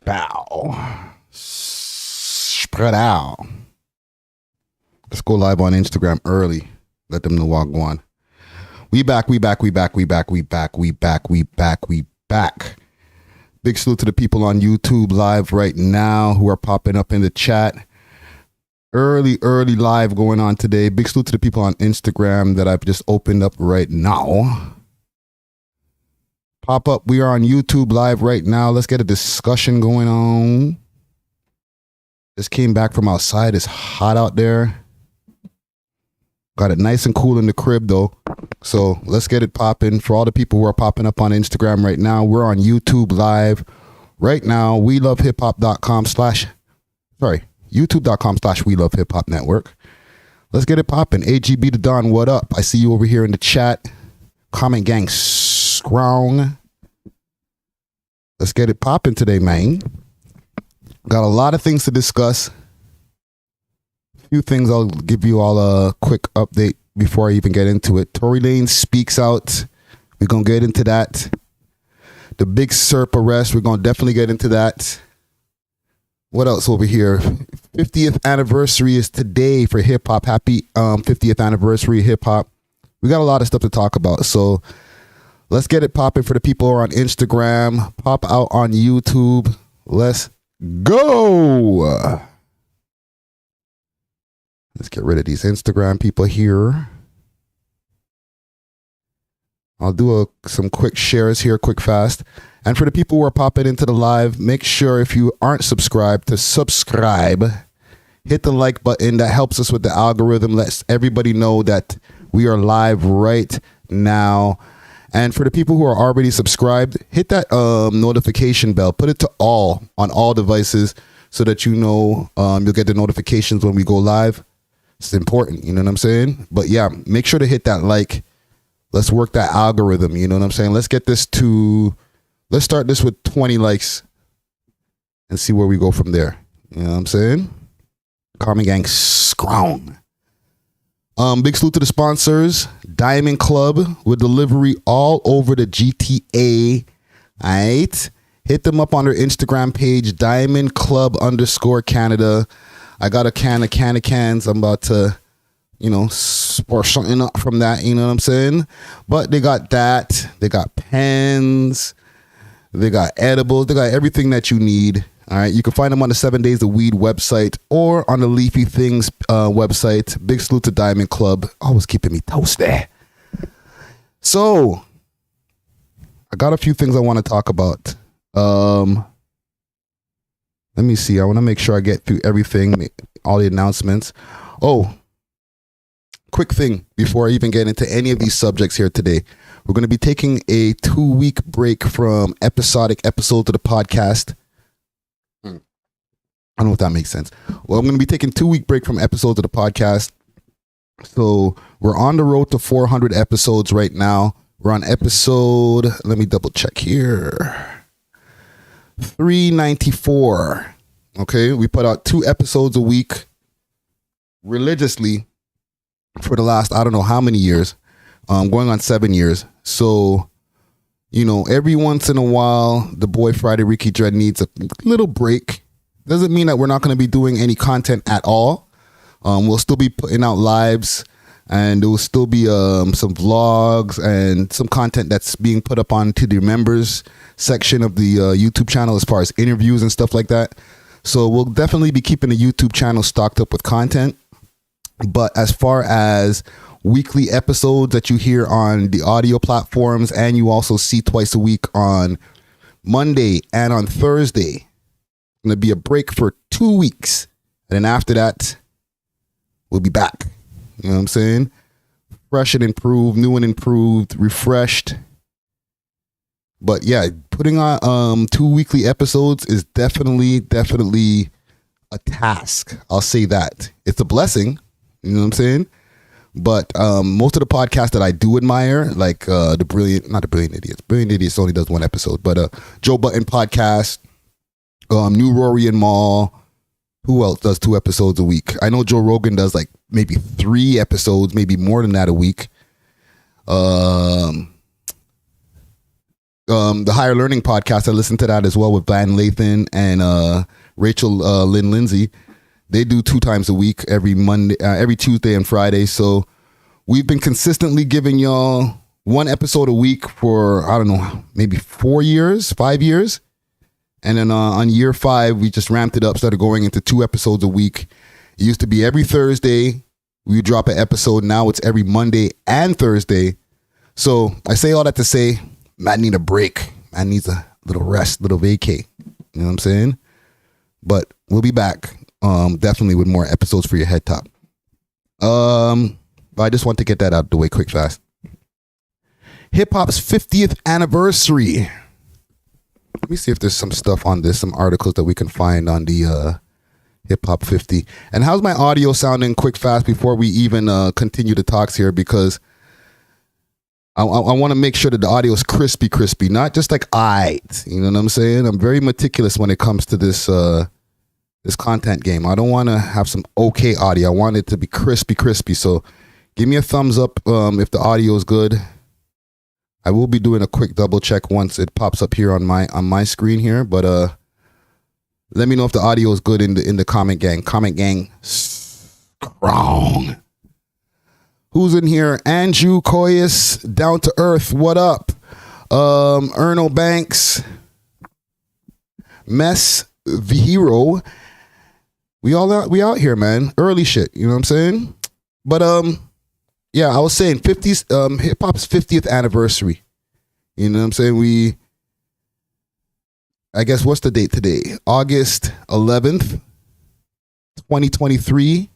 Bow. Spread out. Let's go live on Instagram early. Let them know what go on. We back. Big salute to the people on YouTube live right now who are popping up in the chat. Early live going on today. Big salute to the people on Instagram that I've just opened up right now. Pop up. We are on YouTube live right now. Let's get a discussion going on. Just came back from outside. It's hot out there. Got it nice and cool in the crib though. So let's get it popping. For all the people who are popping up on Instagram right now, we're on YouTube live right now. YouTube.com/WeLoveHipHopNetwork. Let's get it popping. AGB the Don, what up? I see you over here in the chat. Comment gang strong. Let's get it popping today, man. Got a lot of things to discuss. A few things I'll give you all a quick update before I even get into it. Tory Lanez speaks out. We're going to get into that. The big Suurp arrest. We're going to definitely get into that. What else over here? 50th anniversary is today for hip hop. Happy 50th anniversary hip hop. We got a lot of stuff to talk about. So let's get it popping for the people who are on Instagram. Pop out on YouTube. Let's go. Let's get rid of these Instagram people here. I'll do some quick shares here, quick fast. And for the people who are popping into the live, make sure if you aren't subscribed to subscribe. Hit the like button. That helps us with the algorithm. Lets everybody know that we are live right now. And for the people who are already subscribed, hit that notification bell. Put it to all on all devices so that you know you'll get the notifications when we go live. It's important, you know what I'm saying? But yeah, make sure to hit that like. Let's work that algorithm, you know what I'm saying? Let's start this with 20 likes and see where we go from there. You know what I'm saying? Carmen Gang strong. Big salute to the sponsors. Diamond Club with delivery all over the GTA. All right. Hit them up on their Instagram page, Diamond Club _Canada. I got a can of cans. I'm about to, pour something up from that. You know what I'm saying? But they got that. They got pens. They got edibles. They got everything that you need. All right. You can find them on the 7 Days of Weed website or on the Leafy Things website. Big salute to Diamond Club. Always keeping me toasty. So I got a few things I want to talk about. Let me see. I want to make sure I get through everything, all the announcements. Oh, quick thing before I even get into any of these subjects here today. We're going to be taking a 2-week break from episodic episodes of the podcast. I don't know if that makes sense. Well, I'm going to be taking 2-week break from episodes of the podcast. So we're on the road to 400 episodes right now. We're on episode, let me double check here, 394. Okay, we put out 2 episodes a week religiously for the last, I don't know how many years, going on 7 years. So, every once in a while, the boy Friday Ricky Dread needs a little break. Doesn't mean that we're not going to be doing any content at all. We'll still be putting out lives, and there will still be some vlogs and some content that's being put up onto the members section of the YouTube channel as far as interviews and stuff like that. So we'll definitely be keeping the YouTube channel stocked up with content. But as far as weekly episodes that you hear on the audio platforms and you also see twice a week on Monday and on Thursday, going to be a break for 2 weeks. And then after that, we'll be back. You know what I'm saying? Fresh and improved, new and improved, refreshed. But yeah, putting on 2 weekly episodes is definitely a task. I'll say that. It's a blessing. You know what I'm saying? But most of the podcasts that I do admire, like not the Brilliant Idiots. Brilliant Idiots only does 1 episode, but Joe Button podcast, New Rory and Maul. Who else does 2 episodes a week? I know Joe Rogan does like maybe 3 episodes, maybe more than that a week. the Higher Learning podcast. I listen to that as well with Van Lathan and Rachel Lynn Lindsay. They do 2 times a week, every Tuesday and Friday. So we've been consistently giving y'all 1 episode a week for, I don't know, maybe 5 years. And then on year 5, we just ramped it up, started going into 2 episodes a week. It used to be every Thursday we drop an episode. Now it's every Monday and Thursday. So I say all that to say, man need a break. Man needs a little rest, little vacay. You know what I'm saying? But we'll be back. Definitely with more episodes for your head top. But I just want to get that out of the way quick, fast. Hip hop's 50th anniversary. Let me see if there's some stuff on this, some articles that we can find on the Hip Hop 50. And how's my audio sounding quick, fast before we even continue the talks here? Because I want to make sure that the audio is crispy, not just like you know what I'm saying? I'm very meticulous when it comes to this this content game. I don't want to have some okay audio. I want it to be crispy. So give me a thumbs up if the audio is good. I will be doing a quick double check once it pops up here on my screen here, but let me know if the audio is good in the comment gang. Comment gang, strong. Who's in here? Andrew Koyas, Down to Earth. What up? Erno Banks, Mess the Hero. We out here, man. Early shit. You know what I'm saying? But yeah, I was saying 50s hip hop's 50th anniversary. You know what I'm saying? I guess what's the date today? August 11th, 2023.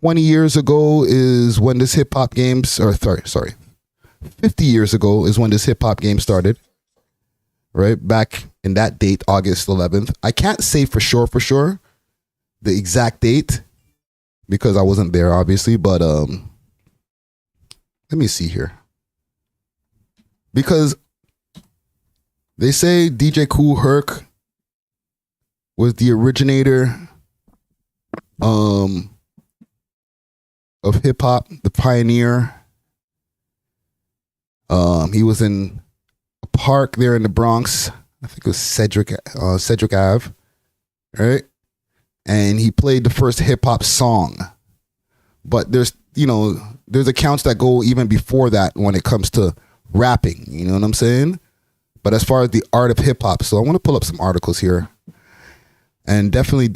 20 years ago is when this hip hop games, or sorry, 50 years ago is when this hip hop game started. Right? Back in that date, August 11th. I can't say for sure the exact date because I wasn't there, obviously, but let me see here. Because they say DJ Kool Herc was the originator of hip hop, the pioneer. He was in a park there in the Bronx. I think it was Cedric Ave, right? And he played the first hip hop song. But there's accounts that go even before that when it comes to rapping. You know what I'm saying? But as far as the art of hip hop, so I want to pull up some articles here, and definitely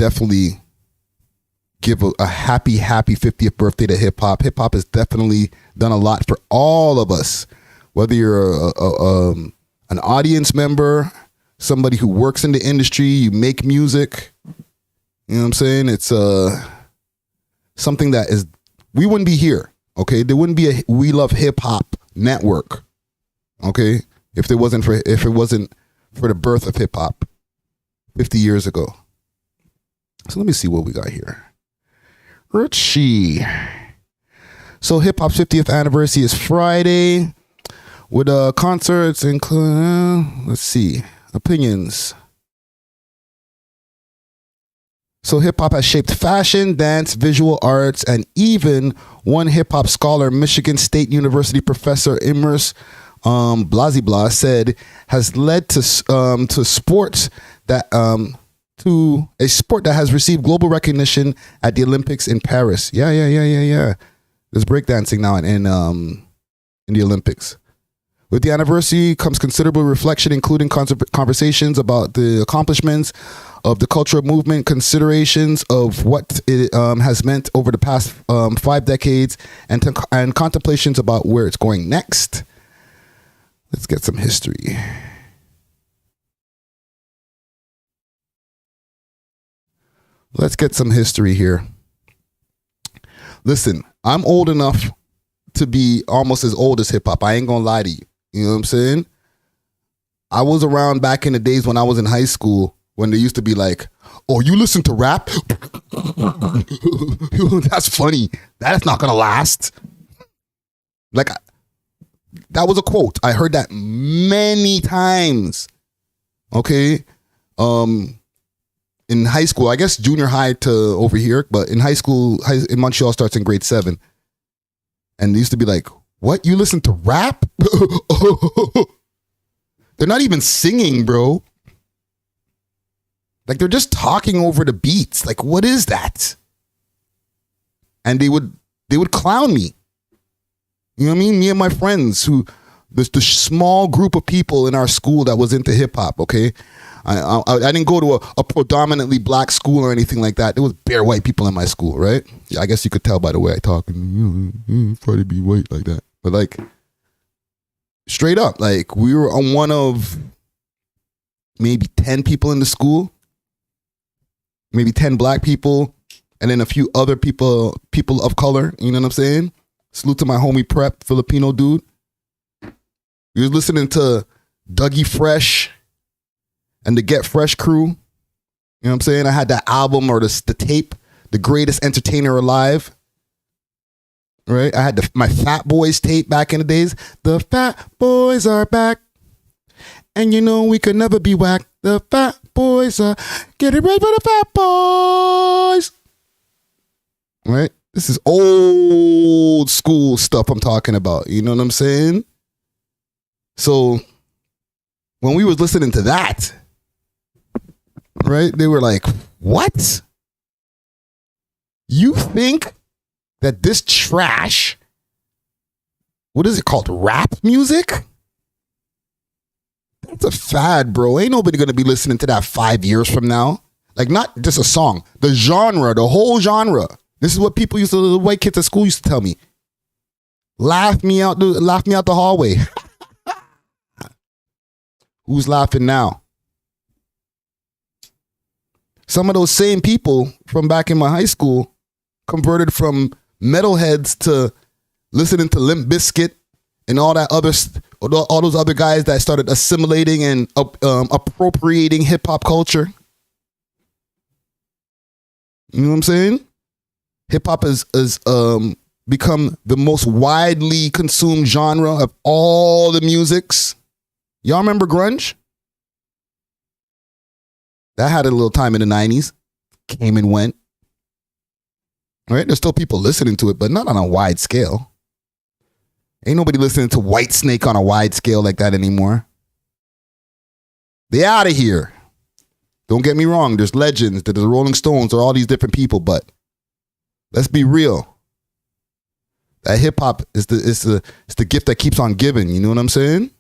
give a happy 50th birthday to hip hop. Hip hop has definitely done a lot for all of us, whether you're an audience member, somebody who works in the industry, you make music. You know what I'm saying? It's something that is, we wouldn't be here. Okay, there wouldn't be a We Love Hip Hop network. Okay, if it wasn't for the birth of hip hop 50 years ago. So let me see what we got here. Richie. So hip hop's 50th anniversary is Friday with concerts and let's see, opinions. So hip hop has shaped fashion, dance, visual arts, and even one hip hop scholar, Michigan State University professor Immerse Blasibla said, has led to sports that to a sport that has received global recognition at the Olympics in Paris. Yeah. There's breakdancing now in the Olympics. With the anniversary comes considerable reflection, including conversations about the accomplishments of the cultural movement, considerations of what it has meant over the past 5 decades, and contemplations about where it's going next. Let's get some history. Let's get some history here. Listen, I'm old enough to be almost as old as hip hop. I ain't gonna lie to you. You know what I'm saying? I was around back in the days when I was in high school when they used to be like, oh, you listen to rap? That's funny. That's not gonna last. Like, that was a quote. I heard that many times. Okay? In high school, I guess junior high to over here, but in high school, in Montreal starts in grade 7. And they used to be like, what? You listen to rap? They're not even singing, bro. Like they're just talking over the beats. Like, what is that? And they would clown me. You know what I mean? Me and my friends who, the small group of people in our school that was into hip hop, okay? I didn't go to a predominantly black school or anything like that. There was bare white people in my school, right? Yeah, I guess you could tell by the way I talk. Try to be white like that. But like, straight up, like we were on one of maybe 10 people in the school, maybe 10 black people, and then a few other people of color. You know what I'm saying? Salute to my homie Prep, Filipino dude. We was listening to Dougie Fresh and the Get Fresh crew. You know what I'm saying? I had that album or the tape, The Greatest Entertainer Alive. Right? I had my Fat Boys tape back in the days. The Fat Boys are back. And you know we could never be whacked. The Fat Boys are getting ready for the Fat Boys. Right? This is old school stuff I'm talking about. You know what I'm saying? So when we was listening to that, right, they were like, what? You think that this trash, what is it called, rap music? That's a fad, bro. Ain't nobody gonna be listening to that 5 years from now. Like, not just a song, the genre, the whole genre. This is what people used to, the white kids at school used to tell me. Laugh me out the hallway. Who's laughing now? Some of those same people from back in my high school converted from metalheads to listening to Limp Bizkit and all those other guys that started assimilating and appropriating hip hop culture. You know what I'm saying? Hip hop has become the most widely consumed genre of all the musics. Y'all remember grunge? That had a little time in the 90s. Came and went. Right? There's still people listening to it, but not on a wide scale. Ain't nobody listening to Whitesnake on a wide scale like that anymore. They out of here. Don't get me wrong. There's legends. There's the Rolling Stones or all these different people, but let's be real. That hip hop is the gift that keeps on giving. You know what I'm saying?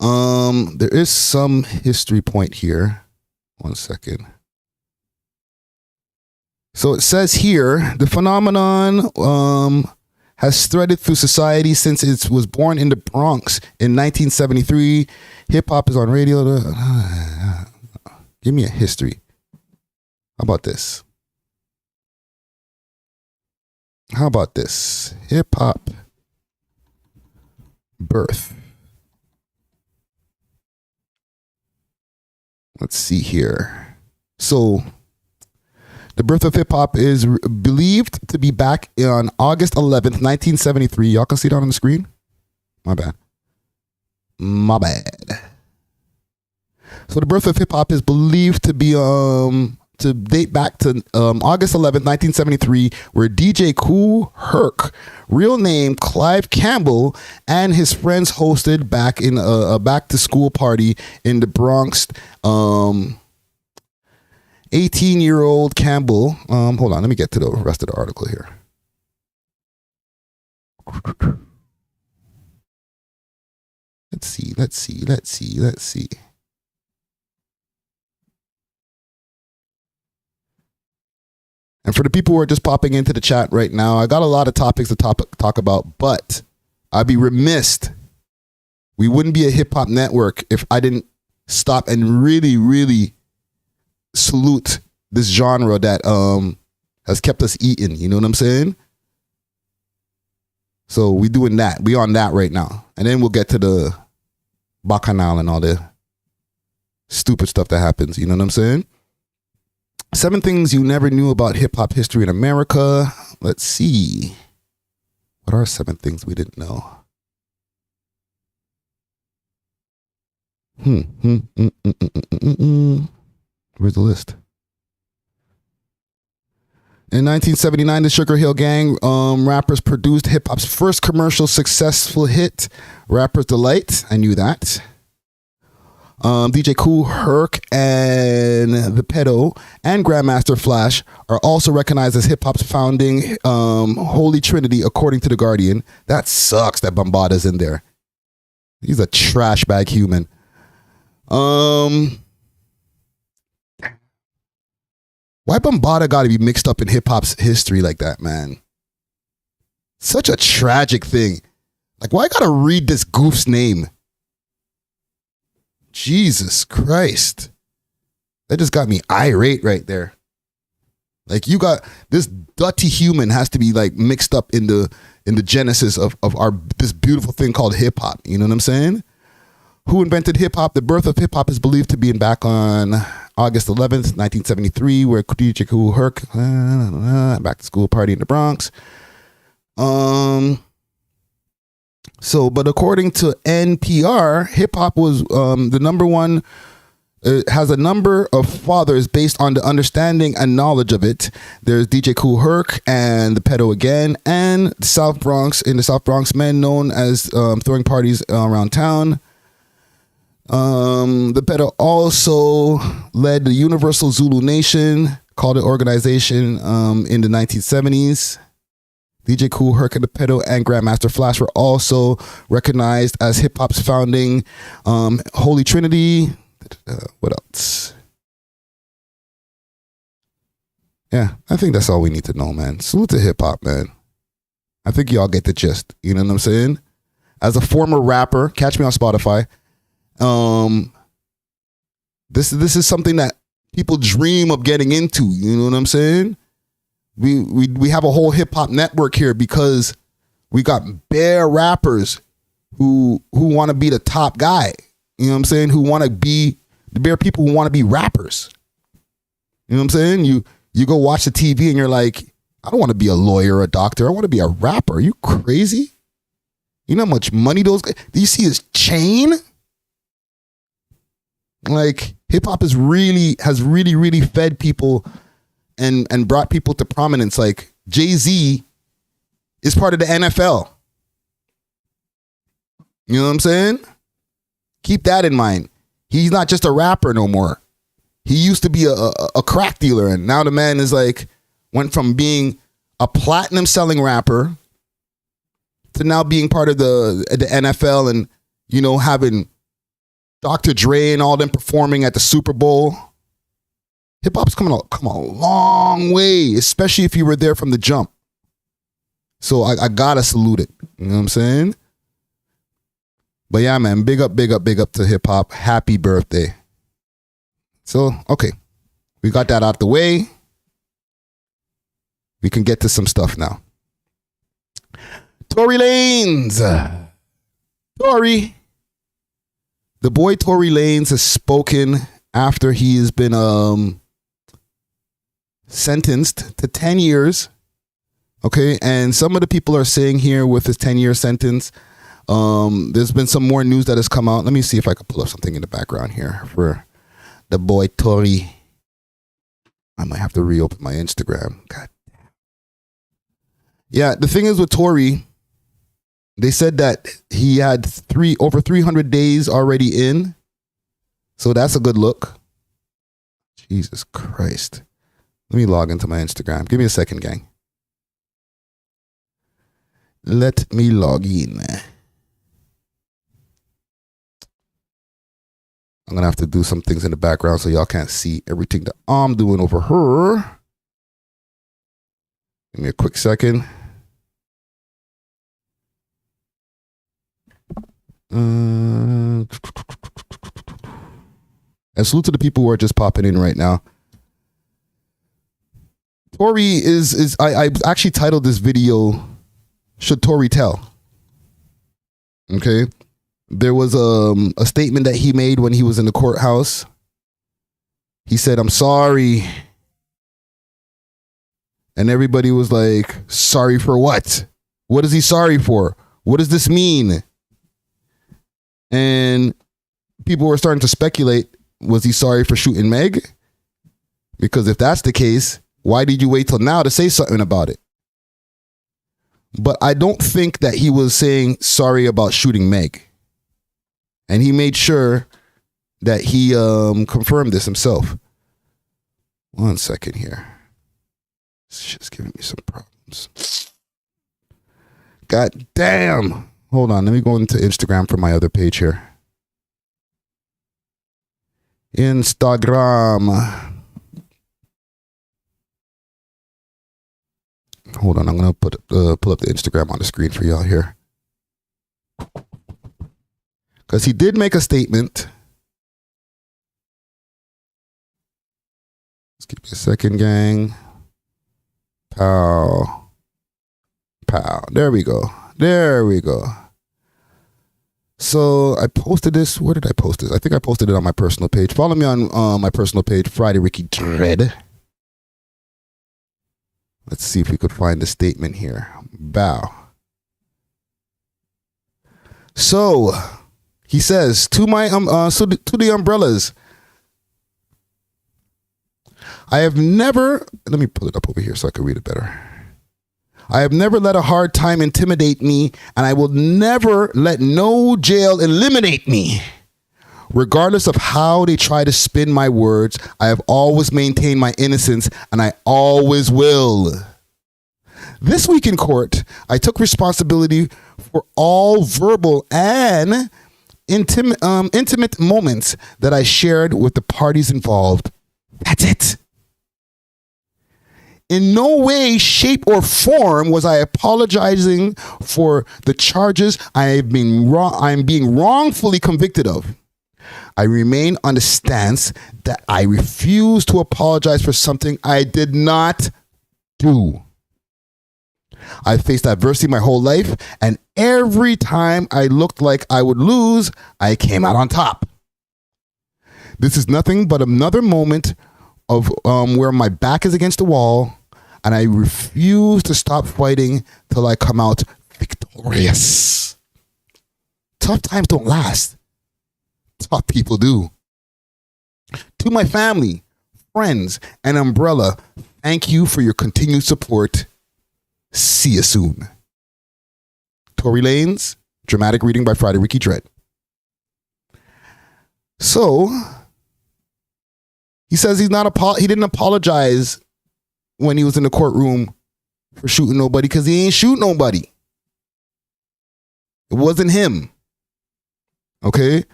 There is some history point here. 1 second. So it says here, the phenomenon has threaded through society since it was born in the Bronx in 1973. Hip hop is on radio. Give me a history. How about this? Hip hop birth. Let's see here. So, the birth of hip hop is believed to be back on August 11th, 1973. Y'all can see that on the screen? My bad. So, the birth of hip hop is believed to be to date back to August 11th, 1973, where DJ Kool Herc, real name Clive Campbell, and his friends hosted back in a back to school party in the Bronx. 18-year-old Campbell. Hold on, let me get to the rest of the article here. Let's see. And for the people who are just popping into the chat right now, I got a lot of topics to talk about, but I'd be remiss. We wouldn't be a hip hop network if I didn't stop and really, really salute this genre that has kept us eating. You know what I'm saying? So we doing that. We on that right now. And then we'll get to the bacchanal and all the stupid stuff that happens. You know what I'm saying? 7 things you never knew about hip-hop history in America. Let's see. What are 7 things we didn't know? Where's the list? In 1979, the Sugar Hill Gang rappers produced hip-hop's first commercial successful hit, Rapper's Delight. I knew that. DJ Kool Herc and the Pedo and Grandmaster Flash are also recognized as hip-hop's founding holy trinity, according to The Guardian. That sucks that Bambaataa in there. He's a trash bag human. Why Bambaataa got to be mixed up in hip-hop's history like that, man? Such a tragic thing. Like, why I got to read this goof's name? Jesus Christ. That just got me irate right there. Like, you got this dirty human has to be like mixed up in the genesis of this beautiful thing called hip-hop. You know what I'm saying? Who invented hip-hop? The birth of hip-hop is believed to be back on August 11th, 1973, where DJ Kool Herc, back to school party in the Bronx. But according to NPR, hip-hop was the number one, has a number of fathers based on the understanding and knowledge of it. There's DJ Kool Herc and the Pedo again, and the South Bronx, men known as throwing parties around town. The Pedo also led the Universal Zulu Nation, called it organization, in the 1970s. DJ Kool Herc and the Pedo and Grandmaster Flash were also recognized as hip-hop's founding holy trinity. What else? Yeah, I think that's all we need to know, man. Salute to hip-hop, man. I think y'all get the gist. You know what I'm saying? As a former rapper, catch me on Spotify. This is something that people dream of getting into. You know what I'm saying? We have a whole hip hop network here because we got bare rappers who want to be the top guy. You know what I'm saying? Who want to be the bare people who want to be rappers. You know what I'm saying? You go watch the TV and you're like, I don't want to be a lawyer or a doctor. I want to be a rapper. Are you crazy? You know how much money those guys? Do you see his chain? Like, hip hop has really fed people and brought people to prominence. Like, Jay-Z is part of the NFL. You know what I'm saying? Keep that in mind. He's not just a rapper no more. He used to be a crack dealer, and now the man is like, went from being a platinum selling rapper to now being part of the NFL and, you know, having Dr. Dre and all them performing at the Super Bowl. Hip hop's come a long way, especially if you were there from the jump. So I gotta salute it. You know what I'm saying? But yeah, man, big up to hip hop. Happy birthday. So, okay. We got that out the way. We can get to some stuff now. Tory Lanez. Tory. The boy Tory Lanez has spoken after he has been sentenced to 10 years. Okay, and some of the people are saying here with his 10-year sentence, there's been some more news that has come out. Let me see if I can pull up something in the background here for the boy Tory. I might have to reopen my Instagram. God damn. Yeah, the thing is with Tory, they said that he had over 300 days already in. So that's a good look. Jesus Christ. Let me log into my Instagram. Give me a second, gang. Let me log in. I'm going to have to do some things in the background so y'all can't see everything that I'm doing over here. Give me a quick second. And salute to the people who are just popping in right now. Tory is I actually titled this video, Should Tory Tell? Okay. There was a statement that he made when he was in the courthouse. He said, "I'm sorry." And everybody was like, sorry for what? What is he sorry for? What does this mean? And people were starting to speculate, was he sorry for shooting Meg? Because if that's the case, Why did you wait till now to say something about it? But I don't think that he was saying sorry about shooting Meg. And he made sure that he confirmed this himself. 1 second here. It's just giving me some problems. God damn. Hold on. Let me go into Instagram for my other page here. Instagram. Hold on. I'm going to pull up the Instagram on the screen for y'all here. Because he did make a statement. Just give me a second, gang. Pow. Pow. There we go. There we go. So I posted this. Where did I post this? I think I posted it on my personal page. Follow me on my personal page, Friday Ricky Dread. Let's see if we could find the statement here. Bow. So he says to the umbrellas, I have never, let me pull it up over here so I can read it better. I have never let a hard time intimidate me, and I will never let no jail eliminate me. Regardless of how they try to spin my words, I have always maintained my innocence, and I always will. This week in court, I took responsibility for all verbal and intimate moments that I shared with the parties involved. That's it. In no way, shape, or form was I apologizing for the charges I'm being wrongfully convicted of. I remain on the stance that I refuse to apologize for something I did not do. I faced adversity my whole life, and every time I looked like I would lose, I came out on top. This is nothing but another moment of where my back is against the wall, and I refuse to stop fighting till I come out victorious. Tough times don't last. Tough people do. To my family, friends, and umbrella, thank you for your continued support. See you soon. Tory Lanez, dramatic reading by Friday Ricky Dread. So he says he didn't apologize when he was in the courtroom for shooting nobody because he ain't shoot nobody. It wasn't him. Okay?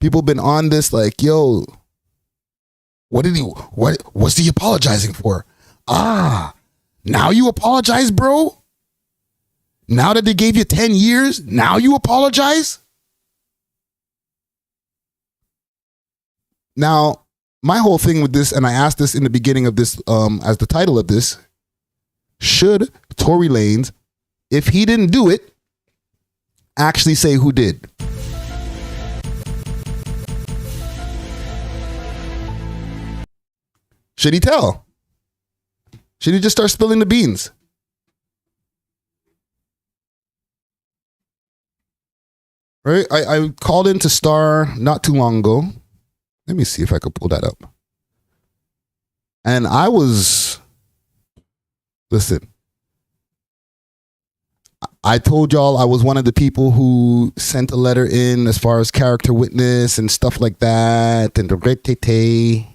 People been on this like, yo, what's he apologizing for? Now you apologize, bro? Now that they gave you 10 years, now you apologize? Now, my whole thing with this, and I asked this in the beginning of this, as the title of this, should Tory Lanez, if he didn't do it, actually say who did? Should he tell? Should he just start spilling the beans? Right? I called into Star not too long ago. Let me see if I could pull that up. And listen, I told y'all I was one of the people who sent a letter in as far as character witness and stuff like that. And the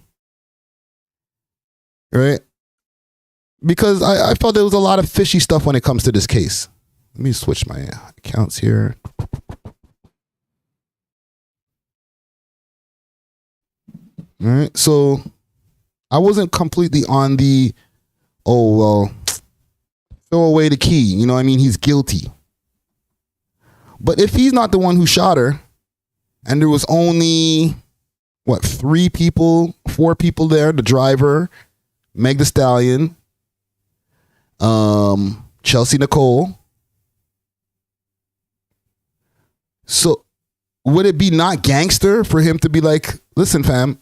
right? Because I felt there was a lot of fishy stuff when it comes to this case. Let me switch my accounts here. All right, so I wasn't completely on the, throw away the key. You know what I mean? He's guilty. But if he's not the one who shot her, and there was only, 4 people there, the driver, Meg Thee Stallion, Chelsea Nicole. So would it be not gangster for him to be like, listen, fam,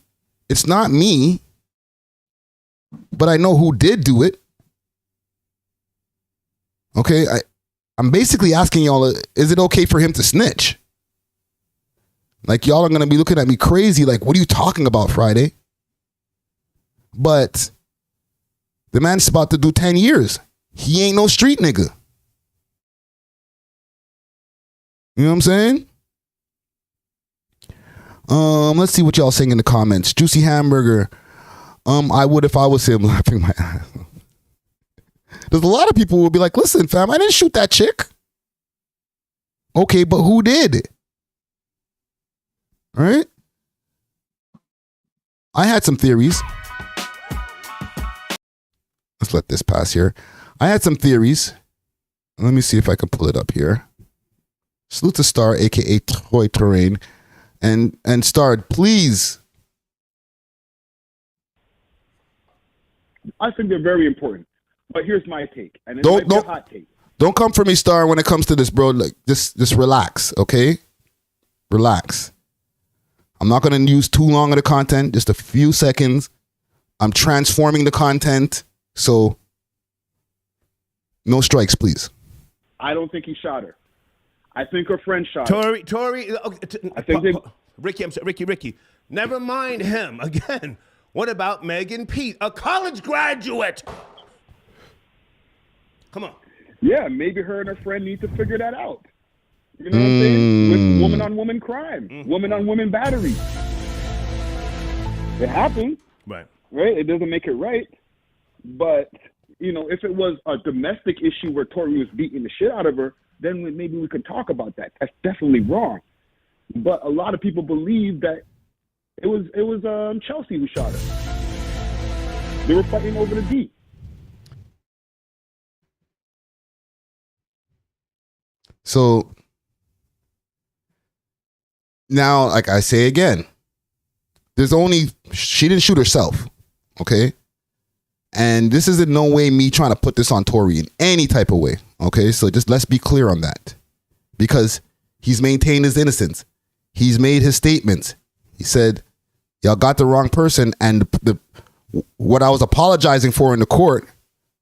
it's not me, but I know who did do it. Okay, I'm basically asking y'all, is it okay for him to snitch? Like, y'all are going to be looking at me crazy, like, what are you talking about, Friday? But the man's about to do 10 years. He ain't no street nigga. You know what I'm saying? Let's see what y'all saying in the comments. Juicy Hamburger. I would if I was him, laughing my ass. There's a lot of people who will be like, listen, fam, I didn't shoot that chick. Okay, but who did? All right? I had some theories. Let's let this pass here. I had some theories. Let me see if I can pull it up here. Salute to Star, aka Toy Terrain. And Star, please. I think they're very important. But here's my take. And it might be a hot take. Don't come for me, Star, when it comes to this, bro. Like, just relax, okay? Relax. I'm not going to use too long of the content, just a few seconds. I'm transforming the content, so no strikes, please. I don't think he shot her. I think her friend shot her. Tory, I think Ricky. Never mind him. Again, what about Megan Pete, a college graduate? Come on. Yeah, maybe her and her friend need to figure that out. You know what I'm saying? With woman-on-woman crime, woman-on-woman battery. It happens. Right. It doesn't make it right. But, you know, if it was a domestic issue where Tory was beating the shit out of her, then maybe we could talk about that. That's definitely wrong. But a lot of people believe that it was Chelsea who shot her. They were fighting over the beat. So now, like I say again, she didn't shoot herself, okay? And this is in no way me trying to put this on Tory in any type of way, okay? So just let's be clear on that. Because he's maintained his innocence. He's made his statements. He said, y'all got the wrong person, and what I was apologizing for in the court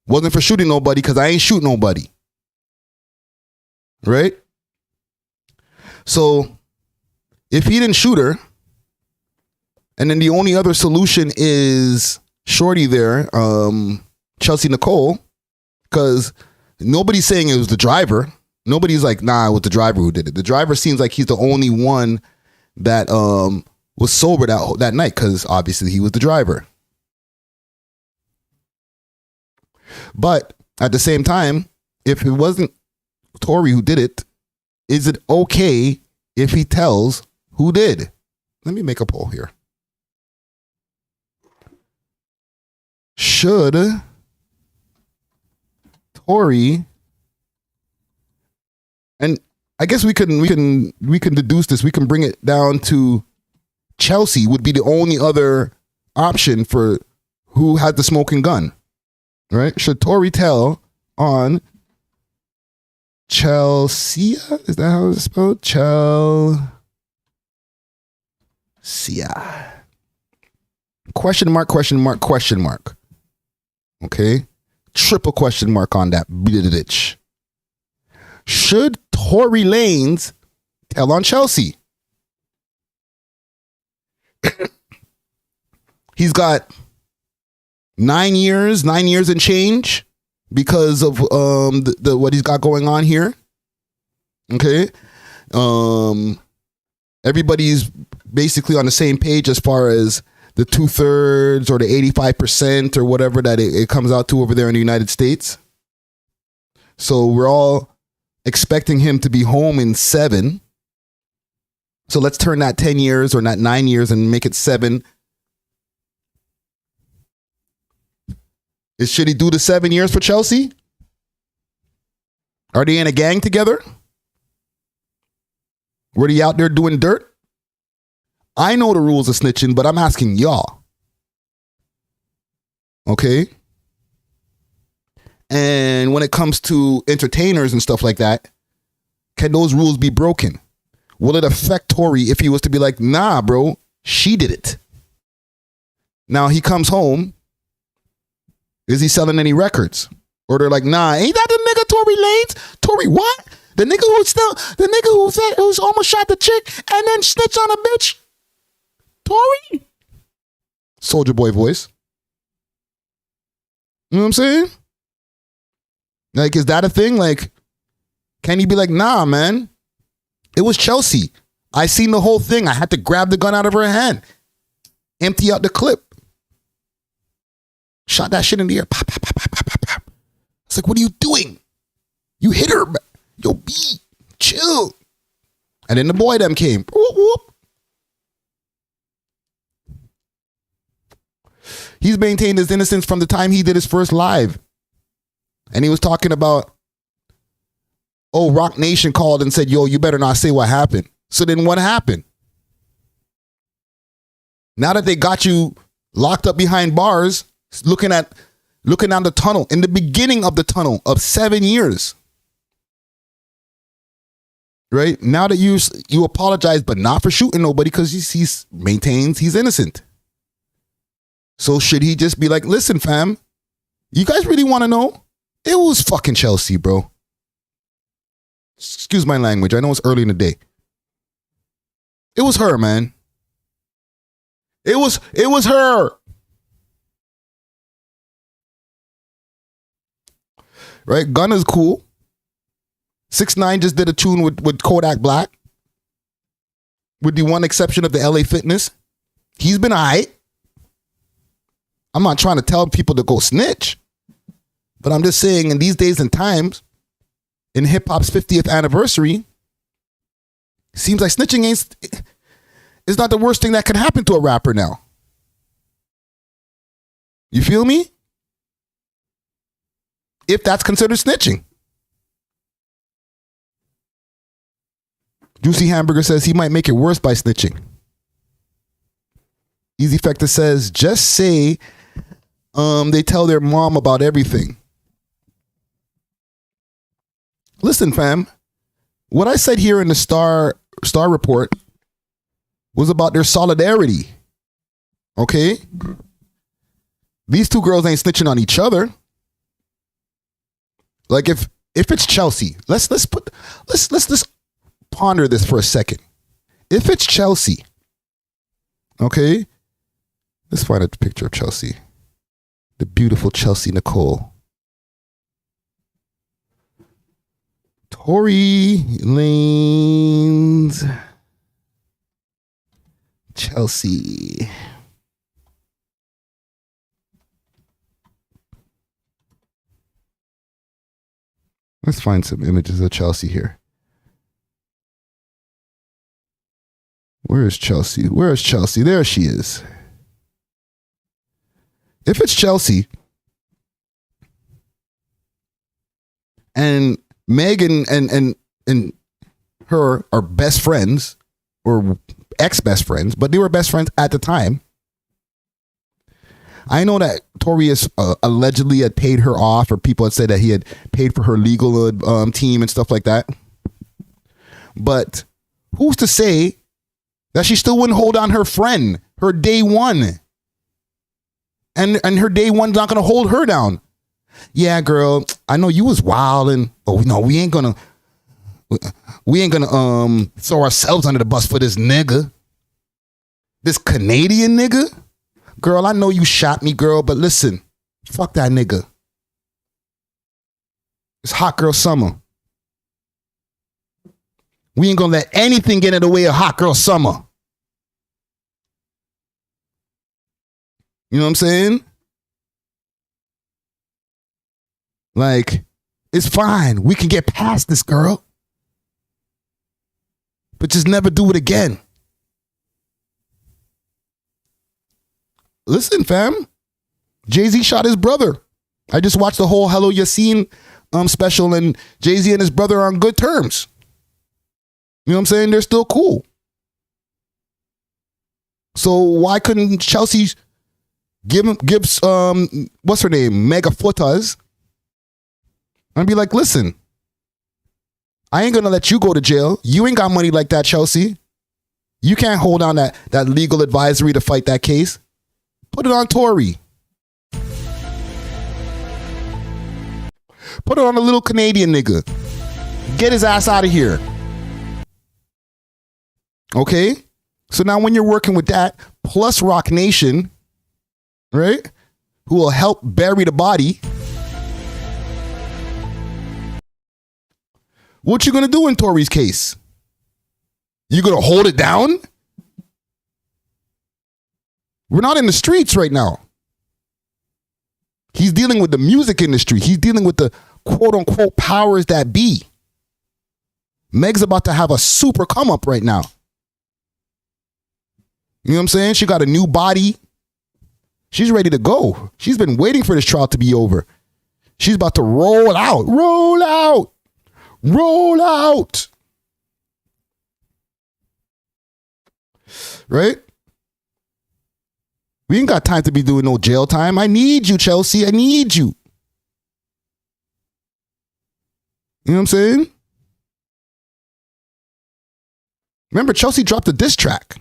wasn't for shooting nobody because I ain't shoot nobody. Right? So if he didn't shoot her, and then the only other solution is Shorty there, Chelsea Nicole, because nobody's saying it was the driver. Nobody's like, nah, it was the driver who did it. The driver seems like he's the only one that was sober that night, because obviously he was the driver. But at the same time, if it wasn't Tory who did it, is it okay if he tells who did? Let me make a poll here. Should Tory, and I guess we can deduce this, we can bring it down to Chelsea would be the only other option for who had the smoking gun, right? Should Tory tell on Chelsea? Is that how it's spelled? Chelsea. Question mark, question mark, question mark. Okay? Triple question mark on that bitch. Should Tory Lanez tell on Chelsea? He's got 9 years and change because of the what he's got going on here. Okay? Everybody's basically on the same page as far as the 2/3 or the 85% or whatever that it comes out to over there in the United States. So we're all expecting him to be home in 7. So let's turn that 10 years or that 9 years and make it 7. Should he do the 7 years for Chelsea? Are they in a gang together? Were they out there doing dirt? I know the rules of snitching, but I'm asking y'all. Okay? And when it comes to entertainers and stuff like that, can those rules be broken? Will it affect Tory if he was to be like, nah, bro, she did it? Now he comes home. Is he selling any records? Or they're like, nah, ain't that the nigga Tory Lanez? Tory what? The nigga who said who's almost shot the chick and then snitched on a bitch? Tory? Soldier Boy voice. You know what I'm saying? Like, is that a thing? Like, can you be like, nah, man, it was Chelsea. I seen the whole thing. I had to grab the gun out of her hand, empty out the clip, shot that shit in the air. Pop, pop, pop, pop, pop, pop, pop. It's like, what are you doing? You hit her. Yo, B, chill. And then the boy them came. Whoop, whoop. He's maintained his innocence from the time he did his first live. And he was talking about, oh, Rock Nation called and said, yo, you better not say what happened. So then what happened? Now that they got you locked up behind bars, looking down the tunnel, in the beginning of the tunnel of 7 years. Right? Now that you apologize, but not for shooting nobody because he maintains he's innocent. So should he just be like, listen, fam, you guys really want to know? It was fucking Chelsea, bro. Excuse my language. I know it's early in the day. It was her, man. It was her. Right? Gunna's cool. 6ix9ine just did a tune with Kodak Black. With the one exception of the LA Fitness. He's been alright. I'm not trying to tell people to go snitch. But I'm just saying, in these days and times, in hip-hop's 50th anniversary, seems like snitching is not the worst thing that can happen to a rapper now. You feel me? If that's considered snitching. Juicy Hamburger says he might make it worse by snitching. Easy Factor says, just say they tell their mom about everything. Listen, fam, what I said here in the Star Report was about their solidarity. Okay? These two girls ain't snitching on each other. Like if it's Chelsea, let's ponder this for a second. If it's Chelsea, okay? Let's find a picture of Chelsea. The beautiful Chelsea Nicole. Tory Lanez. Chelsea. Let's find some images of Chelsea here. Where is Chelsea? Where is Chelsea? There she is. If it's Chelsea and Megan and her are best friends or ex-best friends, but they were best friends at the time. I know that Tory allegedly had paid her off, or people had said that he had paid for her legal team and stuff like that. But who's to say that she still wouldn't hold on her friend, her day one? And her day one's not going to hold her down. Yeah, girl, I know you was wilding, but no, we ain't gonna throw ourselves under the bus for this nigga. This Canadian nigga? Girl, I know you shot me, girl, but listen, fuck that nigga. It's hot girl summer. We ain't gonna let anything get in the way of hot girl summer. You know what I'm saying? Like, it's fine. We can get past this, girl. But just never do it again. Listen, fam. Jay-Z shot his brother. I just watched the whole Hello Yassine special, and Jay-Z and his brother are on good terms. You know what I'm saying? They're still cool. So why couldn't Chelsea give what's her name, Mega Footas, and be like, listen, I ain't gonna let you go to jail. You ain't got money like that, Chelsea. You can't hold on that legal advisory to fight that case. Put it on Tory. Put it on a little Canadian nigga. Get his ass out of here. Okay? So now when you're working with that, plus Rock Nation, right? who will help bury the body. What you gonna do in Tory's case? You gonna hold it down? We're not in the streets right now. He's dealing with the music industry. He's dealing with the quote unquote powers that be. Meg's about to have a super come up right now. You know what I'm saying? She got a new body. She's ready to go. She's been waiting for this trial to be over. She's about to roll out. Roll out. Roll out. Right? We ain't got time to be doing no jail time. I need you, Chelsea. I need you. You know what I'm saying? Remember, Chelsea dropped a diss track.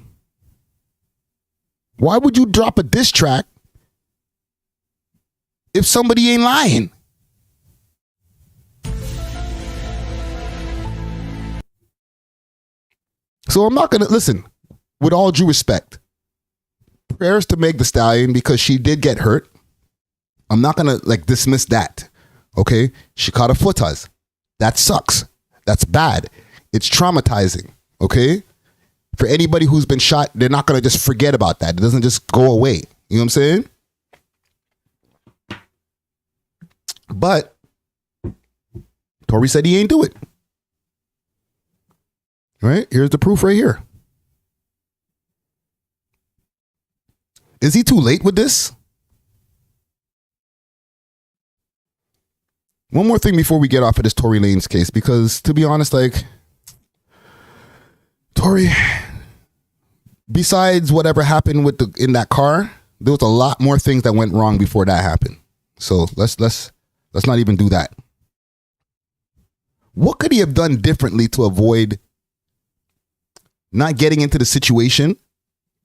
Why would you drop a diss track if somebody ain't lying? So I'm not going to, listen, with all due respect, prayers to Meg Thee Stallion because she did get hurt. I'm not going to dismiss that. Okay? She caught a footaz. That sucks. That's bad. It's traumatizing. Okay? For anybody who's been shot, they're not going to just forget about that. It doesn't just go away. You know what I'm saying? But Tory said he ain't do it. Right? Here's the proof right here. Is he too late with this? One more thing before we get off of this Tory Lanez case, because to be honest, Tory, besides whatever happened with in that car, there was a lot more things that went wrong before that happened. So let's not even do that. What could he have done differently to avoid not getting into the situation?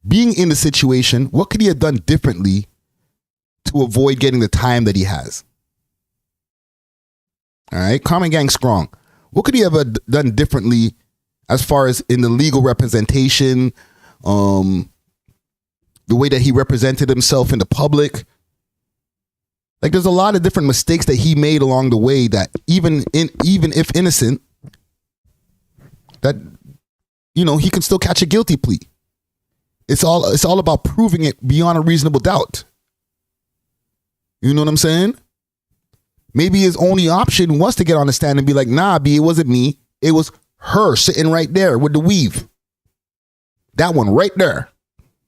Being in the situation, what could he have done differently to avoid getting the time that he has? All right, Common Gang strong. What could he have done differently as far as in the legal representation, the way that he represented himself in the public? There's a lot of different mistakes that he made along the way that even if innocent, that he can still catch a guilty plea. It's all about proving it beyond a reasonable doubt. You know what I'm saying? Maybe his only option was to get on the stand and be like, nah, B, it wasn't me. It was her sitting right there with the weave. That one right there.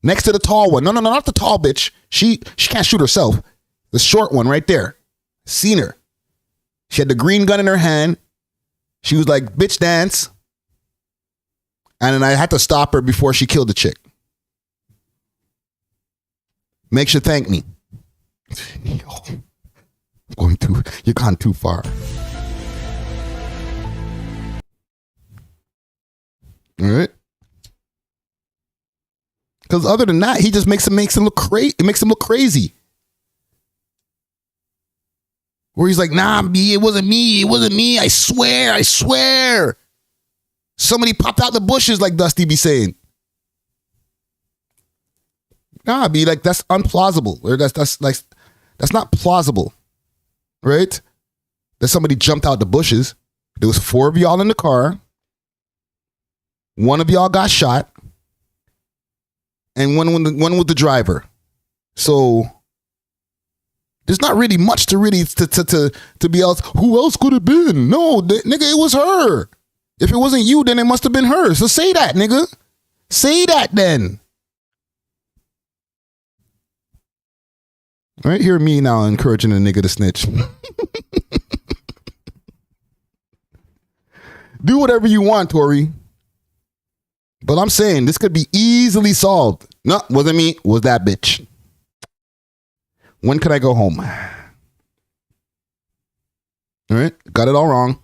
Next to the tall one. No, not the tall bitch. She can't shoot herself. The short one right there. Seen her. She had the green gun in her hand. She was like, bitch dance. And then I had to stop her before she killed the chick. Make sure thank me. You've gone too far. All right. Because other than that, he just makes him look crazy. It makes him look crazy. Where he's like, nah, B, it wasn't me. It wasn't me. I swear. Somebody popped out the bushes, like Dusty be saying. Nah, B, that's unplausible. Or that's not plausible. Right? That somebody jumped out the bushes. There was 4 of y'all in the car. 1 of y'all got shot. And one was the driver. So there's not really much to really to be else. Who else could have been? No, nigga, it was her. If it wasn't you, then it must have been her. So say that, nigga. Say that then. Right? Hear me now encouraging a nigga to snitch. Do whatever you want, Tory. But I'm saying this could be easily solved. No, wasn't me. Was that bitch. When could I go home? All right. Got it all wrong.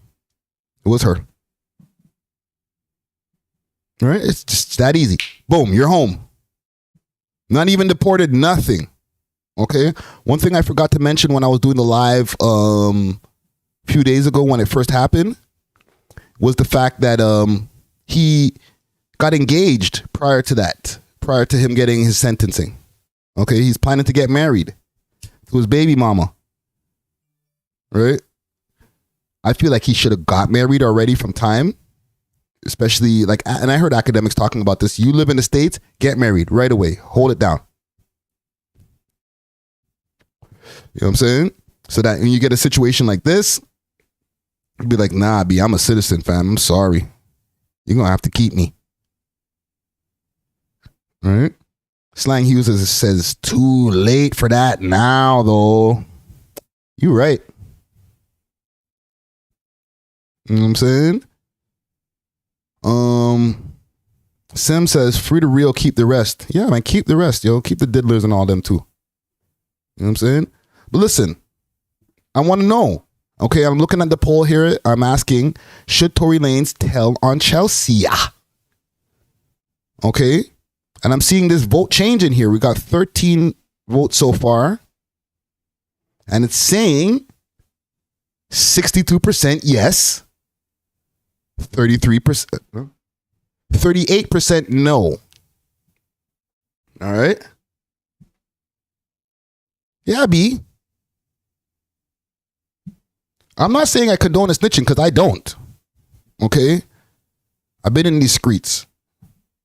It was her. All right. It's just that easy. Boom. You're home. Not even deported. Nothing. Okay. One thing I forgot to mention when I was doing the live a few days ago when it first happened was the fact that he got engaged prior to him getting his sentencing. Okay. He's planning to get married. to his baby mama. Right? I feel like he should have got married already from time. Especially like, and I heard academics talking about this. You live in the States, get married right away. Hold it down. You know what I'm saying? So that when you get a situation like this, you'd be like, nah, B, I'm a citizen, fam. I'm sorry. You're going to have to keep me. All right? Slang he uses says, too late for that now, though. You right. You know what I'm saying? Sim says, free the real, keep the rest. Yeah, man, keep the rest, yo. Keep the diddlers and all them, too. You know what I'm saying? But listen, I want to know. Okay, I'm looking at the poll here. I'm asking, should Tory Lanez tell on Chelsea? Okay, and I'm seeing this vote change in here. We got 13 votes so far. And it's saying 62% yes, 33%, 38% no. All right. Yeah, B. I'm not saying I condone a snitching because I don't. Okay? I've been in these streets.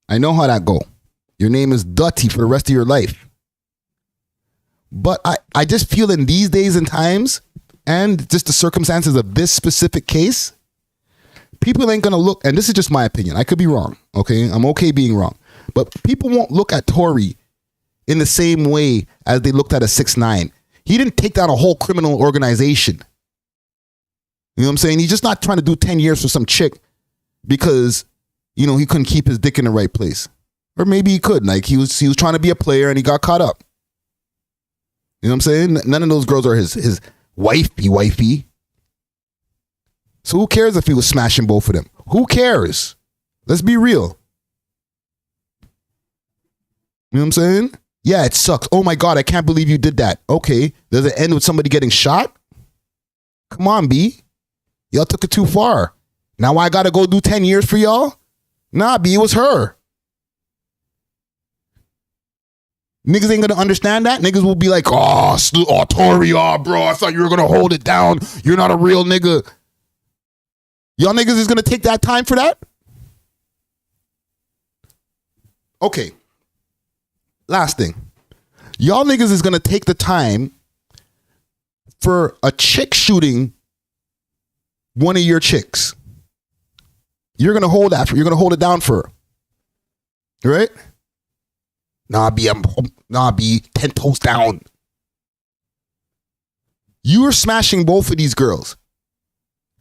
I know how that go. Your name is Dutty for the rest of your life. But I just feel in these days and times and just the circumstances of this specific case, people ain't going to look, and this is just my opinion. I could be wrong. Okay? I'm okay being wrong. But people won't look at Tory in the same way as they looked at a 6ix9ine. He didn't take down a whole criminal organization. You know what I'm saying? He's just not trying to do 10 years for some chick because, you know, he couldn't keep his dick in the right place. Or maybe he could. Like, he was trying to be a player and he got caught up. You know what I'm saying? None of those girls are his wifey. So who cares if he was smashing both of them? Who cares? Let's be real. You know what I'm saying? Yeah, it sucks. Oh my God, I can't believe you did that. Okay, does it end with somebody getting shot? Come on, B. Y'all took it too far. Now I gotta go do 10 years for y'all? Nah, B, it was her. Niggas ain't gonna understand that. Niggas will be like, oh, Tory, bro, I thought you were gonna hold it down. You're not a real nigga. Y'all niggas is gonna take that time for that? Okay. Last thing. Y'all niggas is gonna take the time for a chick shooting one of your chicks. You're gonna hold that for, you're gonna hold it down for her. Right? Nah, B, 10 toes down. You're smashing both of these girls.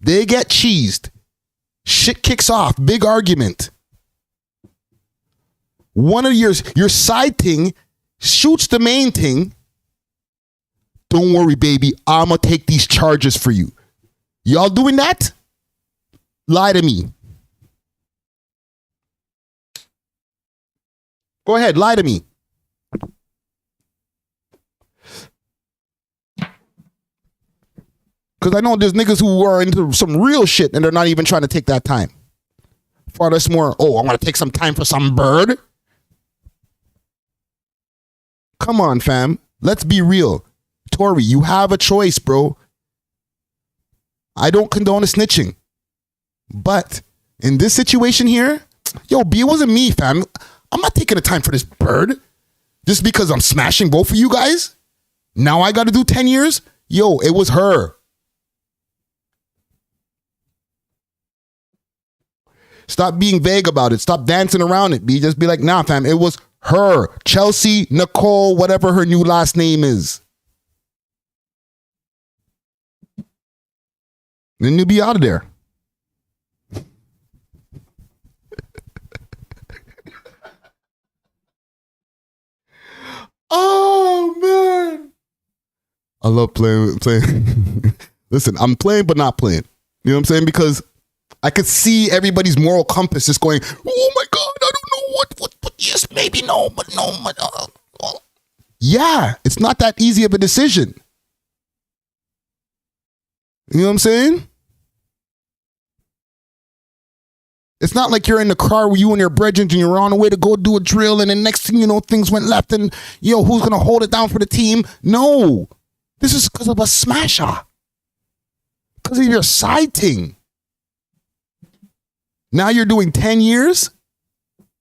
They get cheesed. Shit kicks off. Big argument. One of your side thing shoots the main thing. Don't worry, baby. I'ma take these charges for you. Y'all doing that? Lie to me. Go ahead, lie to me. Because I know there's niggas who are into some real shit and they're not even trying to take that time. Far less more, oh, I'm going to take some time for some bird. Come on, fam. Let's be real. Tory, you have a choice, bro. I don't condone a snitching. But in this situation here, yo, B, it wasn't me, fam. I'm not taking the time for this bird. Just because I'm smashing both of you guys? Now I got to do 10 years? Yo, it was her. Stop being vague about it. Stop dancing around it, B. Just be like, nah, fam, it was her. Chelsea, Nicole, whatever her new last name is. Then you'll be out of there. Oh, man. I love playing. Listen, I'm playing but not playing. You know what I'm saying? Because I could see everybody's moral compass just going, oh my God, I don't know what yes, maybe no, but no. Yeah, it's not that easy of a decision. You know what I'm saying? It's not like you're in the car with you and your brethren and you're on the way to go do a drill and then next thing you know, things went left and, yo, who's going to hold it down for the team? No. This is because of a smasher. Because of your side thing. Now you're doing 10 years?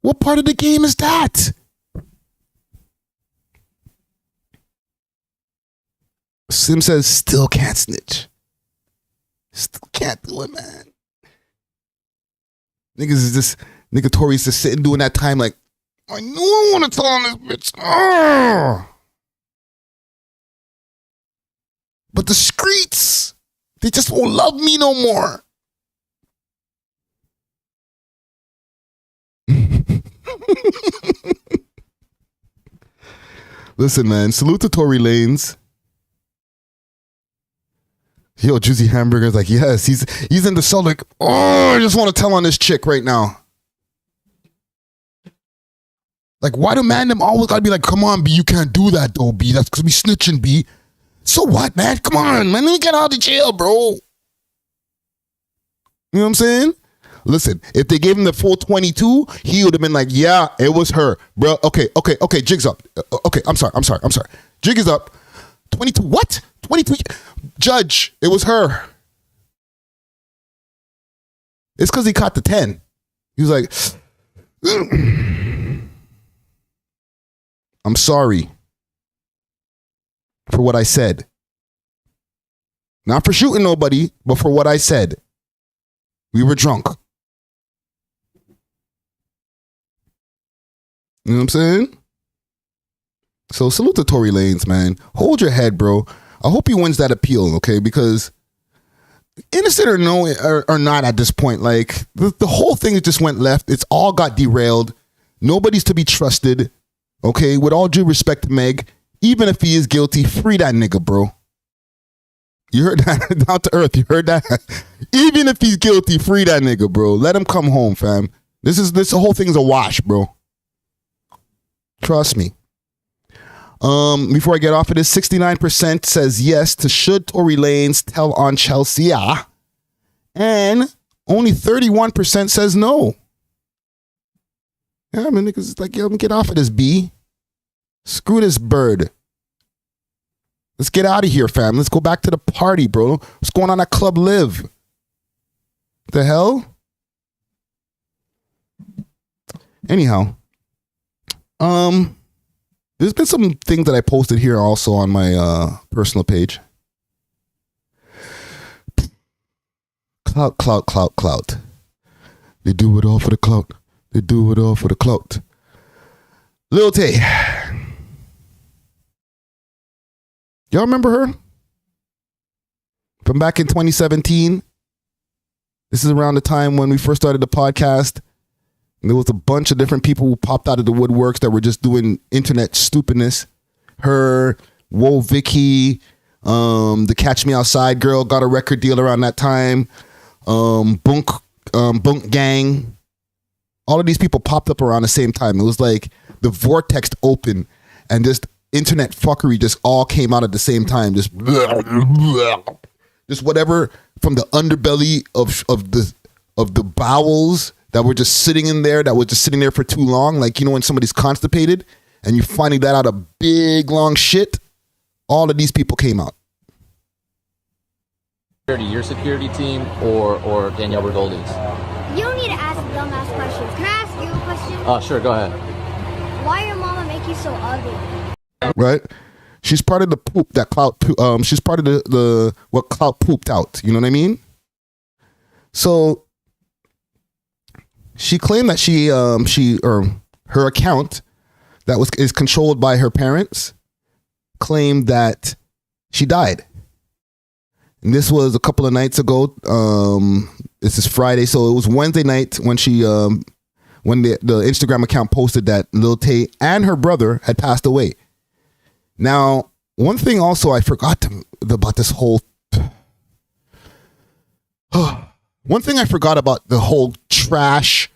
What part of the game is that? Sim says, still can't snitch. Still can't do it, man. Niggas is just, nigga Tory's just sitting doing that time like, I know I want to tell on this bitch. Oh. But the streets, they just won't love me no more. Listen, man, salute to Tory Lanez. Yo, Juicy Hamburger's like, yes, he's in the cell like, oh, I just want to tell on this chick right now. Like, why do man them always gotta be like, come on, B, you can't do that though, B. That's because we snitching, B. So what, man? Come on, man. Let me get out of jail, bro. You know what I'm saying? Listen, if they gave him the full 22, he would have been like, yeah, it was her. Bro, okay, jig's up. Okay, I'm sorry. Jig is up. 22, what? 22? Judge, it was her. It's because he caught the 10. He was like, I'm sorry for what I said. Not for shooting nobody, but for what I said. We were drunk. You know what I'm saying? So salute to Tory Lanez, man. Hold your head, bro. I hope he wins that appeal, okay? Because innocent or no or not at this point, like the whole thing just went left. It's all got derailed. Nobody's to be trusted, okay? With all due respect to Meg, even if he is guilty, free that nigga, bro. You heard that? Down to earth, you heard that? Even if he's guilty, free that nigga, bro. Let him come home, fam. This whole thing's a wash, bro. Trust me. Before I get off of this, 69% says yes to should Tory Lanez tell on Chelsea, and only 31% says no. Yeah, I mean, niggas like, yo, let me get off of this, B. Screw this bird. Let's get out of here, fam. Let's go back to the party, bro. What's going on at Club Live? The hell? Anyhow, there's been some things that I posted here also on my personal page. Clout. They do it all for the clout. They do it all for the clout. Lil Tay. Y'all remember her? From back in 2017. This is around the time when we first started the podcast. And there was a bunch of different people who popped out of the woodworks that were just doing internet stupidness. Her, Whoa Vicky, the Catch Me Outside girl got a record deal around that time. Bunk Gang. All of these people popped up around the same time. It was like the vortex opened and just internet fuckery just all came out at the same time. Just whatever from the underbelly of the bowels that were just sitting in there, that was just sitting there for too long. Like, you know, when somebody's constipated and you finally let out a big long shit, all of these people came out. Your security team or Danielle Bergoldi's? You don't need to ask dumbass questions. Can I ask you a question? Sure, go ahead. Why your mama make you so ugly? Right? She's part of the poop that Clout she's part of the what Clout pooped out. You know what I mean? So she claimed that her account that is controlled by her parents claimed that she died. And this was a couple of nights ago. This is Friday, so it was Wednesday night when she when the Instagram account posted that Lil Tay and her brother had passed away. Now, one thing also I forgot about this whole one thing I forgot about the whole trash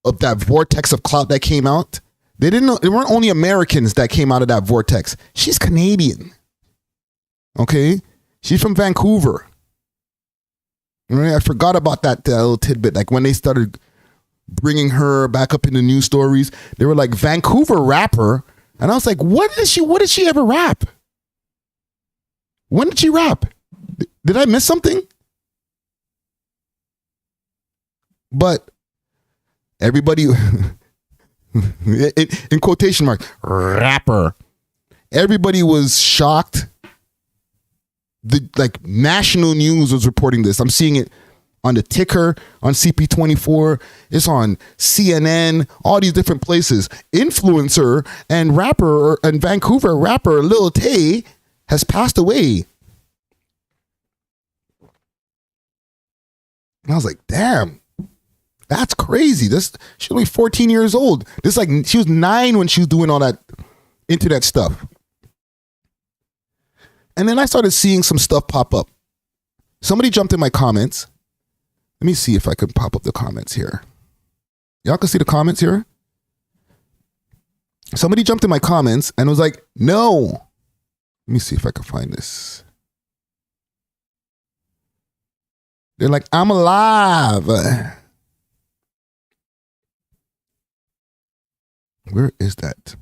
of that vortex of clout that came out. They didn't know it weren't only Americans that came out of that vortex. She's Canadian. Okay? She's from Vancouver. Right? I forgot about that little tidbit. Like when they started bringing her back up in the news stories, they were like, Vancouver rapper. And I was like, what did she ever rap? When did she rap? Did I miss something? But everybody, in quotation marks, rapper. Everybody was shocked. Like national news was reporting this. I'm seeing it on the ticker, on CP24. It's on CNN, all these different places. Influencer and rapper and Vancouver rapper Lil Tay has passed away. And I was like, damn, that's crazy. She's only 14 years old. This like she was 9 when she was doing all that internet stuff. And then I started seeing some stuff pop up. Somebody jumped in my comments. Let me see if I can pop up the comments here. Y'all can see the comments here? Somebody jumped in my comments and was like, no. Let me see if I can find this. They're like, I'm alive. Where is that?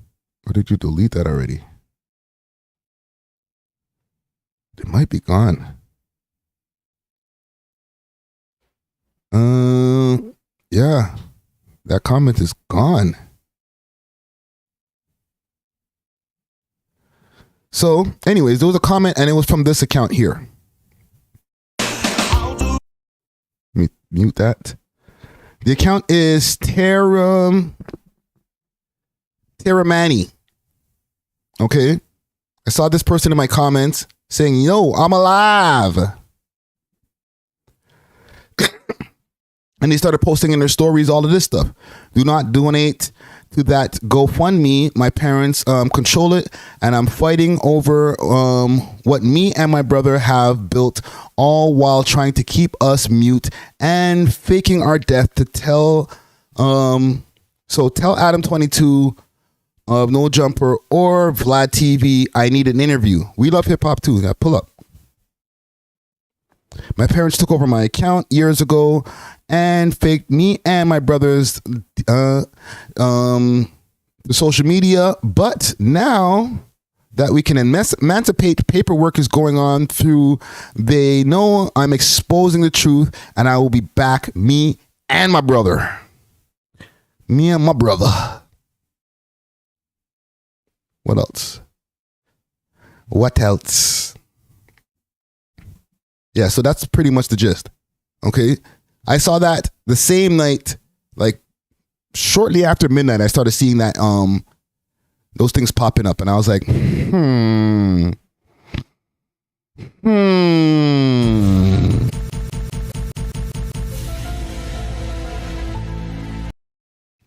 Or did you delete that already? It might be gone. Yeah, that comment is gone. So, anyways, there was a comment and it was from this account here. Let me mute that. The account is Charlamange. Okay. I saw this person in my comments saying, yo, I'm alive. And they started posting in their stories all of this stuff. Do not donate to that GoFundMe. My parents control it, and I'm fighting over what me and my brother have built, all while trying to keep us mute and faking our death to tell. So tell Adam22 of No Jumper or Vlad TV I need an interview. We love hip hop too. Now pull up. My parents took over my account years ago and faked me and my brother's the social media. But now that we can emancipate, paperwork is going on through. They know I'm exposing the truth, and I will be back. Me and my brother. Me and my brother. What else? What else? Yeah, so that's pretty much the gist. Okay. I saw that the same night, like shortly after midnight, I started seeing that those things popping up, and I was like,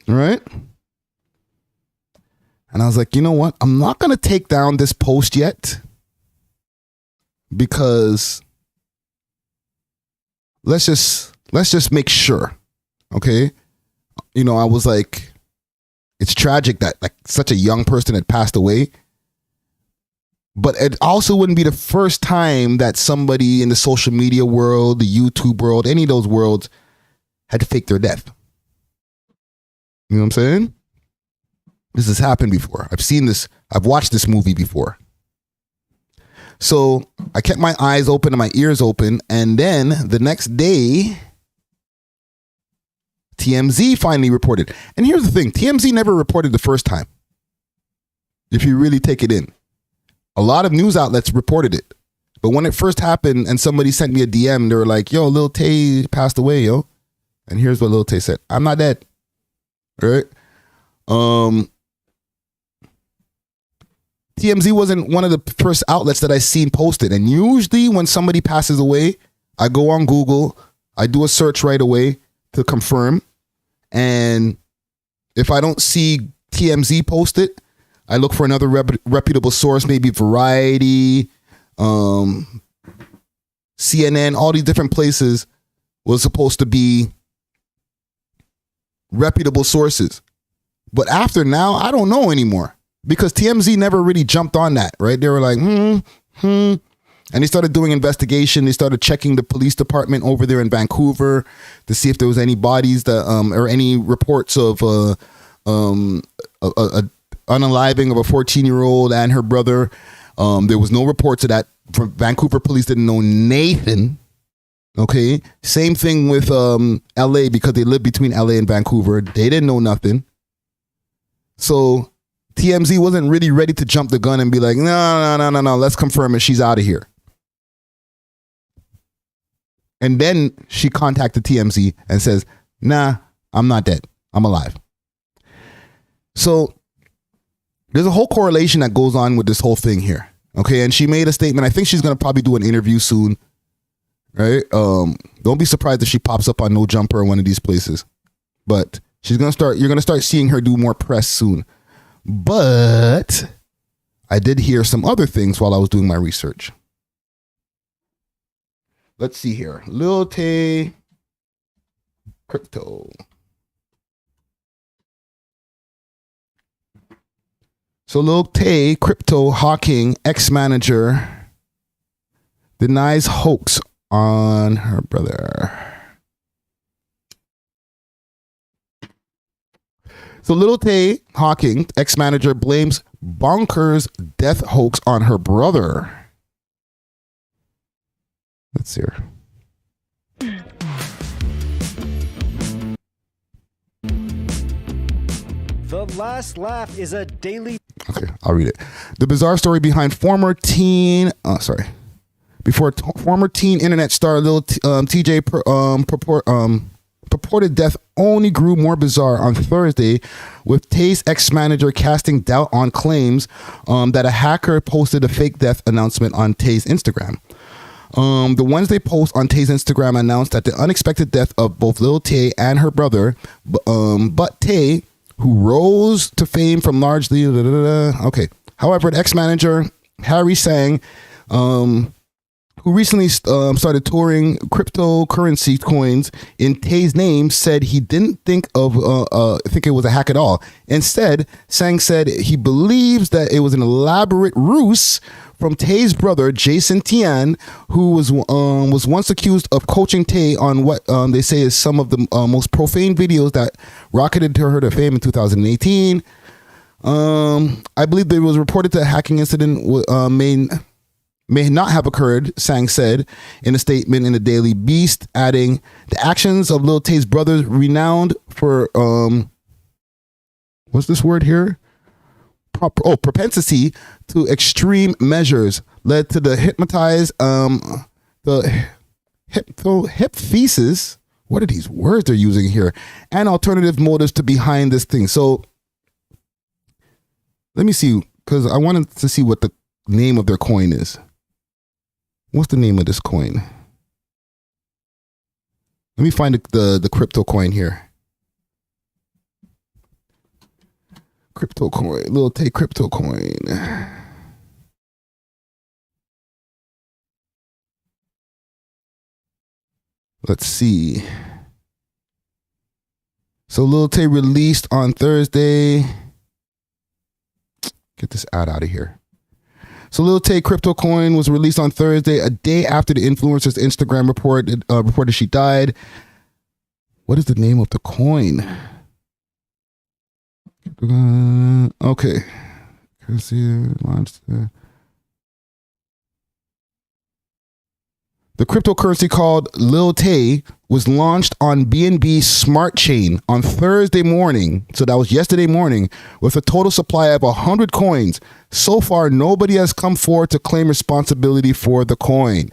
Right? And I was like, you know what? I'm not gonna take down this post yet, because let's just make sure. Okay. You know, I was like, it's tragic that like such a young person had passed away. But it also wouldn't be the first time that somebody in the social media world, the YouTube world, any of those worlds had faked their death. You know what I'm saying? This has happened before. I've seen this. I've watched this movie before. So I kept my eyes open and my ears open. And then the next day, TMZ finally reported. And here's the thing. TMZ never reported the first time. If you really take it in. A lot of news outlets reported it. But when it first happened and somebody sent me a DM, they were like, yo, Lil Tay passed away, yo. And here's what Lil Tay said. I'm not dead. Right? TMZ wasn't one of the first outlets that I seen posted. And usually when somebody passes away, I go on Google, I do a search right away to confirm. And if I don't see TMZ post it, I look for another reputable source, maybe Variety, CNN, all these different places was supposed to be reputable sources. But after now, I don't know anymore. Because TMZ never really jumped on that, right? They were like, And they started doing investigation. They started checking the police department over there in Vancouver to see if there was any bodies that, or any reports of unaliving of a 14-year-old and her brother. There was no reports of that. From Vancouver police didn't know Nathan. Okay. Same thing with LA, because they live between LA and Vancouver. They didn't know nothing. So TMZ wasn't really ready to jump the gun and be like, no. Let's confirm it. She's out of here. And then she contacted TMZ and says, nah, I'm not dead. I'm alive. So there's a whole correlation that goes on with this whole thing here. Okay. And she made a statement. I think she's going to probably do an interview soon. Right. Don't be surprised if she pops up on No Jumper or one of these places. But you're going to start seeing her do more press soon. But I did hear some other things while I was doing my research. Let's see here. Lil Tay Crypto. So Lil Tay Crypto Hawking ex-manager denies hoax on her brother. So Lil Tay Hawking, ex-manager, blames bonkers death hoax on her brother. Let's see her. The Last Laugh is a daily... Okay, I'll read it. The bizarre story behind former teen internet star Lil TJ purported death only grew more bizarre on Thursday, with Tay's ex-manager casting doubt on claims that a hacker posted a fake death announcement on Tay's Instagram. The Wednesday post on Tay's Instagram announced that the unexpected death of both Lil Tay and her brother, but Tay, who rose to fame from largely... Okay. However, the ex-manager, Harry Sang, who recently started touring cryptocurrency coins in Tay's name, said he didn't think it was a hack at all. Instead, Sang said he believes that it was an elaborate ruse from Tay's brother, Jason Tian, who was once accused of coaching Tay on what they say is some of the most profane videos that rocketed her to fame in 2018. I believe there was reported that a hacking incident may not have occurred, Sang said in a statement in the Daily Beast, adding, the actions of Lil Tay's brother, renowned for, what's this word here? Propensity to extreme measures, led to the hypthesis. What are these words they're using here? And alternative motives to behind this thing. So let me see, because I wanted to see what the name of their coin is. What's the name of this coin? Let me find the crypto coin here. Crypto coin, Lil Tay Crypto coin. Let's see. So Lil Tay released on Thursday. Get this ad out of here. So Lil Tay Crypto coin was released on Thursday, a day after the influencer's Instagram reported she died. What is the name of the coin? Okay. The cryptocurrency called Lil Tay was launched on BNB Smart Chain on Thursday morning. So that was yesterday morning, with a total supply of 100 coins. So far, nobody has come forward to claim responsibility for the coin.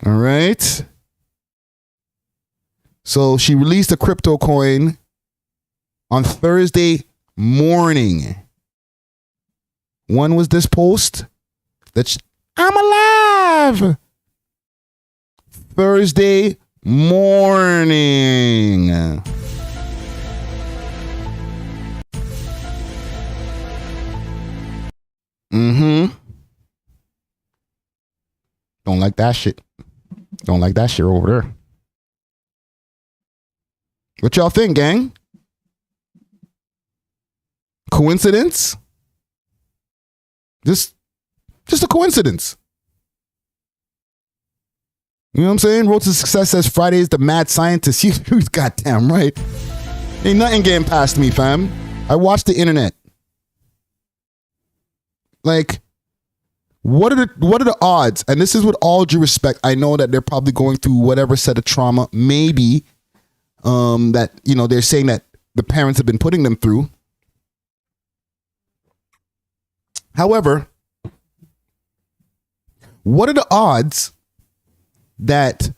All right. So she released a crypto coin on Thursday morning. When was this post? I'm alive. Thursday morning. Don't like that shit. Don't like that shit over there. What y'all think, gang? Coincidence? Just a coincidence. You know what I'm saying? Road to Success says Friday's the mad scientist. You goddamn right. Ain't nothing getting past me, fam. I watch the internet. Like, what are the odds? And this is with all due respect. I know that they're probably going through whatever set of trauma, maybe that, you know, they're saying that the parents have been putting them through. However, what are the odds that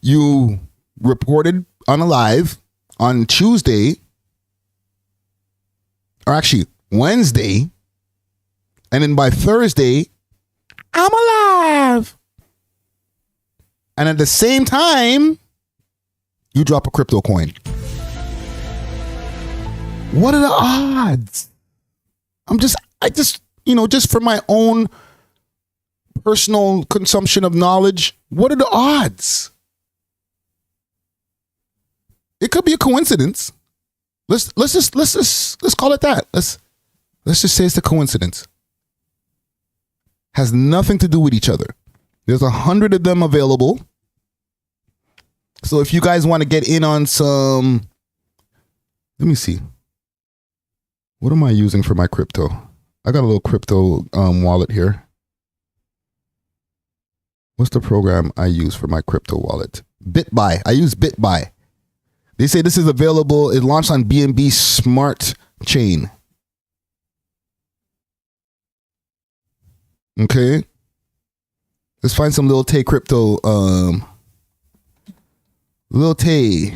you reported unalive on Tuesday, or actually Wednesday, and then by Thursday, I'm alive. And at the same time, you drop a crypto coin. What are the odds? I just, you know, just for my own personal consumption of knowledge, what are the odds? It could be a coincidence. Let's call it that. Let's just say it's a coincidence. Has nothing to do with each other. There's 100 of them available. So if you guys want to get in on some, let me see. What am I using for my crypto? I got a little crypto wallet here. What's the program I use for my crypto wallet? BitBuy. I use BitBuy. They say this is available. It launched on BNB Smart Chain. Okay. Let's find some Lil Tay Crypto. Lil Tay.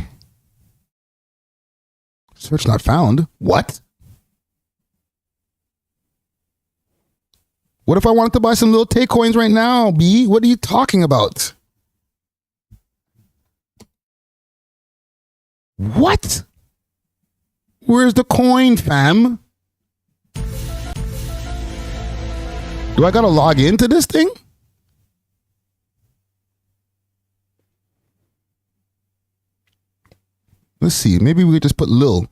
Search not found. What? What if I wanted to buy some Lil Tay coins right now, B? What are you talking about? What? Where's the coin, fam? Do I gotta log into this thing? Let's see. Maybe we could just put Lil.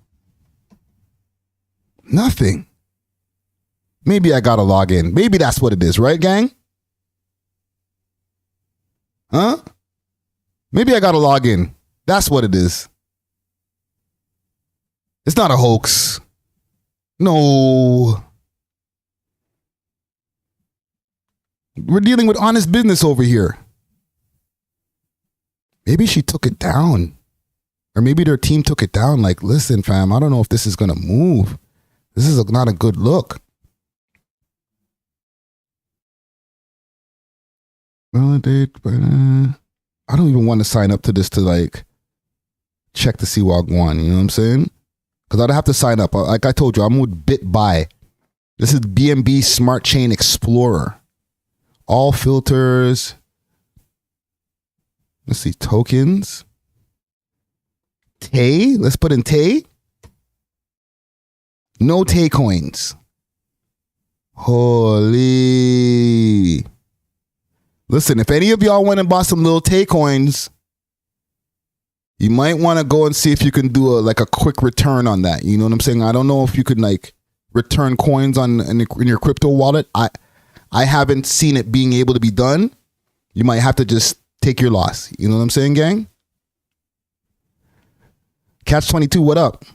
Nothing. Maybe I gotta log in. Maybe that's what it is, right, gang? Huh? Maybe I gotta log in. That's what it is. It's not a hoax. No. We're dealing with honest business over here. Maybe she took it down. Or maybe their team took it down. Like, listen, fam, I don't know if this is going to move. This is not a good look. Validate. I don't even want to sign up to this to like check to see what I want. You know what I'm saying? Because I'd have to sign up. Like I told you, I'm with BitBuy. This is BNB Smart Chain Explorer. All filters. Let's see, tokens. Tay. Let's put in Tay. No Tay coins. Holy. Listen, if any of y'all went and bought some Lil Tay coins, you might want to go and see if you can do a quick return on that. You know what I'm saying? I don't know if you could like return coins in your crypto wallet. I haven't seen it being able to be done. You might have to just take your loss. You know what I'm saying, gang? Catch 22, what up?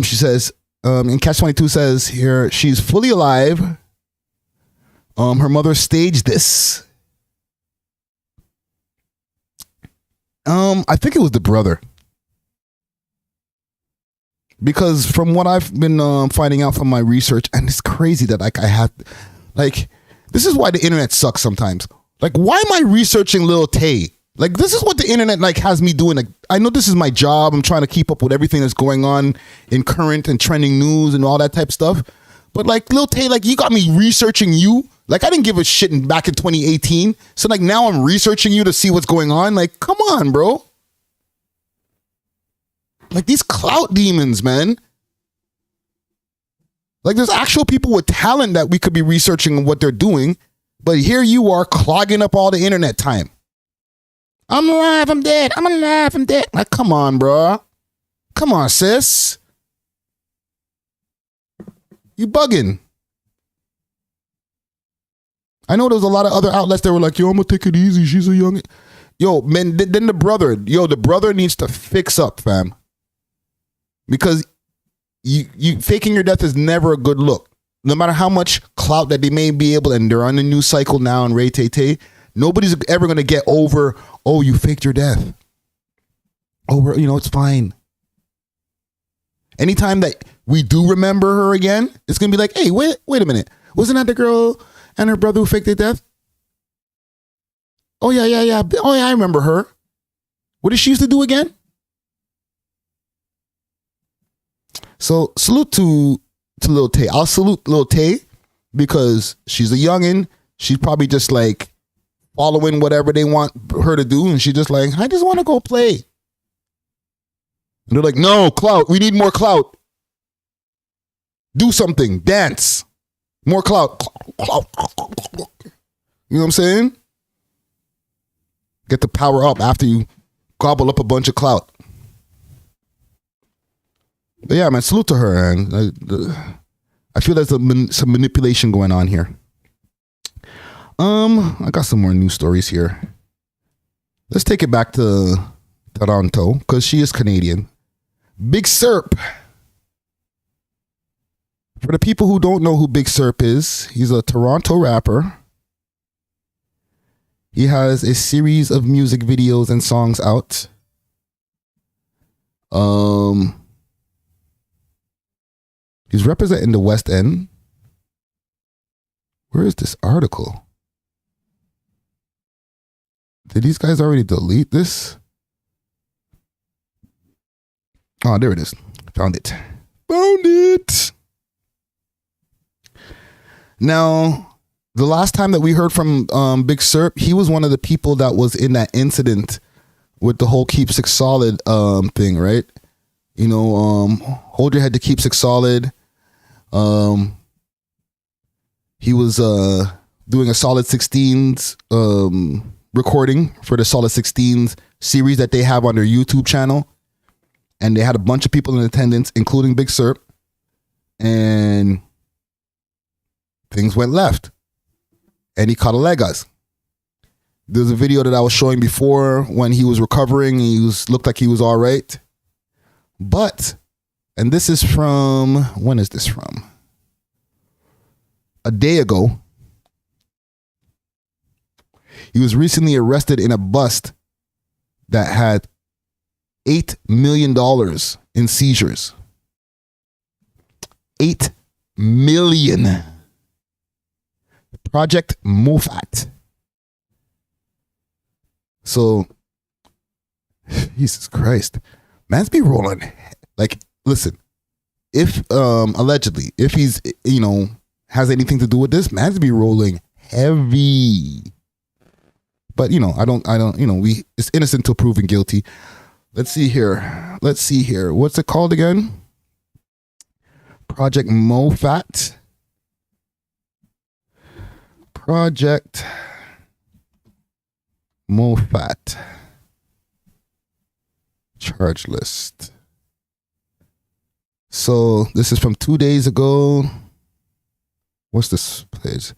She says, and Catch 22 says here, she's fully alive. Her mother staged this. I think it was the brother. Because from what I've been finding out from my research, and it's crazy that I had, this is why the internet sucks sometimes. Like, why am I researching Lil Tay? Like, this is what the internet has me doing. Like, I know this is my job. I'm trying to keep up with everything that's going on in current and trending news and all that type of stuff. But like, Lil Tay, you got me researching you. Like, I didn't give a shit back in 2018. So now I'm researching you to see what's going on. Like, come on, bro. Like, these clout demons, man. Like, there's actual people with talent that we could be researching what they're doing. But here you are clogging up all the internet time. I'm alive, I'm dead. I'm alive, I'm dead. Like, come on, bro. Come on, sis. You bugging. I know there's a lot of other outlets that were like, yo, I'm going to take it easy. She's a young... Yo, man, then the brother needs to fix up, fam. Because you faking your death is never a good look. No matter how much clout that they may be able, and they're on a new cycle now and Ray Tay Tay, nobody's ever going to get over, oh, you faked your death. Oh, it's fine. Anytime that we do remember her again, it's going to be like, hey, wait a minute. Wasn't that the girl and her brother who faked their death? Oh, yeah. Oh, yeah, I remember her. What did she used to do again? So salute to Lil Tay. I'll salute Lil Tay because she's a youngin'. She's probably just like following whatever they want her to do. And she's just like, I just want to go play. And they're like, no, clout. We need more clout. Do something. Dance. More clout. Clout. You know what I'm saying? Get the power up after you gobble up a bunch of clout. But yeah, man, salute to her. And I feel there's some manipulation going on here. I got some more news stories here. Let's take it back to Toronto because she is Canadian. Big Suurp. For the people who don't know who Big Suurp is, he's a Toronto rapper. He has a series of music videos and songs out. He's representing the West End. Where is this article? Did these guys already delete this? Oh, there it is. Found it. Now, the last time that we heard from Big Suurp, he was one of the people that was in that incident with the whole Keep Six Solid thing, right? Hold your head to Keep Six Solid. He was doing a Solid 16s recording for the Solid 16s series that they have on their YouTube channel. And they had a bunch of people in attendance, including Big Suurp. And things went left. And he caught a leg us. There's a video that I was showing before when he was recovering. Looked like he was all right. But, and this is from, when is this from? A day ago. He was recently arrested in a bust that had $8 million in seizures. 8 million. Project Mofat. So, Jesus Christ. Man's be rolling. Like, listen, if, allegedly, if he's, has anything to do with this, man's be rolling heavy. But, I don't, it's innocent till proven guilty. Let's see here. What's it called again? Project Mofat. Project Mofat. Charge list. So this is from 2 days ago. What's this page?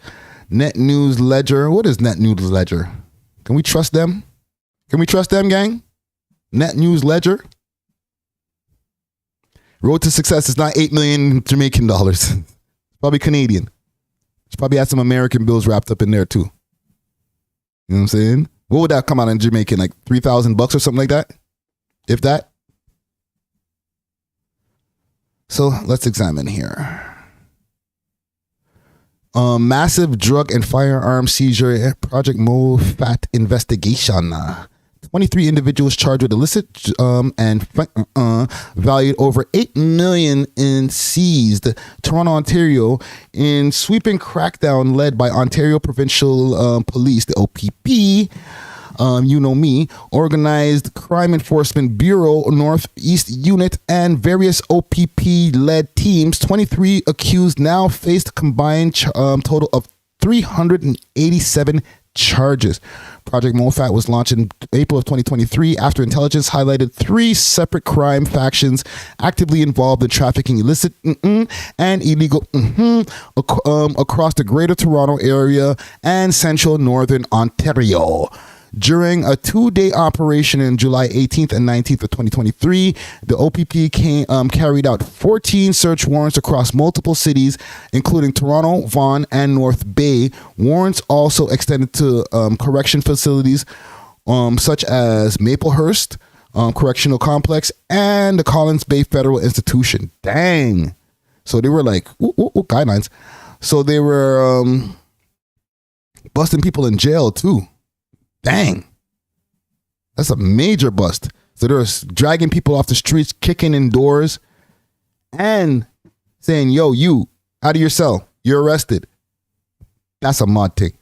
Net News Ledger. What is Net News Ledger? Can we trust them? Gang? Net News Ledger. Road to success is not 8 million Jamaican dollars. It's probably Canadian. It's probably had some American bills wrapped up in there too. You know what I'm saying? What would that come out in Jamaican? Like $3,000 or something like that? If that. So let's examine here. Massive drug and firearm seizure, Project Mofat investigation. 23 individuals charged with illicit and valued over 8 million in seized Toronto, Ontario, in sweeping crackdown led by Ontario Provincial Police, the OPP. Organized Crime Enforcement Bureau, Northeast Unit, and various OPP-led teams. 23 accused now faced combined total of 387 charges. Project Mofat was launched in April of 2023 after intelligence highlighted 3 separate crime factions actively involved in trafficking illicit and illegal across the Greater Toronto Area and Central Northern Ontario. During a 2-day operation in July 18th and 19th of 2023, the OPP carried out 14 search warrants across multiple cities, including Toronto, Vaughan, and North Bay. Warrants also extended to correction facilities such as Maplehurst Correctional Complex and the Collins Bay Federal Institution. Dang. So they were like, guidelines. So they were busting people in jail too. Dang. That's a major bust. So they're dragging people off the streets, kicking in doors, and saying, yo, you, out of your cell. You're arrested. That's a mod thing.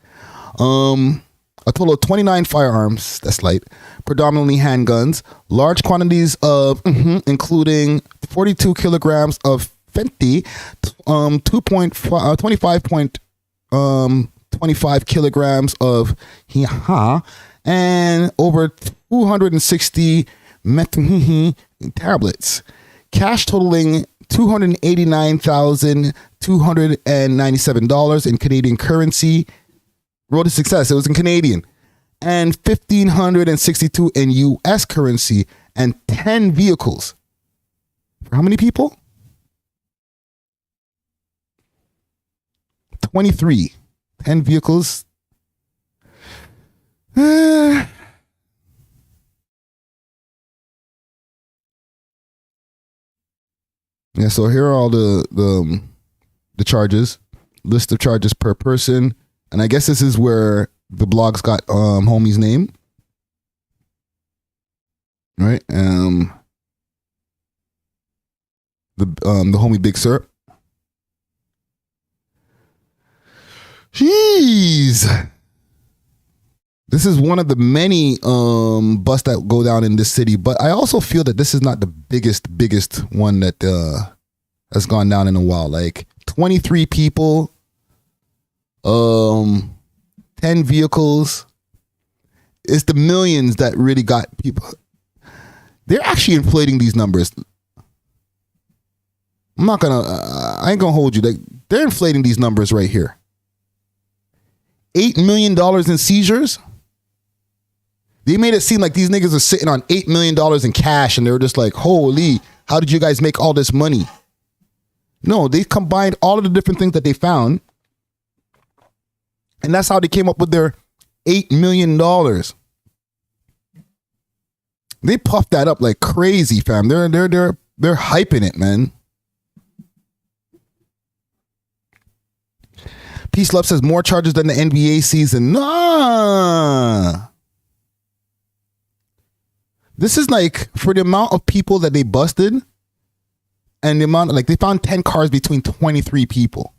A total of 29 firearms, that's light, predominantly handguns, large quantities of, including 42 kilograms of Fenty, 25 kilograms of Hiha, and over 260 tablets. Cash totaling $289,297 in Canadian currency. Road to success. It was in Canadian. And $1,562 in US currency, and 10 vehicles. For how many people? 23. 10 vehicles. Yeah, so here are all the charges. List of charges per person. And I guess this is where the blogs got homie's name. Right? The homie Big Suurp. Jeez. This is one of the many busts that go down in this city, but I also feel that this is not the biggest one that has gone down in a while. Like 23 people, 10 vehicles. It's the millions that really got people. They're actually inflating these numbers. I ain't gonna hold you. They're inflating these numbers right here. $8 million in seizures. They made it seem like these niggas are sitting on $8 million in cash, and they were just like, holy, how did you guys make all this money? No, they combined all of the different things that they found, and that's how they came up with their $8 million. They puffed that up like crazy, fam. They're hyping it, man. Peace Love says more charges than the NBA season. Nah. This is like, for the amount of people that they busted, and the amount, like, they found 10 cars between 23 people.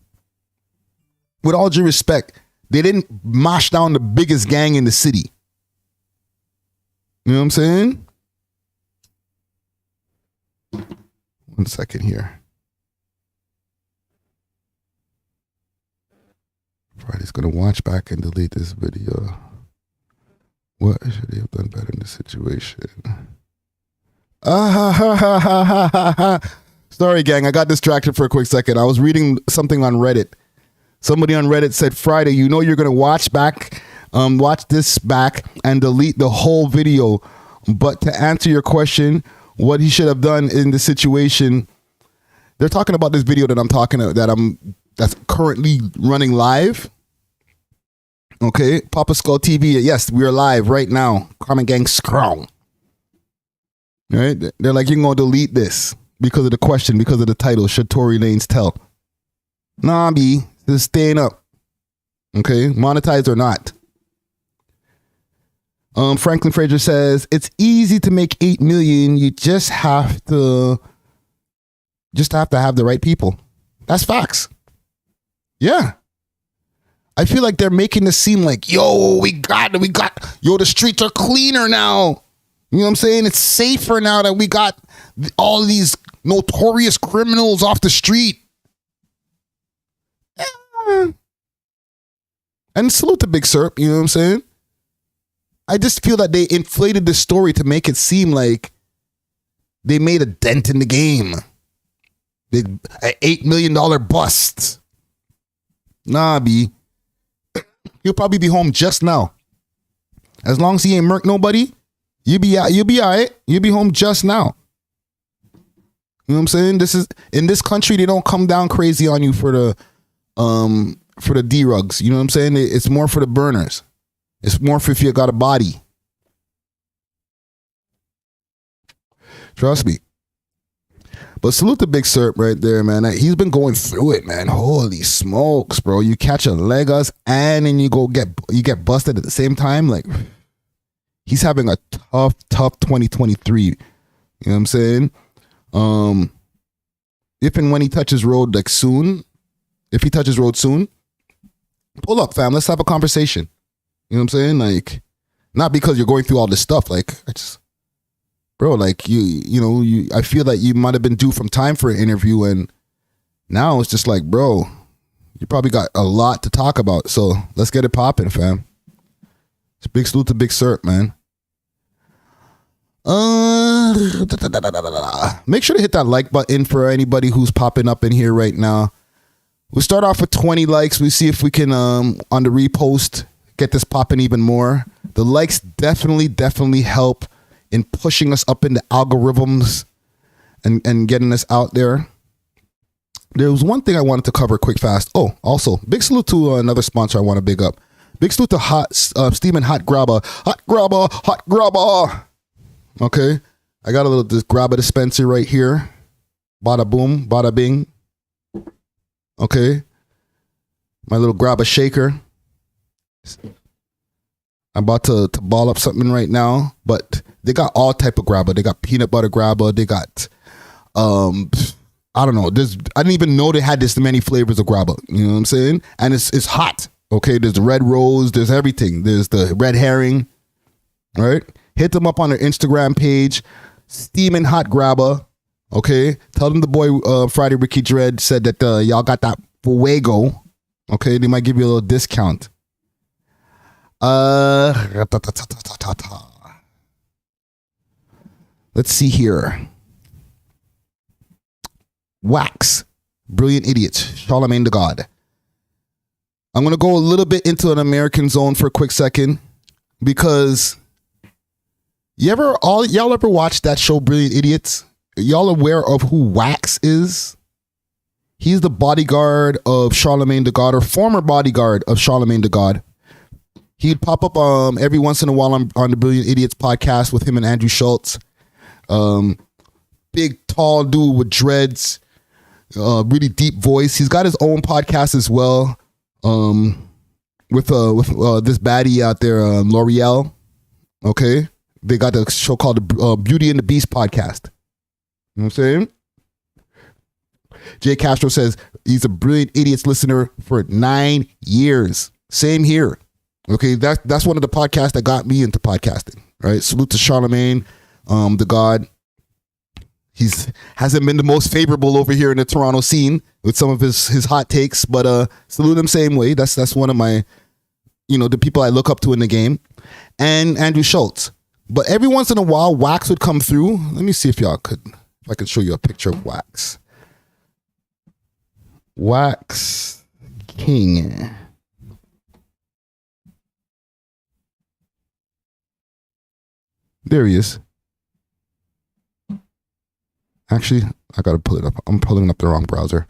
With all due respect, they didn't mash down the biggest gang in the city. You know what I'm saying? 1 second here. Friday's gonna watch back and delete this video. What should he have done better in this situation? Sorry, gang. I got distracted for a quick second. I was reading something on Reddit. Somebody on Reddit said, Friday, you know you're gonna watch this back and delete the whole video. But to answer your question, what he should have done in this situation, they're talking about this video that's currently running live. Okay, Papa Skull TV. Yes, we are live right now. Comment Gang strong. All right, they're like, you're gonna delete this because of the question, because of the title. Should Tory Lanez tell? Nah, B, this is staying up. Okay, monetized or not. Franklin Fraser says it's easy to make 8 million. You just have to have the right people. That's facts. Yeah. I feel like they're making this seem like, yo, the streets are cleaner now. You know what I'm saying? It's safer now that we got all these notorious criminals off the street. Yeah. And salute to Big Suurp, you know what I'm saying? I just feel that they inflated the story to make it seem like they made a dent in the game. An $8 million bust. Nah, B. He'll probably be home just now. As long as he ain't murk nobody, you'll be all right. You'll be home just now. You know what I'm saying? This is in this country, they don't come down crazy on you for the D-rugs. You know what I'm saying? It's more for the burners. It's more for if you got a body. Trust me. But salute to Big Suurp right there, man. He's been going through it, man. Holy smokes, bro. You catch a Legos and then you get busted at the same time. Like, he's having a tough 2023. You know what I'm saying? If and when he touches road, like soon, if he touches road soon, pull up, fam. Let's have a conversation. You know what I'm saying? Like, not because you're going through all this stuff. Like, bro, like I feel like you might have been due from time for an interview, and now it's just like, bro, you probably got a lot to talk about. So let's get it popping, fam. It's a big salute to Big Suurp, man. Make sure to hit that like button for anybody who's popping up in here right now. We'll start off with 20 likes. We see if we can on the repost get this popping even more. The likes definitely help in pushing us up in the algorithms and getting us out there. There was one thing I wanted to cover quick fast. Oh, also, big salute to another sponsor I want to big up. Big salute to Steamin' Hot Grabber. Hot Grabber. Okay. I got this grabber dispenser right here. Bada boom, bada bing. Okay. My little grabber shaker. I'm about to ball up something right now, but they got all type of grabber. They got peanut butter grabber. They got, I don't know. I didn't even know they had this many flavors of grabber. You know what I'm saying? And it's hot. Okay. There's the red rose. There's everything. There's the red herring. All right. Hit them up on their Instagram page. Steamin' Hot Grabber. Okay. Tell them the boy Friday Ricky Dread said that y'all got that fuego. Okay. They might give you a little discount. Let's see here. Wax. Brilliant Idiots. Charlamagne the God. I'm going to go a little bit into an American zone for a quick second because y'all ever watch that show Brilliant Idiots? Y'all aware of who Wax is? He's the bodyguard of Charlamagne the God, or former bodyguard of Charlamagne the God. He'd pop up every once in a while on the Brilliant Idiots podcast with him and Andrew Schultz. Big, tall dude with dreads, really deep voice. He's got his own podcast as well, with this baddie out there, L'Oreal. Okay, they got the show called the Beauty and the Beast podcast. You know what I'm saying? Jay Castro says he's a Brilliant Idiots listener for 9 years. Same here. Okay, that's one of the podcasts that got me into podcasting. Right, salute to Charlamagne, the God. Hasn't been the most favorable over here in the Toronto scene with some of his hot takes, but salute him same way. That's one of my, the people I look up to in the game, and Andrew Schultz. But every once in a while, Wax would come through. Let me see if I can show you a picture of Wax. Wax King. There he is. Actually, I gotta pull it up. I'm pulling up the wrong browser.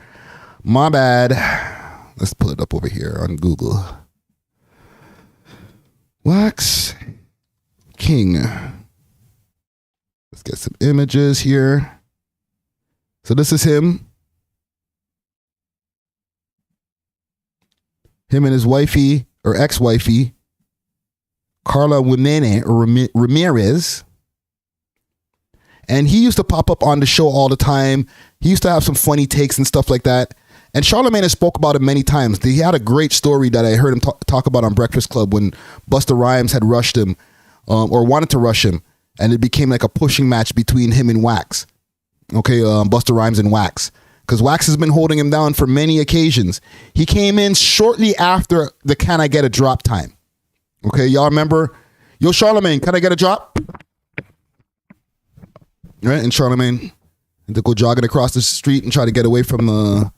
My bad. Let's pull it up over here on Google. Wax King. Let's get some images here. So this is him. Him and his wifey, or ex-wifey, Carla Ramirez. And he used to pop up on the show all the time. He used to have some funny takes and stuff like that. And Charlamagne has spoke about it many times. He had a great story that I heard him talk about on Breakfast Club when Busta Rhymes had rushed him, or wanted to rush him. And it became like a pushing match between him and Wax. Okay, Busta Rhymes and Wax. Because Wax has been holding him down for many occasions. He came in shortly after the Can I Get a Drop time. Okay, y'all remember? Yo, Charlamagne, can I get a drop? Right, and Charlamagne had to go jogging across the street and try to get away from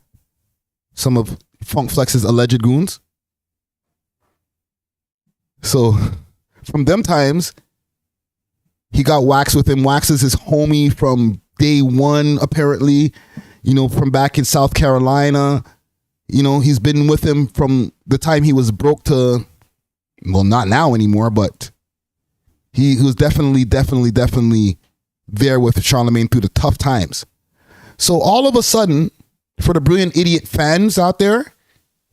some of Funk Flex's alleged goons. So from them times, he got Wax with him. Wax is his homie from day one, apparently, you know, from back in South Carolina. You know, he's been with him from the time he was broke to, well, not now anymore, but he was definitely there with Charlamagne through the tough times. So all of a sudden, for the Brilliant Idiot fans out there,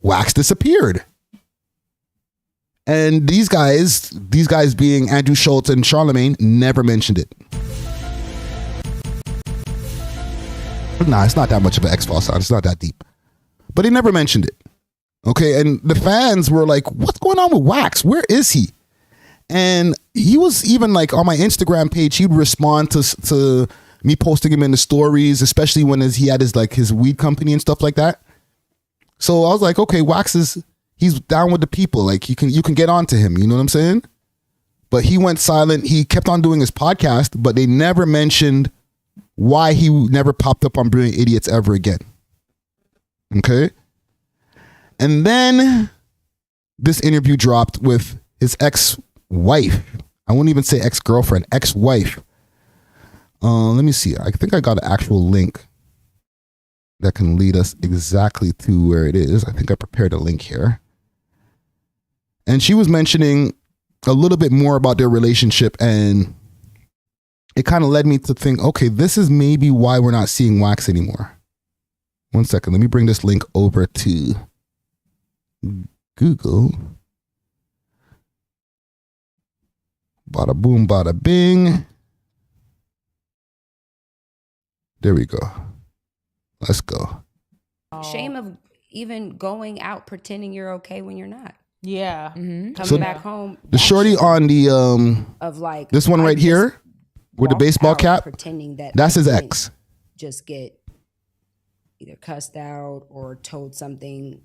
Wax disappeared. And these guys being Andrew Schultz and Charlamagne, never mentioned it. Nah, it's not that much of an X-Files sound. It's not that deep. But he never mentioned it. Okay, and the fans were like, what's going on with Wax? Where is he? And he was even like on my Instagram page, he'd respond to me posting him in the stories, especially when he had his weed company and stuff like that. So I was like, okay, Wax he's down with the people. Like you can get on to him, you know what I'm saying? But he went silent. He kept on doing his podcast, but they never mentioned why he never popped up on Brilliant Idiots ever again. Okay? And then this interview dropped with his ex-wife. I won't even say ex-girlfriend, ex-wife. Let me see. I think I got an actual link that can lead us exactly to where it is. I think I prepared a link here. And she was mentioning a little bit more about their relationship, and it kind of led me to think, okay, this is maybe why we're not seeing Wax anymore. One second. Let me bring this link over to Google. Bada boom, bada bing. There we go. Let's go. Shame of even going out pretending you're okay when you're not. Yeah. Coming So back home. The shorty on the of like this one right here with the baseball cap, pretending that's his I ex. just get either cussed out or told something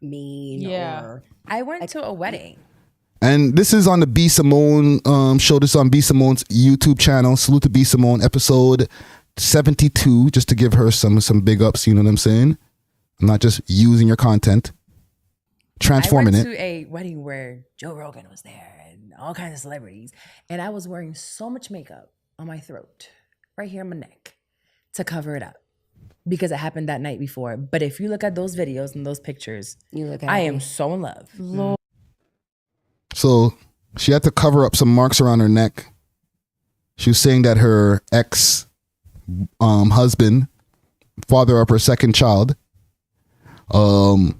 mean. Or I went to a wedding. And this is on the B Simone show. This is on B Simone's YouTube channel. Salute to B Simone, episode 72, just to give her some big ups, you know what I'm saying? I'm not just using your content, transforming it. I went to a wedding where Joe Rogan was there and all kinds of celebrities, and I was wearing so much makeup on my throat, right here on my neck, to cover it up because it happened that night before. But if you look at those videos and those pictures, you look I am so in love. Lord. So she had to cover up some marks around her neck. She was saying that her ex husband, father of her second child, had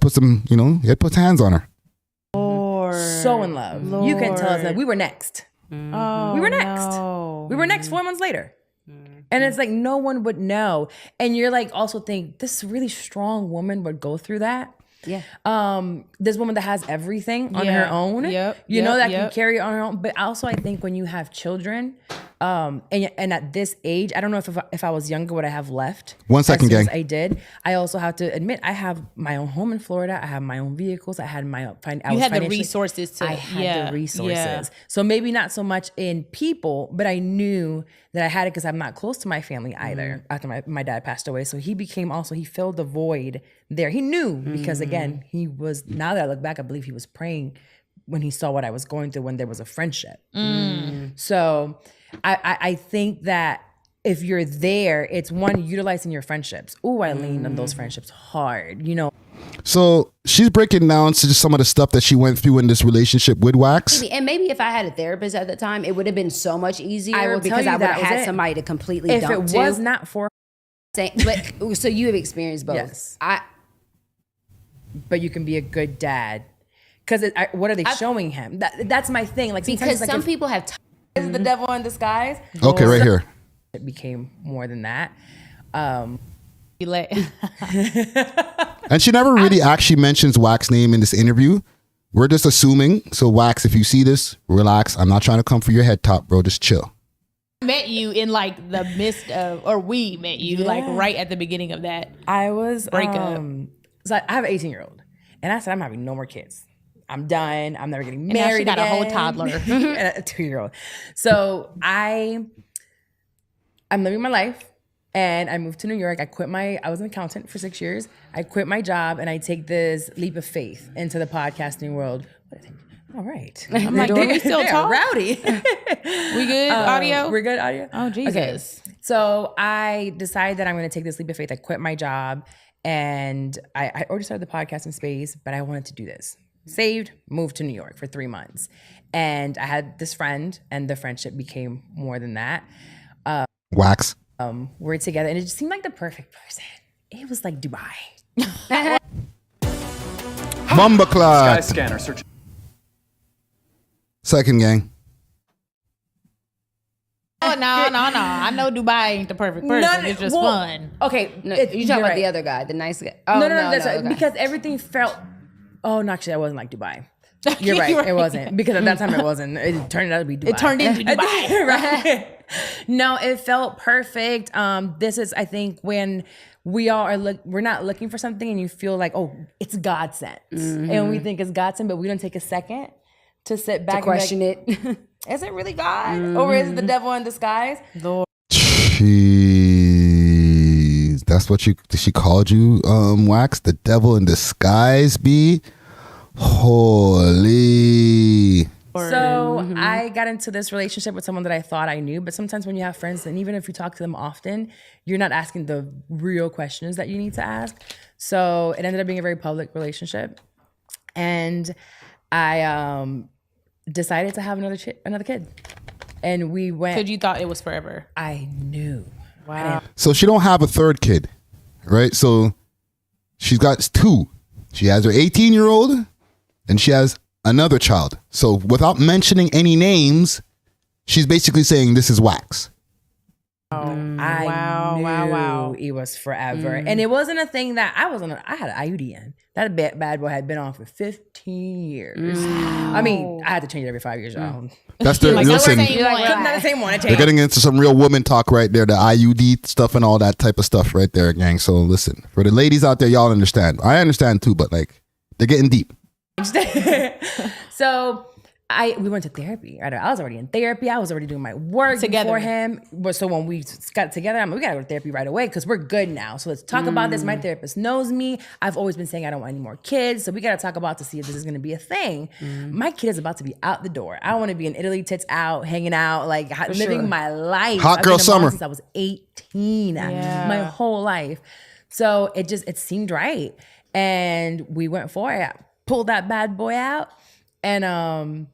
put some, he had put hands on her. Lord. So in love. Lord. You can tell us that we were next. Oh, we were next. No. We were next 4 months later. And it's like no one would know. And you're like also think this really strong woman would go through that. Yeah. This woman that has everything on her own. You know that can carry it on her own. But also I think when you have children, and at this age, I don't know if I was younger, would I have left? 1 second, gang. I did. I also have to admit I have my own home in Florida. I have my own vehicles. I had my own. You had the resources to. I had the resources. So maybe not so much in people, but I knew that I had it because I'm not close to my family either. After my dad passed away, so he filled the void there. He knew because again, he was. Now that I look back, I believe he was praying when he saw what I was going through when there was a friendship. So I think that if you're there, it's one, utilizing your friendships. Ooh, I leaned on those friendships hard, So she's breaking down to just some of the stuff that she went through in this relationship with Wax. And maybe if I had a therapist at the time, it would have been so much easier I will tell because you I would that have was had it. somebody to completely If dump it to. was not for But so you have experienced both. Yes. But you can be a good dad. Because what are they showing him? That's my thing. Like because some people have is the devil in disguise. Okay, right here. It became more than that. And she never really actually mentions Wax's name in this interview. We're just assuming. So Wax, if you see this, relax. I'm not trying to come for your head top, bro. Just chill. Met you in like the midst of, or we met you like right at the beginning of that. I was breakup. So I have an 18-year-old, and I said I'm having no more kids. I'm done. I'm never getting And now married. she got again. a whole toddler and a 2-year-old. So I'm living my life, and I moved to New York. I was an accountant for 6 years. I quit my job, and I take this leap of faith into the podcasting world. All right. I'm like, do we still they're talk? rowdy. We good audio? We're good audio? Oh, Jesus. Okay. So I decided that I'm going to take this leap of faith. I quit my job and I already started the podcasting space, but I wanted to do this. Saved, moved to New York for 3 months. And I had this friend and the friendship became more than that. Wax. We're together and it just seemed like the perfect person. It was like Dubai. Mumbleclot. Scanner search. Second gang. Oh, no. I know Dubai ain't the perfect person. It's just fun. Okay. No, you talking about right. the other guy, the nice guy? Oh, No, that's right. okay. Because everything felt. Oh, no, actually, I wasn't like Dubai. You're right. You're It wasn't because at that time it wasn't. It turned out to be Dubai. It turned into Dubai. Right? No, it felt perfect. This is, I think, when we all are we're not looking for something, and you feel like, oh, it's God sent, and we think it's God sent, but we don't take a second to sit back to question and be like, is it really God, or is it the devil in disguise? Jeez, that's what she called you, Wax? The devil in disguise, B? Holy. So I got into this relationship with someone that I thought I knew, but sometimes when you have friends, and even if you talk to them often, you're not asking the real questions that you need to ask. So it ended up being a very public relationship, and I decided to have another kid, and we went. Because you thought it was forever. I knew. Wow. So she don't have a third kid, right? So she's got 2. She has her 18-year-old, and she has another child. So without mentioning any names, she's basically saying this is Wax. I knew it was forever. And it wasn't a thing that I had an IUD in. That bad boy had been on for 15 years. I mean, I had to change it every 5 years. That's the listen. Not the same one. I They're getting into some real woman talk right there, the IUD stuff and all that type of stuff right there, gang. So listen, for the ladies out there, y'all understand. I understand too, but like they're getting deep. So we went to therapy. Right? I was already in therapy. I was already doing my work Together. for him. So when we got together, we gotta go to therapy right away because we're good now. So let's talk about this. My therapist knows me. I've always been saying I don't want any more kids. So we gotta talk about to see if this is gonna be a thing. My kid is about to be out the door. I want to be in Italy, tits out, hanging out, like living my life. Hot I've girl been a mom summer since I was 18. My whole life. So it seemed right, and we went for it. Pulled that bad boy out, and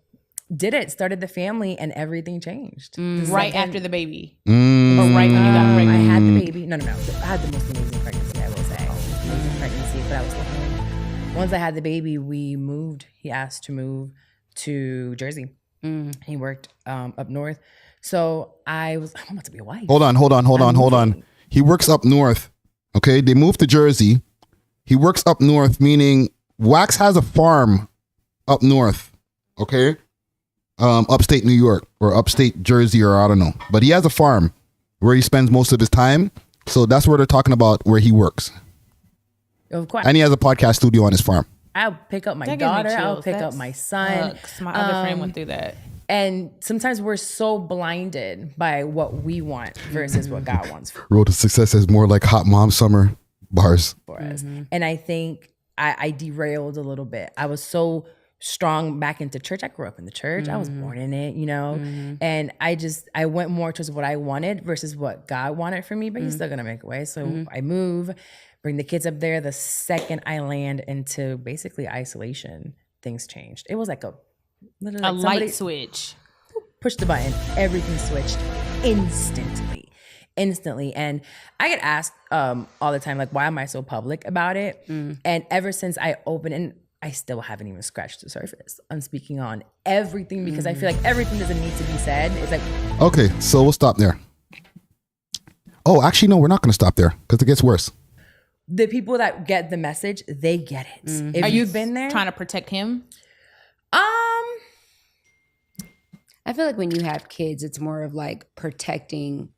did it. Started the family, and everything changed. Right after the baby. Or right when you got pregnant. I had the baby. No. I had the most amazing pregnancy, I will say. Amazing pregnancy, but I was looking. Once I had the baby, we moved. He asked to move to Jersey. He worked up north. So I'm about to be a wife. Hold on. He works up north. Okay, they moved to Jersey. He works up north, meaning Wax has a farm up north. Okay. Upstate New York or upstate Jersey, or I don't know, but he has a farm where he spends most of his time. So that's where they're talking about where he works. Of course. And he has a podcast studio on his farm. I'll pick up my That gives me daughter. I'll chills. pick up That's my son. sucks. My other friend went through that. And sometimes we're so blinded by what we want versus what God wants Road to Success is more like Hot Mom Summer bars. for us. And I think I derailed a little bit. I was so strong back into church. I grew up in the church. I was born in it, and I went more towards what I wanted versus what God wanted for me, but he's still gonna make a way. So I move, bring the kids up there. The second I land into basically isolation, things changed. It was like literally A like light switch. Push the button, everything switched instantly. And I get asked all the time, like, why am I so public about it? And ever since I opened, and I still haven't even scratched the surface on speaking on everything, because I feel like everything doesn't need to be said. It's like, Okay, so we'll stop there. Oh, actually, no, we're not going to stop there because it gets worse. the people that get the message, they get it. If Are you've been there, trying to protect him? I feel like when you have kids, it's more of like protecting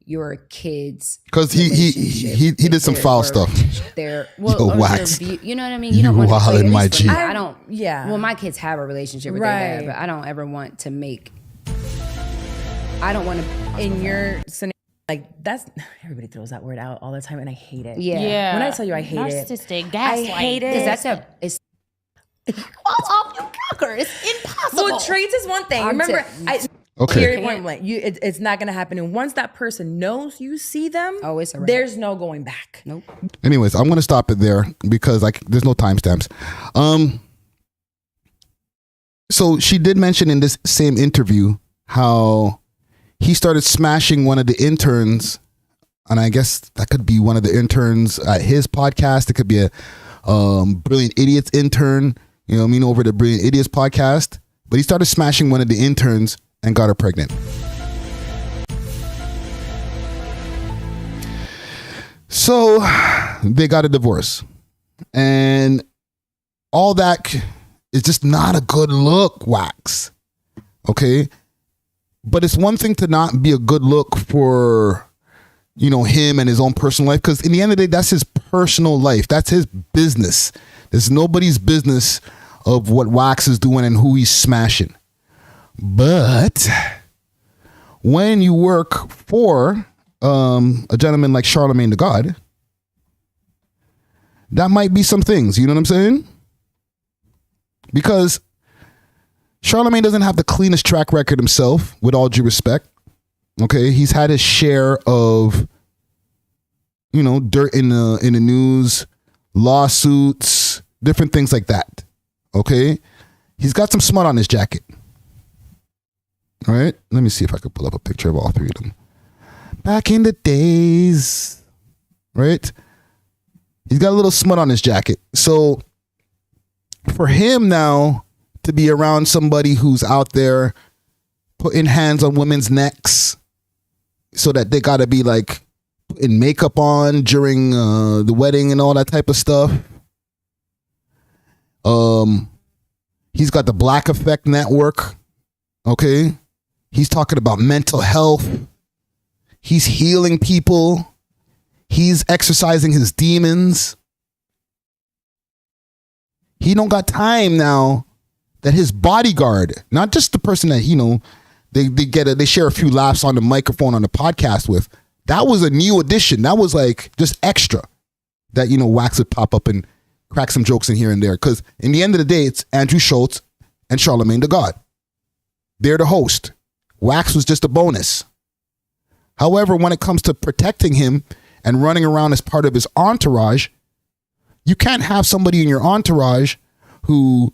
your kids because he did some foul stuff. Their Yo, Wax. you know what I mean? You You don't want to wild play in my at least G. for me. I don't. Yeah. Well, my kids have a relationship with their dad, Right. but I don't ever want to make. I don't want to. in your scenario, like that's everybody throws that word out all the time, and I hate it. Yeah. When I tell you I hate it, Narcissistic, I gaslight. hate it. Because that's Fall off, you cocker. It's impossible. Well, traits is one thing. Remember, Okay. period, point blank. It's not going to happen. And once that person knows you see them, it's a wrap. there's no going back. Nope. Anyways, I'm gonna stop it there because there's no timestamps. So she did mention in this same interview how he started smashing one of the interns, and I guess that could be one of the interns at his podcast. It could be a Brilliant Idiots intern, you know what I mean, over the Brilliant Idiots podcast. But he started smashing one of the interns and got her pregnant. So they got a divorce. And all that is just not a good look, Wax. Okay? But it's one thing to not be a good look for, you know, him and his own personal life, because in the end of the day, that's his personal life. That's his business. It's nobody's business of what Wax is doing and who he's smashing. But when you work for a gentleman like Charlamagne the God, that might be some things, you know what I'm saying? Because Charlamagne doesn't have the cleanest track record himself, with all due respect. Okay, he's had his share of, you know, dirt in the news, lawsuits, different things like that. Okay, he's got some smut on his jacket. All right, let me see if I could pull up a picture of all three of them. Back in the days, right? He's got a little smut on his jacket. So for him now to be around somebody who's out there putting hands on women's necks so that they got to be like putting makeup on during the wedding and all that type of stuff. He's got the Black Effect Network. Okay. He's talking about mental health. He's healing people. He's exercising his demons. He don't got time now that his bodyguard, not just the person that, you know, they share a few laughs on the microphone on the podcast with. That was a new addition. That was like just extra that, you know, Wax would pop up and crack some jokes in here and there. Because in the end of the day, it's Andrew Schultz and Charlamagne the God. They're the host. Wax was just a bonus. However, when it comes to protecting him and running around as part of his entourage, you can't have somebody in your entourage who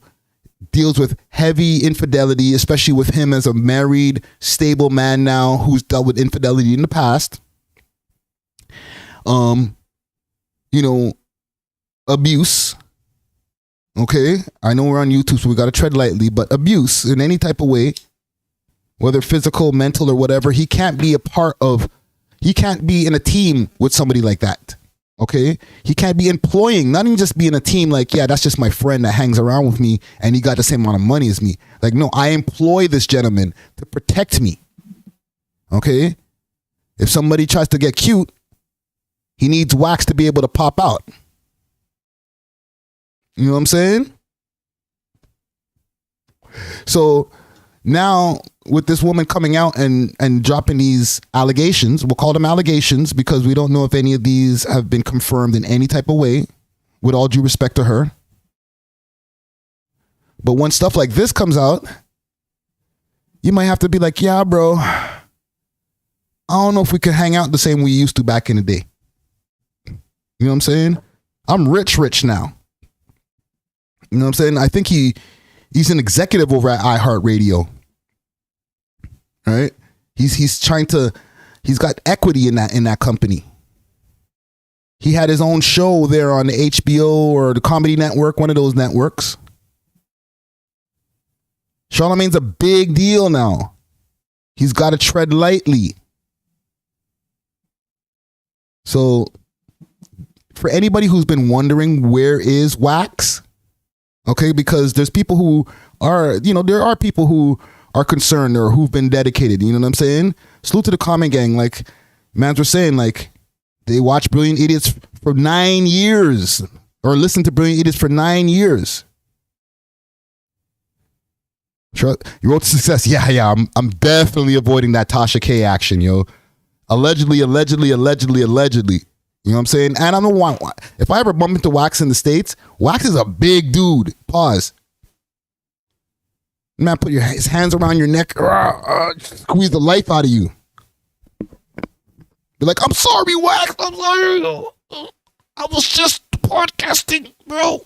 deals with heavy infidelity, especially with him as a married, stable man now who's dealt with infidelity in the past. You know, abuse. Okay, I know we're on YouTube, so we got to tread lightly, but abuse in any type of way, whether physical, mental, or whatever, he can't be in a team with somebody like that. Okay, he can't be employing, not even just being a team like, yeah, that's just my friend that hangs around with me and he got the same amount of money as me. Like, no, I employ this gentleman to protect me. Okay, if somebody tries to get cute, he needs Wax to be able to pop out. You know what I'm saying? So now with this woman coming out and dropping these allegations, we'll call them allegations because we don't know if any of these have been confirmed in any type of way, with all due respect to her. But when stuff like this comes out, you might have to be like, yeah, bro, I don't know if we could hang out the same way we used to back in the day. You know what I'm saying? I'm rich now. You know what I'm saying? I think he's an executive over at iHeartRadio. Right? He's got equity in that company. He had his own show there on the HBO or the Comedy Network, one of those networks. Charlamagne's a big deal now. He's got to tread lightly. So for anybody who's been wondering where is Wax, okay, because there's people who are, you know, there are people who are concerned or who've been dedicated, you know what I'm saying? Salute to the comment gang, like mans were saying, like they watch Brilliant Idiots for 9 years or listen to Brilliant Idiots for 9 years. Sure, you wrote to success. Yeah, I'm definitely avoiding that Tasha K action, yo. Allegedly. You know what I'm saying? And I don't want, if I ever bump into Wax in the States, Wax is a big dude. Pause. Man, put his hands around your neck, squeeze the life out of you. Be like, I'm sorry, Wax. I'm sorry. I was just podcasting, bro.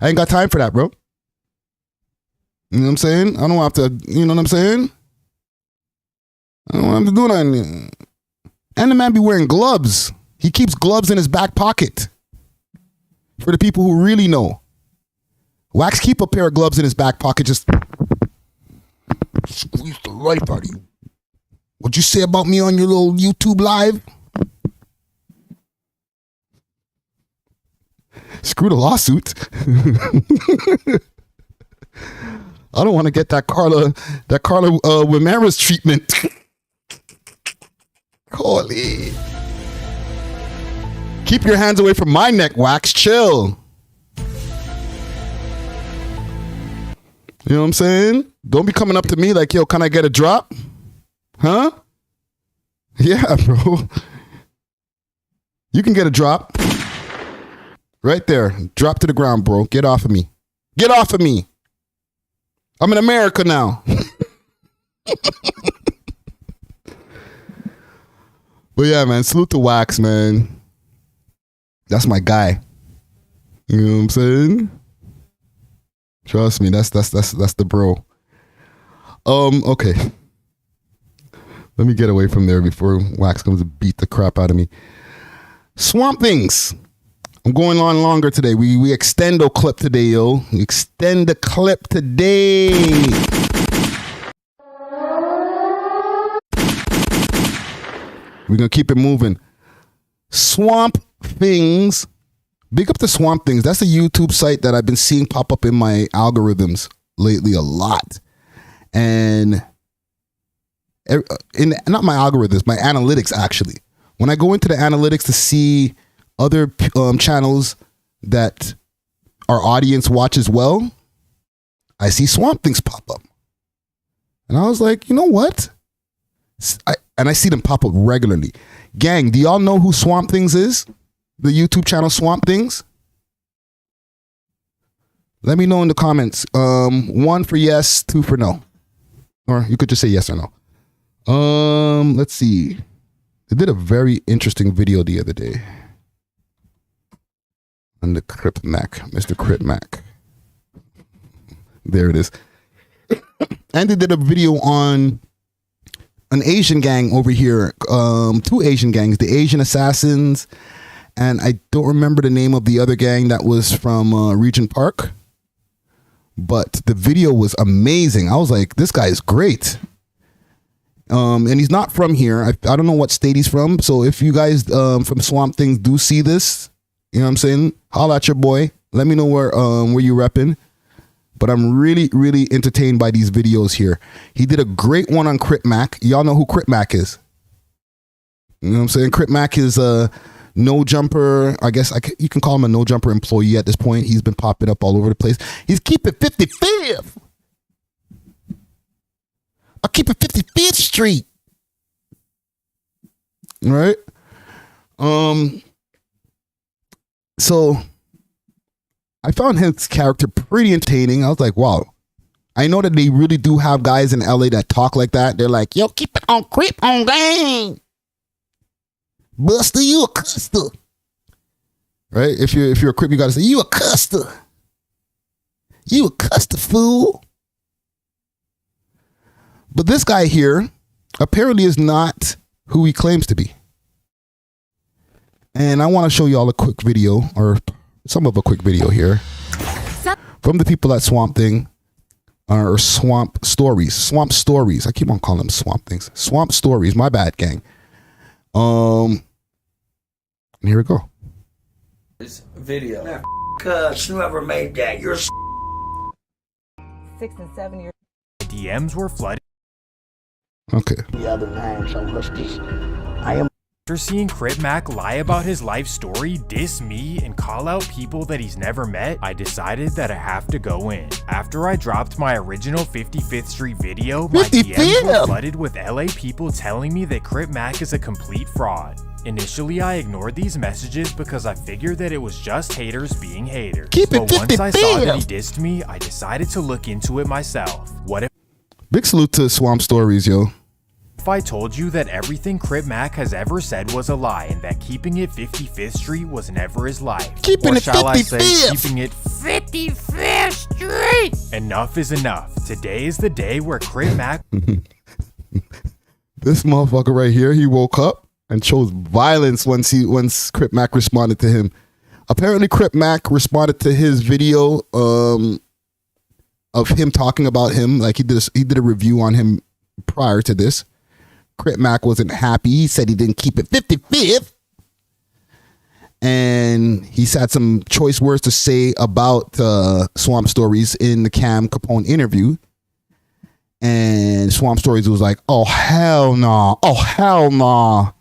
I ain't got time for that, bro. You know what I'm saying? I don't have to, you know what I'm saying? I don't have to do that. And the man be wearing gloves. He keeps gloves in his back pocket. For the people who really know. Wax keep a pair of gloves in his back pocket, just squeeze the life out of you. What'd you say about me on your little YouTube live? Screw the lawsuit. I don't want to get that Carla Ramirez treatment. Holy. Keep your hands away from my neck, Wax. Chill. You know what I'm saying? Don't be coming up to me like, yo, can I get a drop? Huh? Yeah, bro. You can get a drop. Right there. Drop to the ground, bro. Get off of me. Get off of me. I'm in America now. But yeah, man. Salute to Wax, man. That's my guy. You know what I'm saying? Trust me, that's the bro. Okay. Let me get away from there before Wax comes to beat the crap out of me. Swamp Things. I'm going on longer today. We extend the clip today, yo. We extend the clip today. We're gonna keep it moving. Swamp Things. Big up to Swamp Things. That's a YouTube site that I've been seeing pop up in my algorithms lately a lot. And not my algorithms, my analytics actually. When I go into the analytics to see other channels that our audience watches well, I see Swamp Things pop up. And I was like, you know what? I see them pop up regularly. Gang, do y'all know who Swamp Things is? The YouTube channel Swamp Things? Let me know in the comments. 1 for yes, 2 for no. Or you could just say yes or no. Let's see. They did a very interesting video the other day. On the Crip Mac. Mr. Crip Mac. There it is. And they did a video on an Asian gang over here. 2 Asian gangs. The Asian Assassins. And I don't remember the name of the other gang that was from Regent Park. But the video was amazing. I was like, this guy is great. And he's not from here. I don't know what state he's from. So if you guys from Swamp Things do see this, you know what I'm saying? Holla at your boy. Let me know where you repping. But I'm really, really entertained by these videos here. He did a great one on Crip Mac. Y'all know who Crip Mac is. You know what I'm saying? Crip Mac is a no jumper. I guess you can call him a no jumper employee at this point. He's been popping up all over the place. He's keeping 55th. I'll keep it 55th Street. Right? So I found his character pretty entertaining. I was like, wow. I know that they really do have guys in LA that talk like that. They're like, yo, keep it on Crip on gang. Buster, you a custer. Right? If you're a Crip, you gotta say, you a custer. You a custer fool. But this guy here apparently is not who he claims to be. And I want to show you all a quick video, or some of a quick video here from the people at Swamp Thing, or Swamp Stories. Swamp Stories. I keep on calling them Swamp Things. Swamp Stories. My bad, gang. And here we go. This video. Man, cuz whoever made that, you're 6 and 7 years. DMs were flooded. Okay. The other name, so let's just. I am. After seeing Crip Mac lie about his life story, diss me, and call out people that he's never met, I decided that I have to go in. After I dropped my original 55th Street video, my DMs were flooded with LA people telling me that Crip Mac is a complete fraud. Initially, I ignored these messages because I figured that it was just haters being haters. Keep it but once I saw that he 50-50. dissed me, I decided to look into it myself. What if Big salute to Swamp Stories, yo. I told you that everything Crip Mac has ever said was a lie and that keeping it 55th Street was never his life? Keeping or it shall I say, 55th. keeping it 55th Street? Enough is enough. Today is the day where Crip Mac This motherfucker right here, he woke up and chose violence once Crip Mac responded to him. Apparently, Crip Mac responded to his video of him talking about him. Like he did a review on him prior to this. Crip Mac wasn't happy. He said he didn't keep it 55th. And he's had some choice words to say about Swamp Stories in the Cam Capone interview. And Swamp Stories was like, oh, hell nah. Oh, hell nah.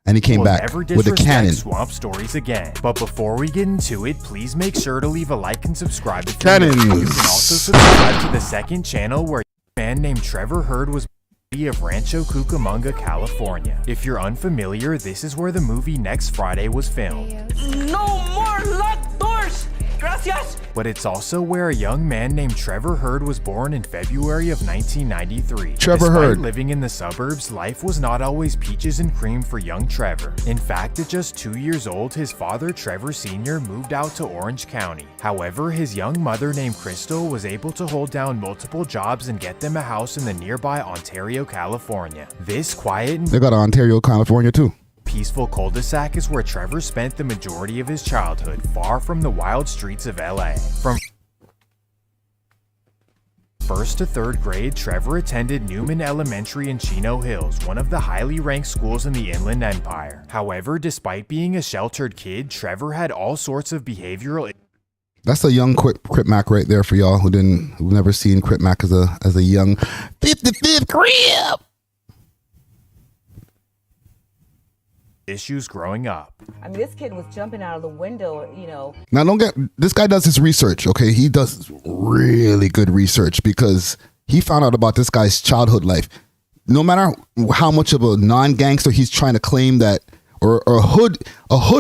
And he came will back never with a disrespect cannon. Swamp Stories again. But before we get into it, please make sure to leave a like and subscribe if you're new. You Cannons. can also subscribe to the second channel where a man named Trevor Hurd was of Rancho Cucamonga, California. If you're unfamiliar, this is where the movie Next Friday was filmed. No more locked doors! Gracias! But it's also where a young man named Trevor Hurd was born in February of 1993. Trevor Despite Hurd. living in the suburbs, life was not always peaches and cream for young Trevor. In fact, at just 2 years old, his father, Trevor Sr., moved out to Orange County. However, his young mother named Crystal was able to hold down multiple jobs and get them a house in the nearby Ontario, California. This quiet and They got Ontario, California too. peaceful cul-de-sac is where Trevor spent the majority of his childhood, far from the wild streets of LA. From first to third grade, Trevor attended Newman Elementary in Chino Hills, one of the highly ranked schools in the Inland Empire. However, despite being a sheltered kid, Trevor had all sorts of behavioral That's a young Crip Mac right there for y'all who've never seen Crip Mac as a young 55th Crip. issues growing up. I mean, this kid was jumping out of the window, you know. Now, this guy does his research, okay? He does really good research because he found out about this guy's childhood life. No matter how much of a non-gangster he's trying to claim that, or a hood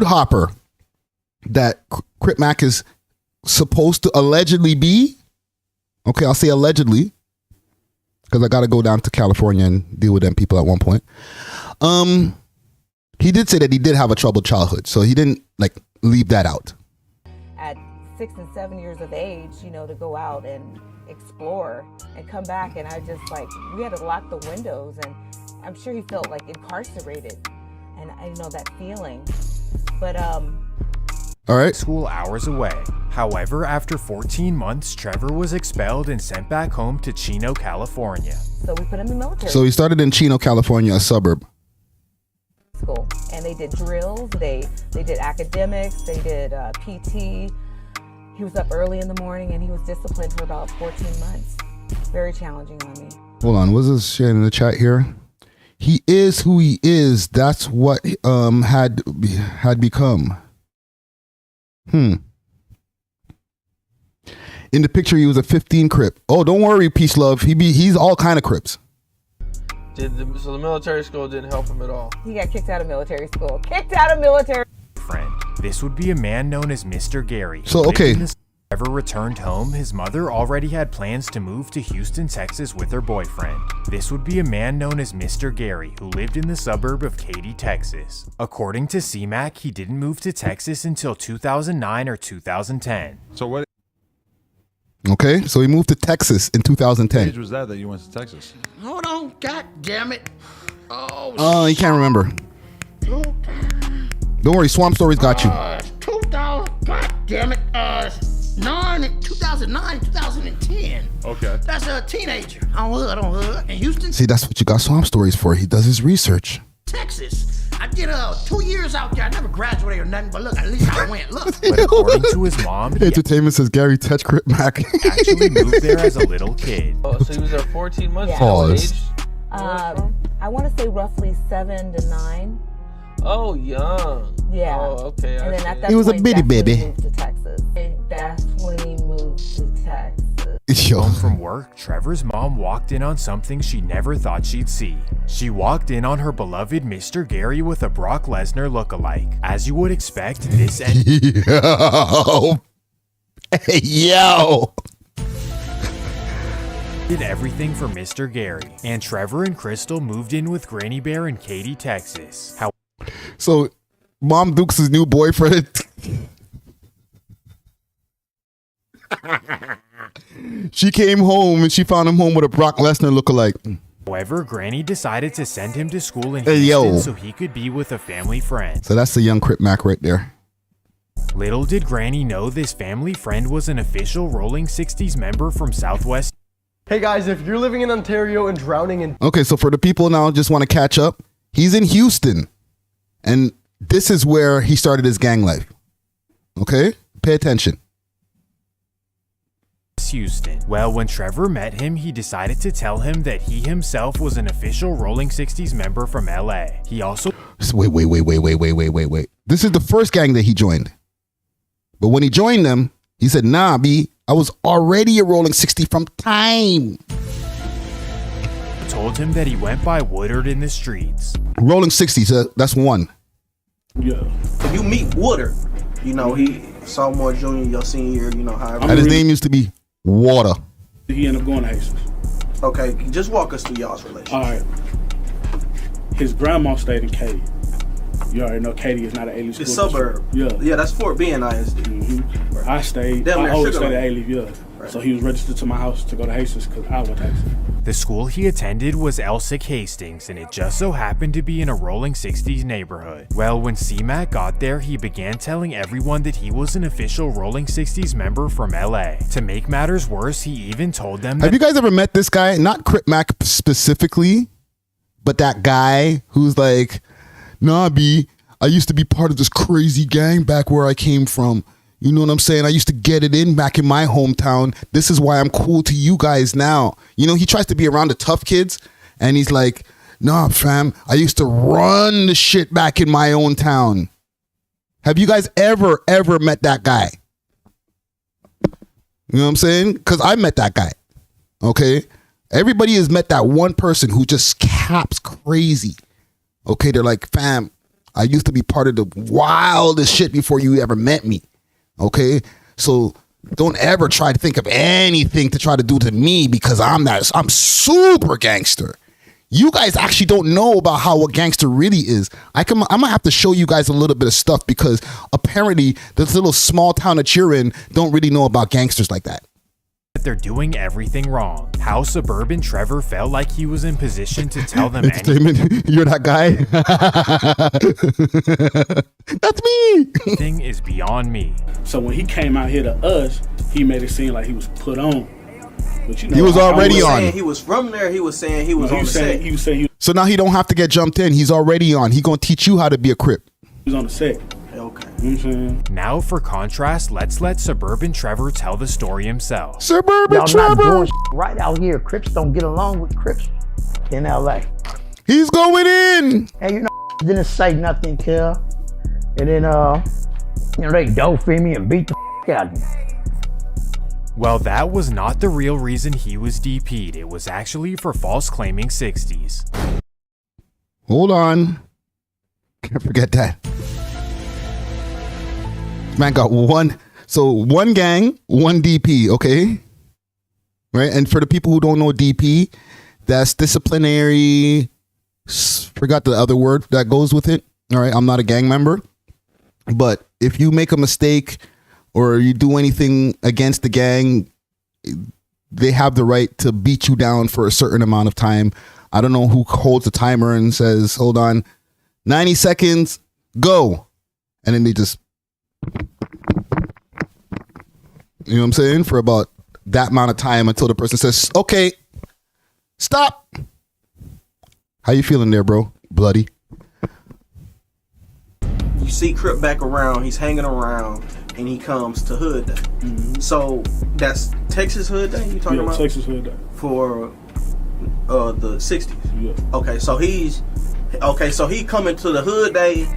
hopper that Crip Mac is supposed to allegedly be. Okay, I'll say allegedly because I got to go down to California and deal with them people at one point. He did say that he did have a troubled childhood, so he didn't leave that out. At 6 and 7 years of age, you know, to go out and explore and come back, and we had to lock the windows, and I'm sure he felt incarcerated, and I know that feeling. But all right. School hours away. However, after 14 months, Trevor was expelled and sent back home to Chino, California. So we put him in military. So he started in Chino, California, a suburb. School, and they did drills, they did academics, they did PT. He was up early in the morning, and he was disciplined for about 14 months. Very challenging on me. Hold on, what's this shit in the chat here? He is who he is. That's what had become. In the picture, he was a 15 Crip. Oh, don't worry, peace love. He's all kind of Crips. So the military school didn't help him at all. He got kicked out of military school. Kicked out of military. Friend. This would be a man known as Mr. Gary. So, okay. Trevor returned home, his mother already had plans to move to Houston, Texas with her boyfriend. This would be a man known as Mr. Gary, who lived in the suburb of Katy, Texas. According to CMAC, he didn't move to Texas until 2009 or 2010. So what Okay, so he moved to Texas in 2010. age was that you went to Texas? Hold on, god damn it. Oh, He can't remember. Don't worry, Swamp Stories got you. 2000, god damn it. 2009, 2010. Okay. That's a teenager on hood in Houston, See, that's what you got Swamp Stories for. He does his research. Texas. I did 2 years out there. I never graduated or nothing, but look, at least I went. Look. But according to his mom, he Entertainment says Gary Touch Crip Mac. actually moved there as a little kid. Oh, so he was there 14 months. Yeah. Pause. I want to say roughly 7 to 9. Oh, young. Yeah. Oh, okay. And then at that He was a point, bitty that's when baby. he moved to Texas. And that's when he moved to Texas. Home from work, Trevor's mom walked in on something she never thought she'd see. She walked in on her beloved Mr. Gary with a Brock Lesnar lookalike. As you would expect, this Yo. Hey, yo. did everything for Mr. Gary, and Trevor and Crystal moved in with Granny Bear in Katy, Texas. So, Mom Dukes' new boyfriend. She came home and she found him home with a Brock Lesnar lookalike. However, Granny decided to send him to school in Hey, Houston yo. so he could be with a family friend. So that's the young Crip Mac right there. Little did Granny know this family friend was an official Rolling 60s member from Southwest. Hey guys, if you're living in Ontario and drowning in... Okay, so for the people now just want to catch up, he's in Houston. And this is where he started his gang life. Okay? Pay attention. Houston. Well, when Trevor met him, he decided to tell him that he himself was an official Rolling 60s member from LA. He also... Wait. This is the first gang that he joined. But when he joined them, he said, nah, B, I was already a Rolling 60 from time. told him that he went by Woodard in the streets. Rolling 60, so that's one. Yeah. If you meet Woodard, you know, he sophomore, junior, your senior year, you know, however. And his name used to be Water. He ended up going to Hastings. Okay, just walk us through y'all's relationship. All right. His grandma stayed in Katy. You already know Katy is not an A-Leaf school. It's suburb. Yeah, that's Fort B and ISD. Mm-hmm. Right. I always stayed at A-Leaf, yeah. Right. So he was registered to my house to go to Hastings because I went to Hastings. The school he attended was Elsick Hastings, and it just so happened to be in a Rolling 60s neighborhood. Well, when C-Mac got there, he began telling everyone that he was an official Rolling 60s member from LA. To make matters worse, he even told them that— Have you guys ever met this guy? Not Crip Mac specifically, but that guy who's like, nah, B, I used to be part of this crazy gang back where I came from. You know what I'm saying? I used to get it in back in my hometown. This is why I'm cool to you guys now. You know, he tries to be around the tough kids, and he's like, nah, fam, I used to run the shit back in my own town. Have you guys ever met that guy? You know what I'm saying? Because I met that guy. Okay? Everybody has met that one person who just caps crazy. Okay? They're like, fam, I used to be part of the wildest shit before you ever met me. Okay, so don't ever try to think of anything to try to do to me because I'm super gangster. You guys actually don't know about how a gangster really is. I'm gonna have to show you guys a little bit of stuff because apparently this little small town that you're in don't really know about gangsters like that. they're doing everything wrong. How Suburban Trevor felt like he was in position to tell them anything. You're that guy? That's me. Anything is beyond me. So when he came out here to us, he made it seem like he was put on. But you know, he was already on. He was from there. He was saying he was on the set. He was saying so now he don't have to get jumped in. He's already on. He gonna teach you how to be a Crip. He was on the set. Okay. You know what I'm saying? Now, for contrast, let's let Suburban Trevor tell the story himself. Suburban Y'all Trevor. not doing right out here. Crips don't get along with Crips in LA. He's going in. And you know, didn't say nothing, kill. And then, you know, they dope me and beat the out of me. Well, that was not the real reason he was DP'd. It was actually for false claiming 60s. Hold on. Can't forget that. Man got one gang, one DP, okay? Right? And for the people who don't know DP, that's disciplinary, forgot the other word that goes with it. All right, I'm not a gang member. But if you make a mistake or you do anything against the gang, they have the right to beat you down for a certain amount of time. I don't know who holds the timer and says, hold on, 90 seconds, go. And then they just, you know what I'm saying? For about that amount of time until the person says, okay, stop. How you feeling there, bro? Bloody. You see Crip back around, he's hanging around, and he comes to Hood Day. Mm-hmm. So that's Texas Hood Day you talking about? Texas Hood Day. For the 60s. Yeah. Okay, so he coming to the Hood Day,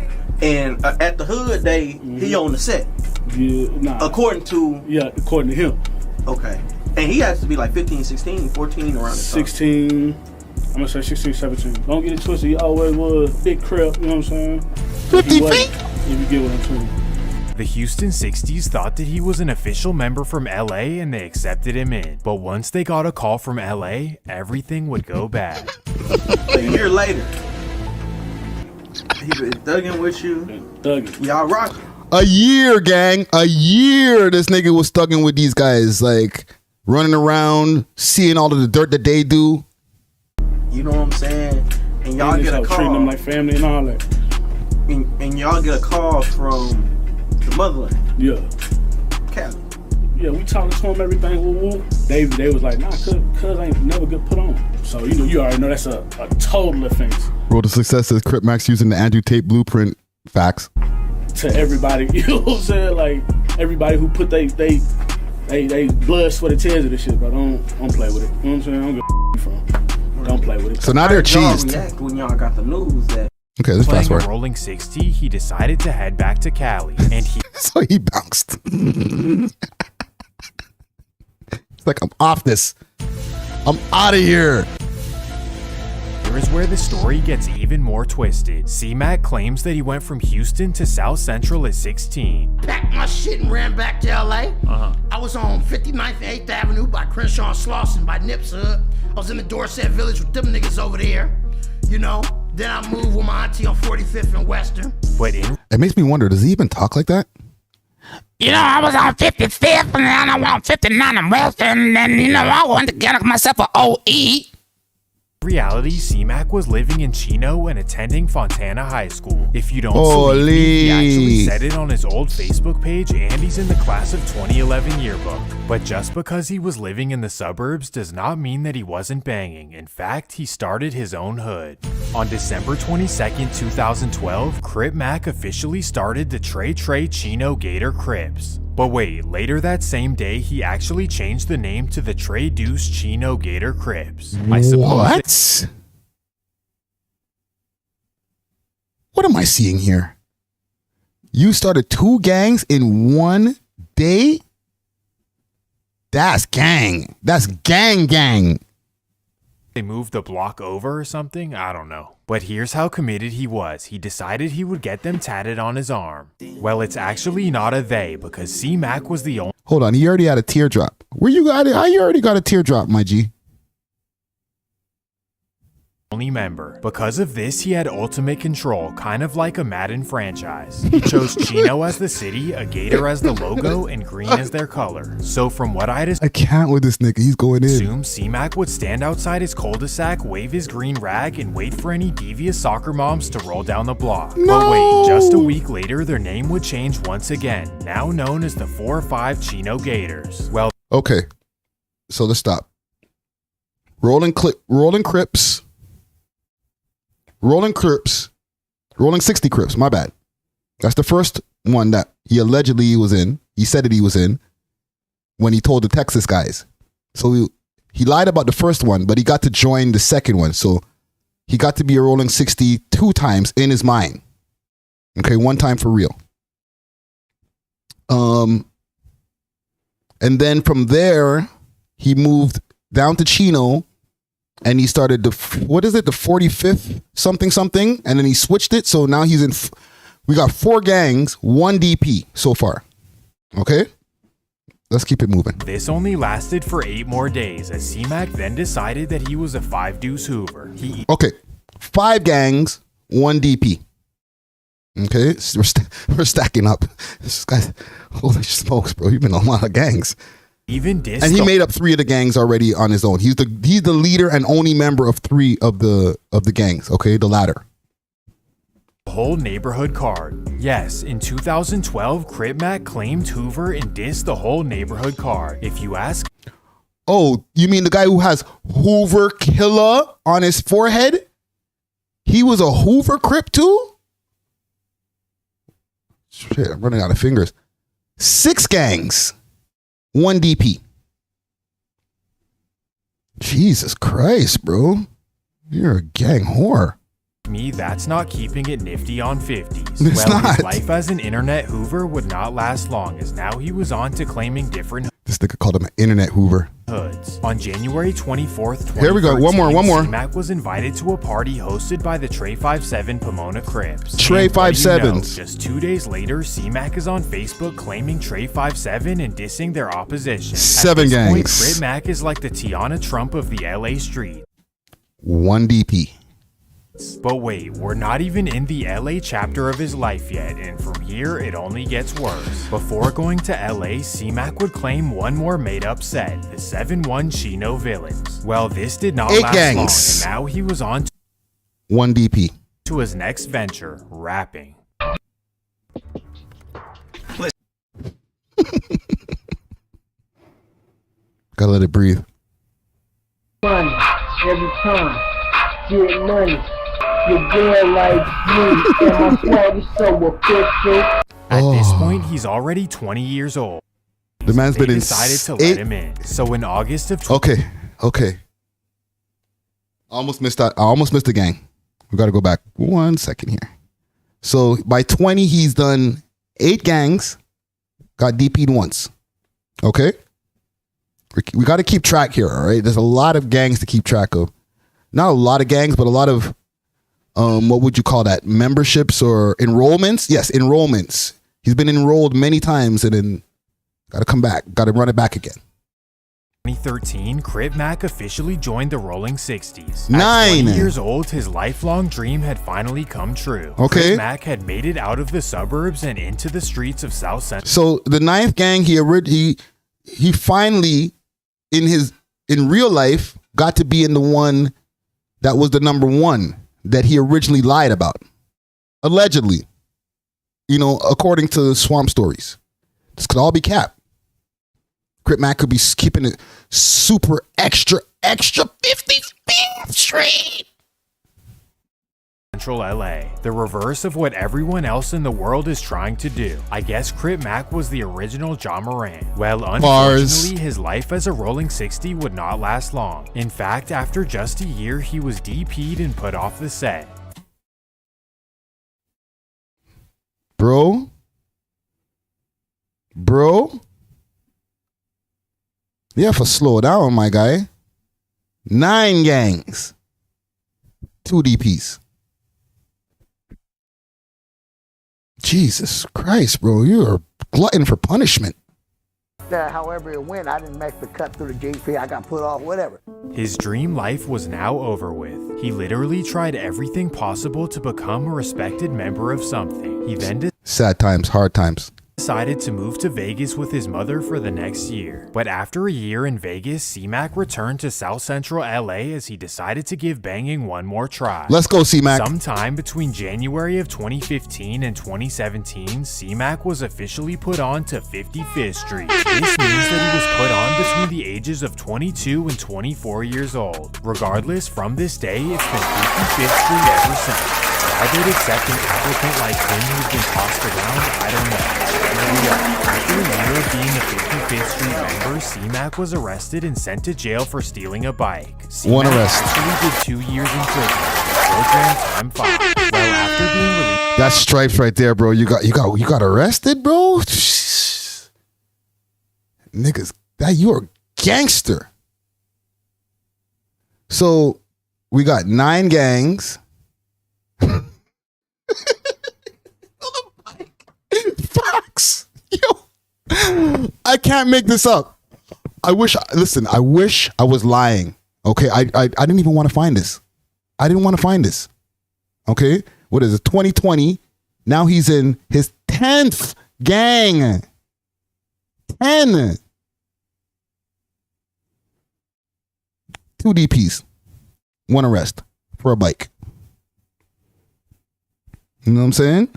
and at the Hood Day, he on the set. Yeah, nah. According to him. Okay. And he has to be like 15, 16, 14 around the 16. I'm gonna say 16, 17. Don't get it twisted. He always was big Crip, you know what I'm saying? 50 feet? If you get what I'm saying. The Houston 60s thought that he was an official member from LA and they accepted him in. But once they got a call from LA, everything would go bad. A year later, he been thugging with you. Thugging. Y'all rocking. A year, gang. A year this nigga was thugging with these guys. Like, running around, seeing all of the dirt that they do. You know what I'm saying? And y'all get a call. Treating them like family and all that. And y'all get a call from the motherland. Yeah. Cali. Yeah, we talking to him, everything. Woo woo. They was like, nah, cuz ain't never get put on. So you already know that's a total offense. Road to Success says Crip Max using the Andrew Tate blueprint. Facts. To everybody, you know what I'm saying? Like everybody who put they blood, sweat, and tears of this shit, bro. Don't play with it. You know what I'm saying? I don't give from. Don't play with it. So now they're cheesed. React when y'all got the news that. Okay, let's fast Playing forward. a rolling 60, he decided to head back to Cali, and he So he bounced. It's like, I'm off this. I'm out of here. Here is where the story gets even more twisted. C-Mac claims that he went from Houston to South Central at 16. Packed my shit and ran back to LA. I was on 59th and 8th Avenue by Crenshaw and Slauson by Nips Hood. I was in the Dorset Village with them niggas over there. You know, then I moved with my auntie on 45th and Western. But in It makes me wonder, does he even talk like that? You know, I was on 55th, and then I went on 59 and Western, and then, you know, I went to get myself an OE. reality, C-Mac was living in Chino and attending Fontana High School. If you don't believe me, he actually said it on his old Facebook page, and he's in the class of 2011 yearbook. But just because he was living in the suburbs does not mean that he wasn't banging. In fact, he started his own hood. On December 22nd, 2012, Crip Mac officially started the Trey Chino Gator Crips. But wait, later that same day, he actually changed the name to the Trey Deuce Chino Gator Crips. I suppose. What am I seeing here? You started 2 gangs in one day? That's gang. That's gang. They moved the block over or something? I don't know. But here's how committed he was. He decided he would get them tatted on his arm. Well, it's actually not a they, because C-Mac was the Hold on, he already had a teardrop. Where you got it? How you already got a teardrop, my G? only member. Because of this, he had ultimate control, kind of like a Madden franchise. He chose Chino as the city, a gator as the logo, and green as their color. So from what I can't with this nigga, he's going in. Assume C-Mac would stand outside his cul-de-sac, wave his green rag, and wait for any devious soccer moms to roll down the block. No! But wait, just a week later, their name would change once again, now known as the 4 or 5 Chino Gators. Well, okay, so let's stop. Rolling Crips. Rolling 60 Crips, my bad. That's the first one that he allegedly was in. He said that he was in when he told the Texas guys. So he lied about the first one, but he got to join the second one. So he got to be a Rolling 60 2 times in his mind. Okay, 1 time for real. And then from there, he moved down to Chino. And he started the 45th something, and then he switched it. So now he's in. We got 4 gangs, 1 DP so far. Okay, let's keep it moving. This only lasted for 8 more days, as C-Mac then decided that he was a 5 deuce Hoover. Okay, 5 gangs, 1 DP. Okay, we're stacking up. This guy, holy smokes, bro! You've been on a lot of gangs. And he made up 3 of the gangs already on his own. He's the leader and only member of 3 of the gangs. Okay, the latter. Whole neighborhood card. Yes, in 2012, Crip Mac claimed Hoover and dissed the whole neighborhood card. If you ask, oh, you mean the guy who has Hoover Killer on his forehead? He was a Hoover Crip too? Shit, I'm running out of fingers. 6 gangs. 1 DP. Jesus Christ, bro. You're a gang whore. me, that's not keeping it nifty on 50s. It's not. His life as an internet Hoover would not last long, as now he was on to claiming different. This nigga called him an internet Hoover. hoods. On January 24th, Here we go. One more. C-Mac was invited to a party hosted by the Trey 57 Pomona Crips. Trey 57. Just 2 days later, C-Mac is on Facebook claiming Trey 57 and dissing their opposition. 7 gangs. Crip Mac is like the Tiana Trump of the LA street. 1 DP. But wait, we're not even in the LA chapter of his life yet, and from here it only gets worse. Before going to LA, C-Mac would claim one more made-up set, the 7-1 Chino Villains. Well, this did not 8 last gangs. long, and now he was on 1 DP. to his next venture, rapping. Gotta let it breathe. Money every time, get money. Your girl like me, and my swag is so official. At this point, he's already 20 years old. The man's been in decided to let him in. So in August of Okay. I almost missed that. I almost missed the gang. We got to go back 1 second here. So by 20, he's done 8 gangs, got DP'd once. Okay. We got to keep track here. All right. There's a lot of gangs to keep track of. Not a lot of gangs, but a lot of, what would you call that? Memberships or enrollments? Yes, enrollments. He's been enrolled many times and then got to come back. Got to run it back again. 2013, Crip Mac officially joined the Rolling 60s. 9. At 20 years old, his lifelong dream had finally come true. Okay. Crip Mac had made it out of the suburbs and into the streets of South Central. So the 9th gang, he finally in real life got to be in the one that was the number 1 that he originally lied about. Allegedly. You know, according to Swamp Stories. This could all be cap. Crip Mac could be keeping it super extra 55th Street. Central LA, the reverse of what everyone else in the world is trying to do. I guess Crip Mac was the original John Moran. Well, unfortunately, his life as a Rolling 60 would not last long. In fact, after just a year, he was DP'd and put off the set. Bro, you have to slow down, my guy. 9 gangs, 2 DPs. Jesus Christ, bro, you're a glutton for punishment. However it went, I didn't make the cut through the GP. I got put off, whatever. His dream life was now over with. He literally tried everything possible to become a respected member of something. He then sad times, hard times. Decided to move to Vegas with his mother for the next year. But after a year in Vegas, C-Mac returned to South Central LA as he decided to give banging one more try. Let's go, C-Mac. Sometime between January of 2015 and 2017, C-Mac was officially put on to 55th Street. This means that he was put on between the ages of 22 and 24 years old. Regardless, from this day, it's been 55th Street ever since. Why they'd accept an applicant like him who's been tossed around, I don't know. After a year of being a 55th Street member, C-Mac was arrested and sent to jail for stealing a bike. One arrest. Actually did 2 years in prison. Program time 5. Well, after being released, That's stripes right there, bro. You got arrested, bro. Niggas, you're a gangster. So we got 9 gangs. Facts. Yo, I can't make this up. I wish I was lying. Okay, I didn't even want to find this. I didn't want to find this. Okay, what is it? 2020. Now he's in his 10th gang. 10. 2 DPs. 1 arrest for a bike. You know what I'm saying?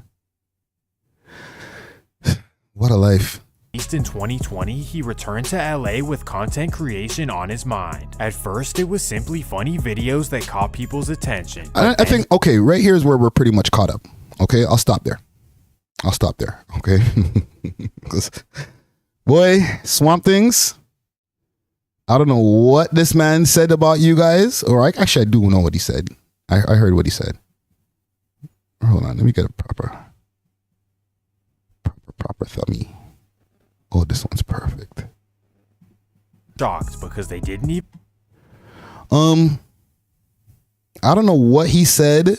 What a life. In 2020, he returned to LA with content creation on his mind. At first, it was simply funny videos that caught people's attention. I think, okay, right here is where we're pretty much caught up. Okay, I'll stop there. Okay? Boy, Swamp Things. I don't know what this man said about you guys. Or actually, I do know what he said. I heard what he said. Hold on, let me get a proper thummy. Oh, this one's perfect. shocked because they didn't even. I don't know what he said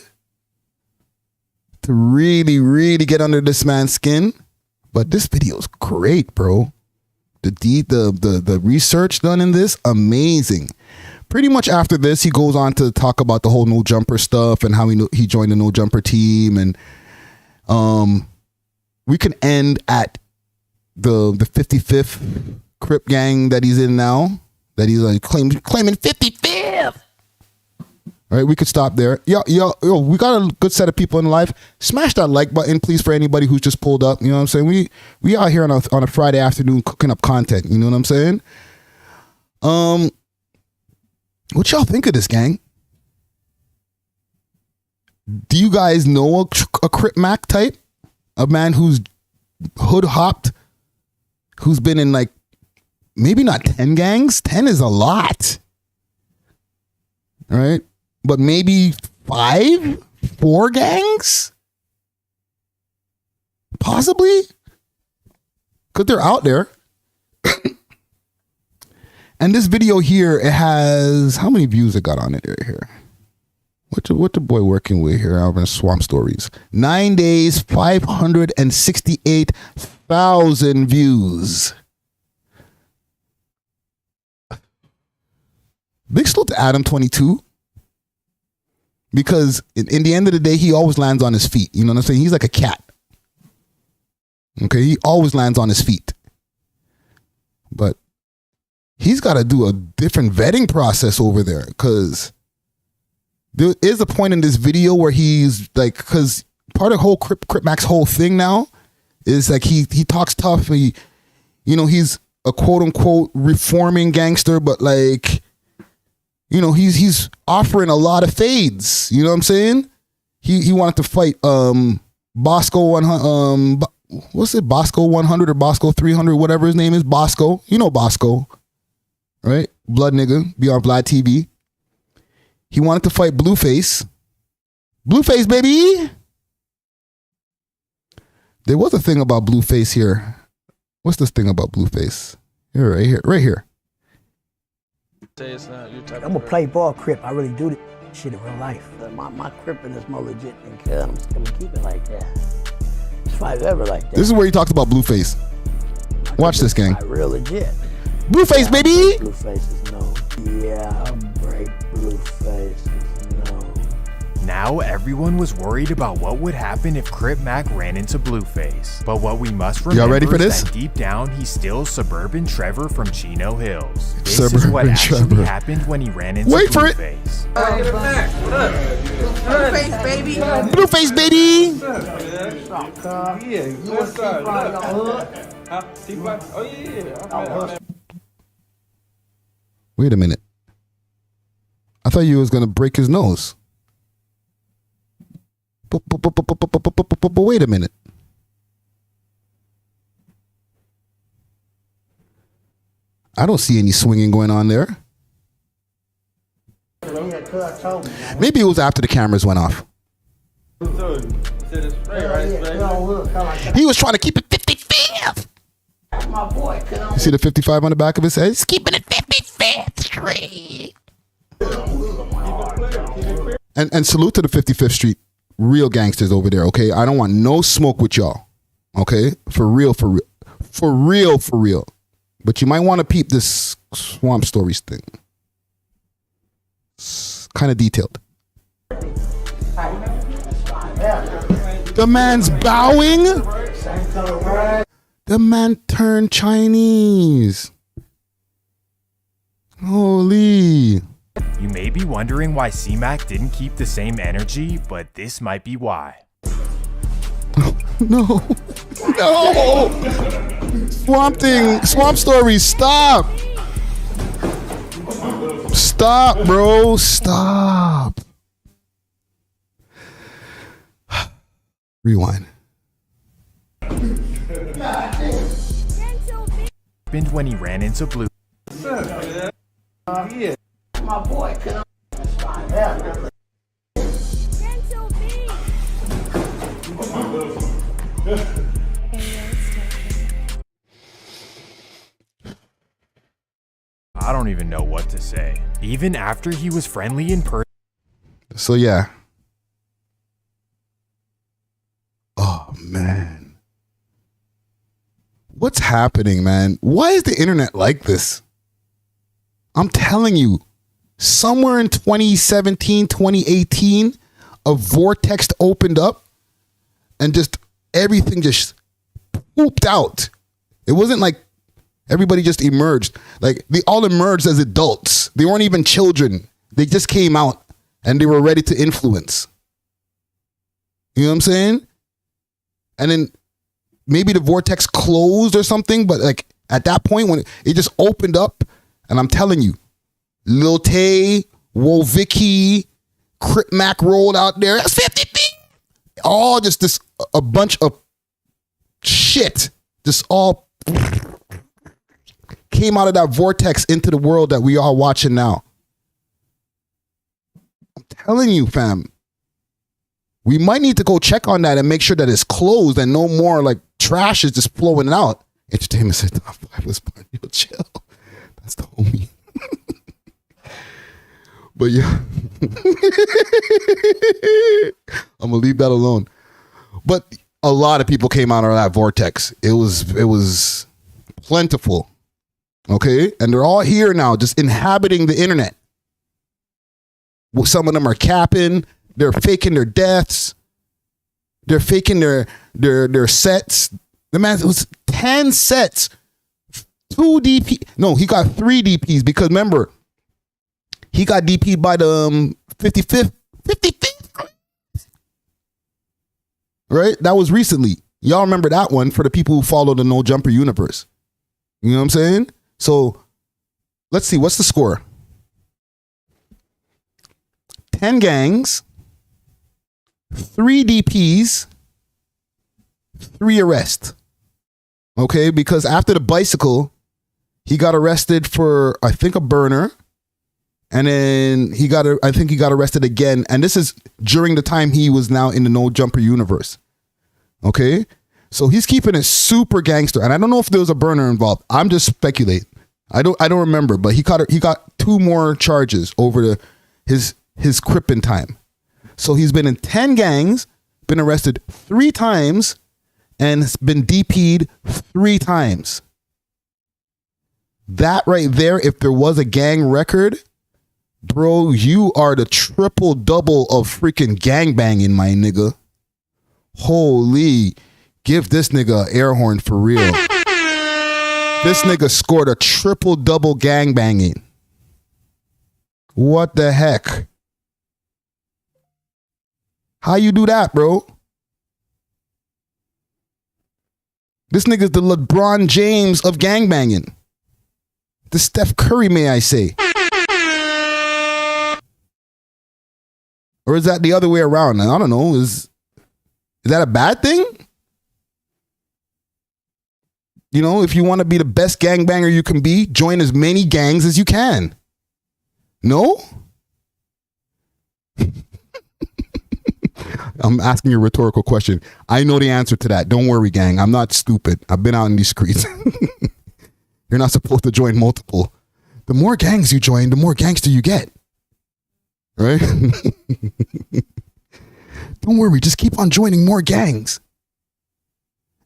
to really get under this man's skin, but this video is great, bro. The research done in this, amazing. Pretty much after this, he goes on to talk about the whole No Jumper stuff and how he joined the No Jumper team, and we can end at the 55th Crip gang that he's in now, that he's like claiming 55th. All right, we could stop there. Yo, we got a good set of people in life. Smash that like button, please, for anybody who's just pulled up. You know what I'm saying? We out here on a Friday afternoon cooking up content. You know what I'm saying? What y'all think of this, gang? Do you guys know a Crip Mac type? A man who's hood hopped, who's been in like maybe not 10 gangs. 10 is a lot. All right. But maybe 4 gangs? Possibly? Because they're out there. And this video here, it has, how many views it got on it right here? What the boy working with here over in Swamp Stories? 9 days, 568,000 views. Big salute to Adam 22. Because in the end of the day, he always lands on his feet. You know what I'm saying? He's like a cat. Okay, he always lands on his feet. But he's got to do a different vetting process over there, because there is a point in this video where he's like, because part of whole Crip Mac's whole thing now is like he talks tough. He's a quote unquote reforming gangster, but like, he's offering a lot of fades. You know what I'm saying? He wanted to fight Bosco 100. What's it? Bosco 100 or Bosco 300, whatever his name is. Bosco. You know Bosco, right? Blood nigga, be on Vlad TV. He wanted to fight Blueface. Blueface, baby. There was a thing about Blueface here. What's this thing about Blueface? Here, right here. I'm a play ball Crip. I really do this shit in real life. My Cripping is more legit than kill. I'm just gonna keep it like that. If I ever like that. This is where he talks about Blueface. Watch this, gang. Real legit. Blueface, baby. Blueface is no. Yeah, break Blueface is no. Now everyone was worried about what would happen if Crip Mac ran into Blueface. But what we must remember Y'all ready for this? is that deep down he's still Suburban Trevor from Chino Hills. This is what actually happened when he ran into Blueface. Blueface, baby. Blueface, baby. Wait a minute. I thought you was gonna break his nose. But wait a minute. I don't see any swinging going on there. Maybe it was after the cameras went off. He was trying to keep it 55. You see the 55 on the back of his head? He's keeping it 55th Street. And salute to the 55th Street. Real gangsters over there, okay? I don't want no smoke with y'all, okay? For real. But you might want to peep this Swamp Stories thing. It's kind of detailed. The man's bowing. The man turned Chinese. Holy. You may be wondering why C-Mac didn't keep the same energy, but this might be why. No. Swamp Stories, stop. Stop, bro, stop. Rewind. Happened when he ran into Blue. My boy, even know what to say. Even after he was friendly in person. So yeah. Oh man. What's happening, man? Why is the internet like this? I'm telling you, somewhere in 2017, 2018, a vortex opened up and just everything just pooped out. It wasn't like everybody just emerged. Like they all emerged as adults. They weren't even children. They just came out and they were ready to influence. You know what I'm saying? And then maybe the vortex closed or something, but like at that point when it just opened up, and I'm telling you, Lil Tay, Vicky, Crip Mac rolled out there. That's 50 feet. All just this, a bunch of shit, just all came out of that vortex into the world that we are watching now. I'm telling you, fam. We might need to go check on that and make sure that it's closed and no more like trash is just flowing out. Entertainment said, "I was chill." That's the homie. But yeah, I'm gonna leave that alone. But a lot of people came out of that vortex. It was plentiful. Okay, and they're all here now, just inhabiting the internet. Well, some of them are capping. They're faking their deaths. They're faking their sets. The man, it was 10 sets. 2 DP. No, he got 3 DPs because remember, he got DP'd by the 55th. Right? That was recently. Y'all remember that one for the people who follow the No Jumper universe. You know what I'm saying? So let's see. What's the score? 10 gangs. 3 DPs, 3 arrests. Okay, because after the bicycle, he got arrested for, I think, a burner. And then I think he got arrested again. And this is during the time he was now in the No Jumper universe. Okay, so he's keeping it super gangster. And I don't know if there was a burner involved. I'm just speculating. I don't remember, but he got 2 more charges over his crippin' time. So he's been in 10 gangs, been arrested 3 times, and has been DP'd 3 times. That right there, if there was a gang record, bro, you are the triple double of freaking gangbanging, my nigga. Holy, give this nigga an air horn for real. This nigga scored a triple double gangbanging. What the heck? How you do that, bro? This nigga's the LeBron James of gangbanging. The Steph Curry, may I say. Or is that the other way around? I don't know. Is that a bad thing? You know, if you want to be the best gangbanger you can be, join as many gangs as you can. No? I'm asking you a rhetorical question. I know the answer to that. Don't worry, gang. I'm not stupid. I've been out in these streets. You're not supposed to join multiple. The more gangs you join, the more gangster you get. Right? Don't worry. Just keep on joining more gangs.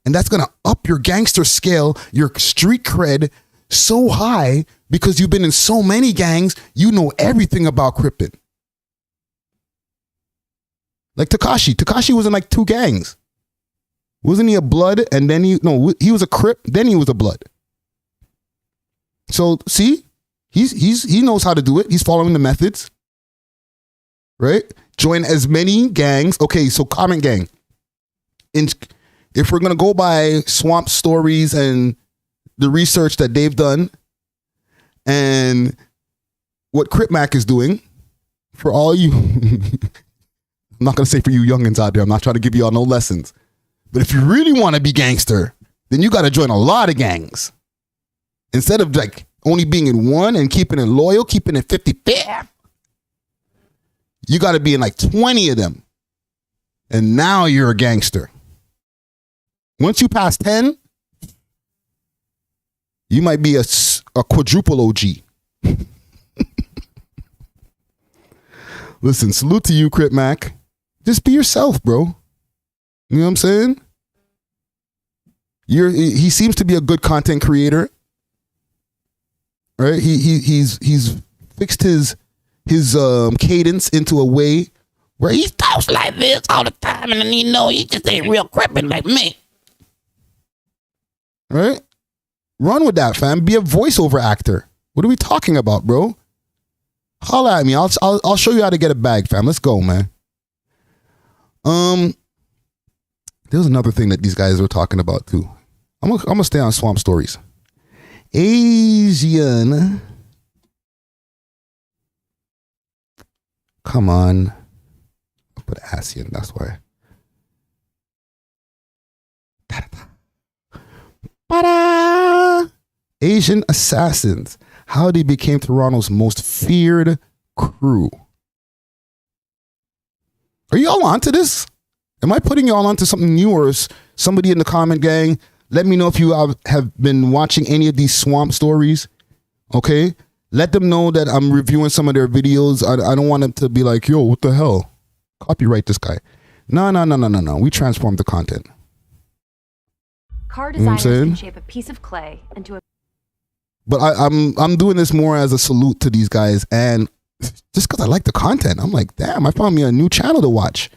And that's going to up your gangster scale, your street cred so high because you've been in so many gangs, you know everything about Crippin'. Like Tekashi. Tekashi was in like 2 gangs. Wasn't he a blood? And then he was a Crip, then he was a blood. So see, he knows how to do it. He's following the methods. Right? Join as many gangs. Okay, so comment gang. If we're gonna go by Swamp Stories and the research that they've done and what Crip Mac is doing, for all you I'm not going to say for you youngins out there. I'm not trying to give you all no lessons. But if you really want to be gangster, then you got to join a lot of gangs. Instead of like only being in one and keeping it loyal, keeping it 50-50, you got to be in like 20 of them. And now you're a gangster. Once you pass 10, you might be a quadruple OG. Listen, salute to you, Crip Mac. Just be yourself, bro. You know what I'm saying? He seems to be a good content creator. Right? He's fixed his cadence into a way where he talks like this all the time, and then he just ain't real crippin' like me. Right? Run with that, fam. Be a voiceover actor. What are we talking about, bro? Holla at me. I'll show you how to get a bag, fam. Let's go, man. There's another thing that these guys were talking about too. I'm gonna stay on Swamp Stories. Asian. Come on. I'll put Asian, that's why. Ta-da. Asian assassins. How they became Toronto's most feared crew. Are y'all onto this? Am I putting y'all onto something new, or is somebody in the comment gang? Let me know if you have been watching any of these Swamp Stories. Okay? Let them know that I'm reviewing some of their videos. I don't want them to be like, yo, what the hell? Copyright this guy. No. We transform the content. Car designers can shape a piece of clay into a... But I'm doing this more as a salute to these guys, and just because I like the content, I'm like, damn, I found me a new channel to watch.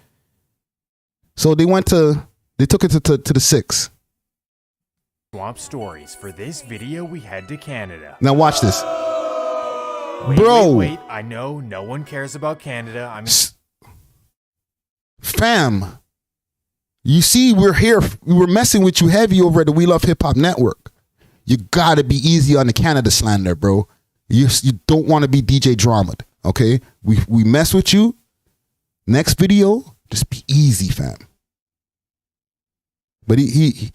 So they took it to the 6. Swamp Stories. For this video, we head to Canada. Now watch this. Wait. I know no one cares about Canada. Fam, you see, we're here. We're messing with you heavy over at the We Love Hip Hop Network. You gotta be easy on the Canada slander, bro. You don't want to be DJ Drama, okay? We mess with you. Next video, just be easy, fam. But he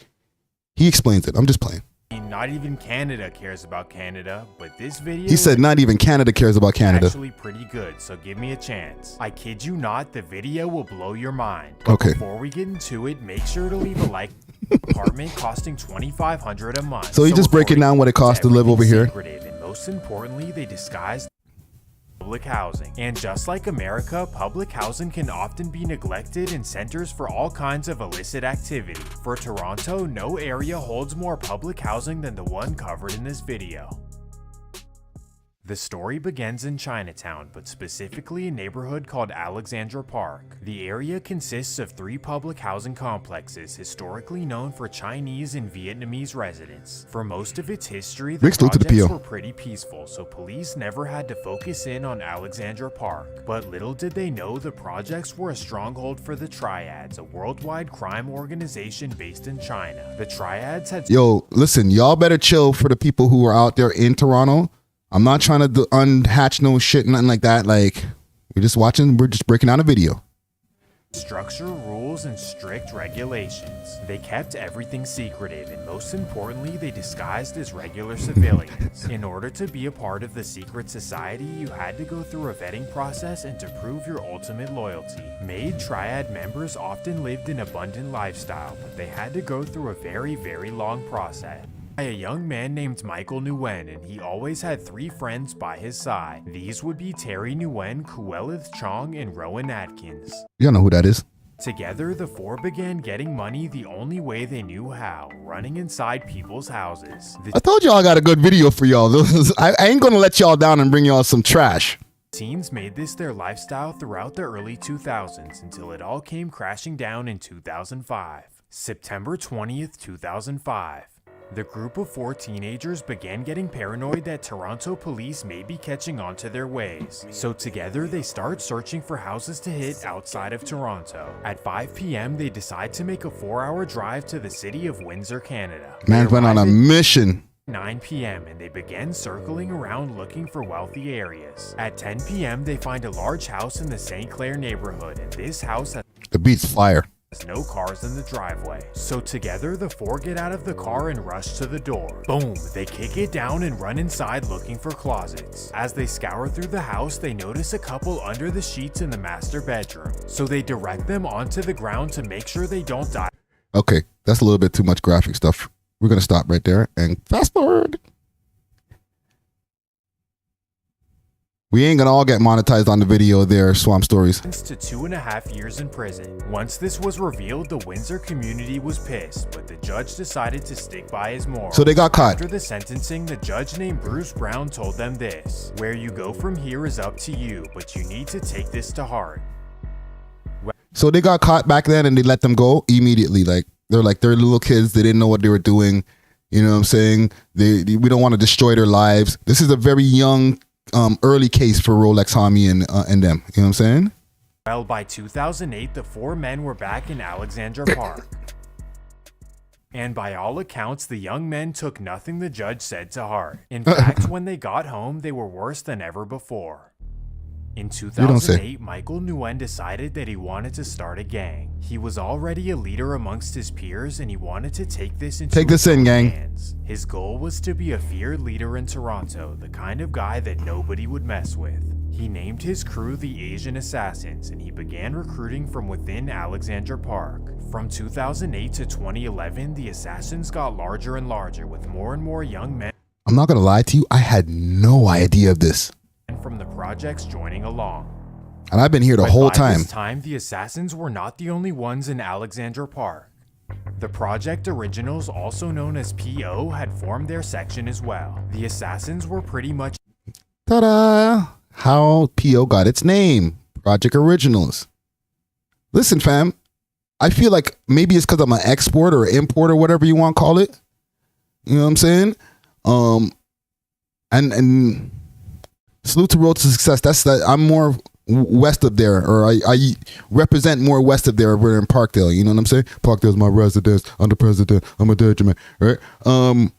explains it. I'm just playing. Not even Canada cares about Canada, but this video... He said not even Canada cares about Canada. Actually pretty good, so give me a chance. I kid you not, the video will blow your mind. Okay. Before we get into it, make sure to leave a like. Apartment costing $2,500 a month. So he just breaking down what it costs to live over here. And most importantly, they disguise public housing. And just like America, public housing can often be neglected in centers for all kinds of illicit activity. For Toronto, no area holds more public housing than the one covered in this video. The story begins in Chinatown, but specifically a neighborhood called Alexandra Park. The area consists of 3 public housing complexes historically known for Chinese and Vietnamese residents. For most of its history, the projects were pretty peaceful, so police never had to focus in on Alexandra Park. But little did they know the projects were a stronghold for the Triads, a worldwide crime organization based in China. The Triads had... Yo, listen, y'all better chill for the people who are out there in Toronto. I'm not trying to unhatch no shit, nothing like that. Like, we're just breaking down a video. Structure, rules, and strict regulations. They kept everything secretive, and most importantly, they disguised as regular civilians. In order to be a part of the secret society, you had to go through a vetting process and to prove your ultimate loyalty. Made Triad members often lived an abundant lifestyle, but they had to go through a very, very long process. A young man named Michael Nguyen, and he always had 3 friends by his side. These would be Terry Nguyen, Kuelith Chong, and Rowan Atkins. Y'all know who that is. Together, the 4 began getting money the only way they knew how, running inside people's houses. I told y'all I got a good video for y'all. I ain't gonna let y'all down and bring y'all some trash. Teens made this their lifestyle throughout the early 2000s until it all came crashing down in 2005. September 20th, 2005. The group of 4 teenagers began getting paranoid that Toronto police may be catching on to their ways. So together they start searching for houses to hit outside of Toronto. At 5 p.m. they decide to make a 4-hour drive to the city of Windsor, Canada. Man went on a mission. 9 p.m. and they begin circling around looking for wealthy areas. At 10 p.m. they find a large house in the St. Clair neighborhood, and this house has the beat's fire. No cars in the driveway. So together the 4 get out of the car and rush to the door. Boom! They kick it down and run inside looking for closets. As they scour through the house, they notice a couple under the sheets in the master bedroom. So they direct them onto the ground to make sure they don't die. Okay, that's a little bit too much graphic stuff. We're gonna stop right there and fast forward. We ain't gonna all get monetized on the video there, Swamp Stories. To 2.5 years in prison. Once this was revealed, the Windsor community was pissed, but the judge decided to stick by his morals. So they got caught. After the sentencing, the judge named Bruce Brown told them this: "Where you go from here is up to you, but you need to take this to heart." So they got caught back then and they let them go immediately. They're little kids. They didn't know what they were doing. You know what I'm saying? We don't want to destroy their lives. This is a very young, early case for Rolex Homie and them. You know what I'm saying? Well, by 2008, the 4 men were back in Alexandra Park. And by all accounts, the young men took nothing the judge said to heart. In fact, when they got home, they were worse than ever before. In 2008, Michael Nguyen decided that he wanted to start a gang. He was already a leader amongst his peers, and he wanted to take this into his own hands. His goal was to be a feared leader in Toronto, the kind of guy that nobody would mess with. He named his crew the Asian Assassins, and he began recruiting from within Alexandra Park. From 2008 to 2011, the Assassins got larger and larger, with more and more young men. I'm not gonna lie to you, I had no idea of this. From the projects joining along. And I've been here the whole time. By this time, the Assassins were not the only ones in Alexandra Park. The Project Originals, also known as PO, had formed their section as well. The Assassins were pretty much... Ta-da! How PO got its name. Project Originals. Listen, fam. I feel like maybe it's because I'm an export or import or whatever you want to call it. You know what I'm saying? And salute to Road to Success. That's that. I'm more west of there, or I represent more west of there. We're in Parkdale. You know what I'm saying? Parkdale's my residence. I'm the president. I'm a dirty man. Right? Down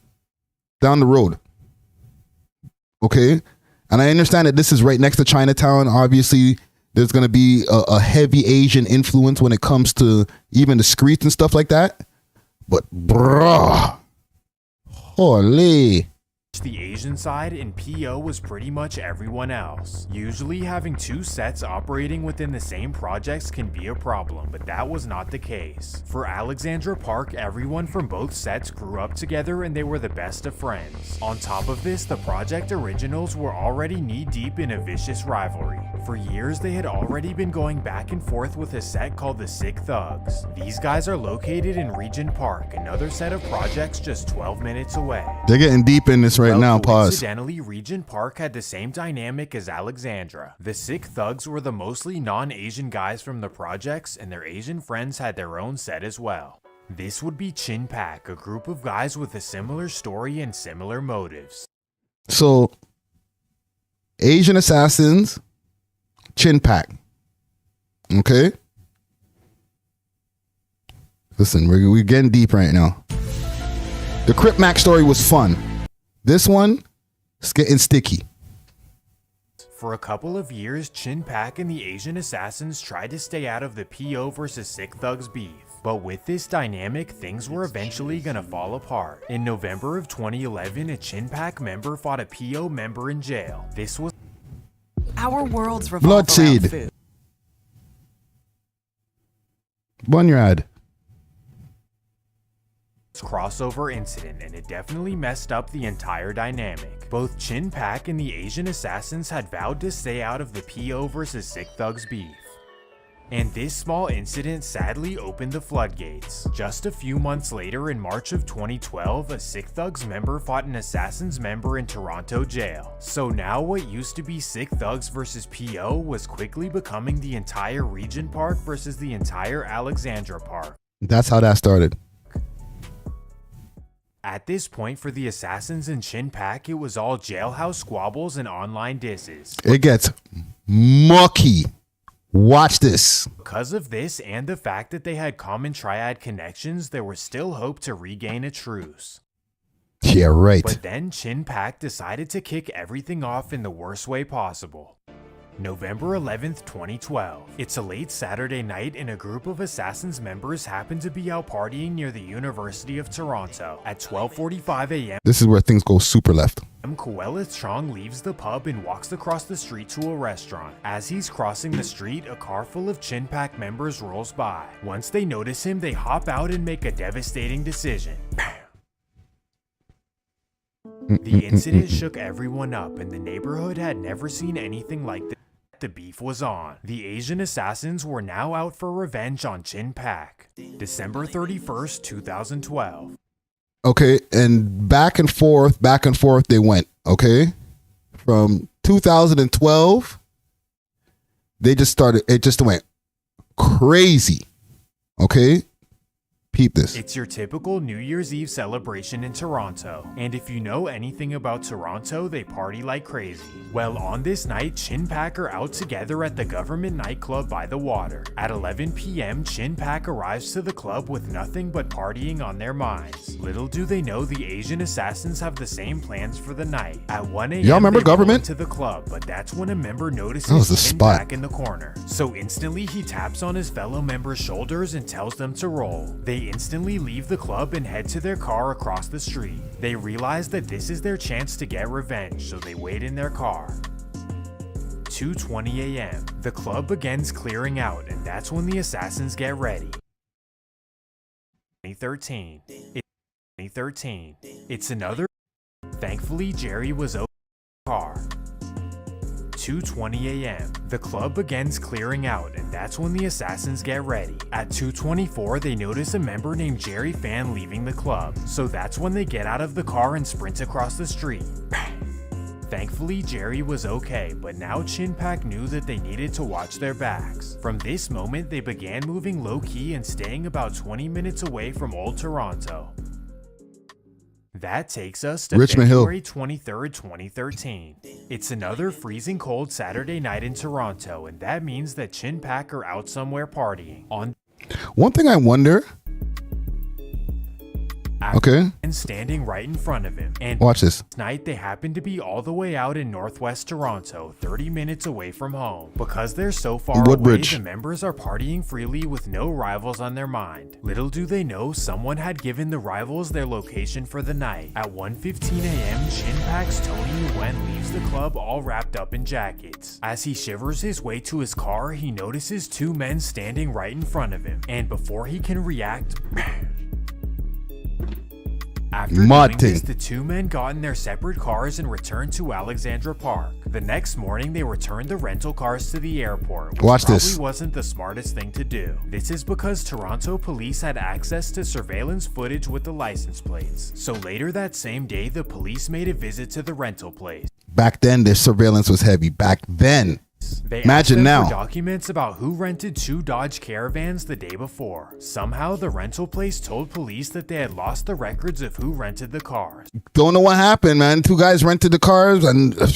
the road. Okay, and I understand that this is right next to Chinatown. Obviously, there's gonna be a heavy Asian influence when it comes to even the streets and stuff like that. But bruh, holy. The Asian side, and PO was pretty much everyone else. Usually having 2 sets operating within the same projects can be a problem, but that was not the case. For Alexandra Park, everyone from both sets grew up together and they were the best of friends. On top of this, the Project Originals were already knee-deep in a vicious rivalry. For years, they had already been going back and forth with a set called the Sick Thugs. These guys are located in Regent Park, another set of projects just 12 minutes away. They're getting deep in this right now. Pause. Coincidentally, Regent Park had the same dynamic as Alexandra. The Sick Thugs were the mostly non-Asian guys from the projects, and their Asian friends had their own set as well. This would be Chin Pack, a group of guys with a similar story and similar motives. So, Asian Assassins, Chin Pack. Okay? Listen, we're getting deep right now. The Crip Mac story was fun. This one, it's getting sticky. For a couple of years, Chin Pack and the Asian Assassins tried to stay out of the PO versus Sick Thugs beef. But with this dynamic, things were eventually gonna fall apart. In November of 2011, a Chin Pack member fought a PO member in jail. This was... Our worlds revolve around food. Bunyard. Crossover incident, and it definitely messed up the entire dynamic. Both Chin Pack and the Asian Assassins had vowed to stay out of the PO versus Sick Thugs beef. And this small incident sadly opened the floodgates. Just a few months later, in March of 2012, a Sick Thugs member fought an Assassins member in Toronto jail. So now what used to be Sick Thugs versus PO was quickly becoming the entire Regent Park versus the entire Alexandra Park. That's how that started. At this point, for the Assassins and Chin Pack, it was all jailhouse squabbles and online disses. It gets mucky. Watch this. Because of this and the fact that they had common triad connections, there was still hope to regain a truce. Yeah, right. But then Chin Pack decided to kick everything off in the worst way possible. November 11th, 2012. It's a late Saturday night and a group of Assassins members happen to be out partying near the University of Toronto. At 12:45 a.m. This is where things go super left. Koella Chong leaves the pub and walks across the street to a restaurant. As he's crossing the street, a car full of Chin Pack members rolls by. Once they notice him, they hop out and make a devastating decision. The incident shook everyone up, and the neighborhood had never seen anything like this. The beef was on. The Asian assassins were now out for revenge on Chin Pak. December 31st, 2012. Okay, and back and forth they went, okay? From 2012, it just went crazy, okay? Peep this. It's your typical New Year's Eve celebration in Toronto, and if you know anything about Toronto, they party like crazy. Well, on this night, Chin Pak are out together at the government nightclub by the water. At 11 p.m., Chin Pak arrives to the club with nothing but partying on their minds. Little do they know the Asian assassins have the same plans for the night. At 1 a.m., y'all remember government? To the club, but that's when a member notices Chin Pak in the corner. So instantly, he taps on his fellow member's shoulders and tells them to roll. They instantly leave the club and head to their car across the street. They realize that this is their chance to get revenge, so they wait in their car. 2:20 a.m. The club begins clearing out, and that's when the assassins get ready. 2013. It's another. Thankfully, Jerry was over the car. 2:20 a.m. The club begins clearing out, and that's when the assassins get ready. At 2:24, they notice a member named Jerry Fan leaving the club, so that's when they get out of the car and sprint across the street. Thankfully, Jerry was okay, but now Chin Pak knew that they needed to watch their backs. From this moment, they began moving low-key and staying about 20 minutes away from Old Toronto. That takes us to Richmond February Hill. 23rd, 2013. It's another freezing cold Saturday night in Toronto, and that means that Chin Pak are out somewhere partying. One thing I wonder. Okay. And standing right in front of him. And watch this. Night they happen to be all the way out in northwest Toronto, 30 minutes away from home. Because they're so far Woodbridge. away, the members are partying freely with no rivals on their mind. Little do they know, someone had given the rivals their location for the night. At 1:15 a.m., Chin Pak's Tony Nguyen leaves the club all wrapped up in jackets. As he shivers his way to his car, he notices two men standing right in front of him. And before he can react, after doing this, the two men got in their separate cars and returned to Alexandra Park. The next morning, they returned the rental cars to the airport, which Watch probably this. wasn't the smartest thing to do. This is because Toronto police had access to surveillance footage with the license plates. So later that same day, the police made a visit to the rental place. Back then, the surveillance was heavy. Back then. They Imagine asked them now. for documents about who rented two Dodge Caravans the day before. Somehow, the rental place told police that they had lost the records of who rented the cars. Don't know what happened, man. Two guys rented the cars and for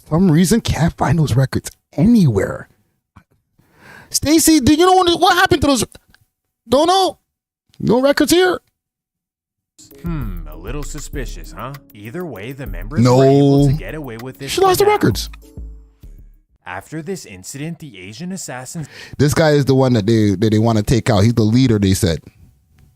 some reason can't find those records anywhere. Stacy, do you know what happened to those? Don't know. No records here. A little suspicious, huh? Either way, the members were able to get away with this. She lost the records. After this incident, the Asian assassins' This guy is the one that they want to take out. He's the leader, they said.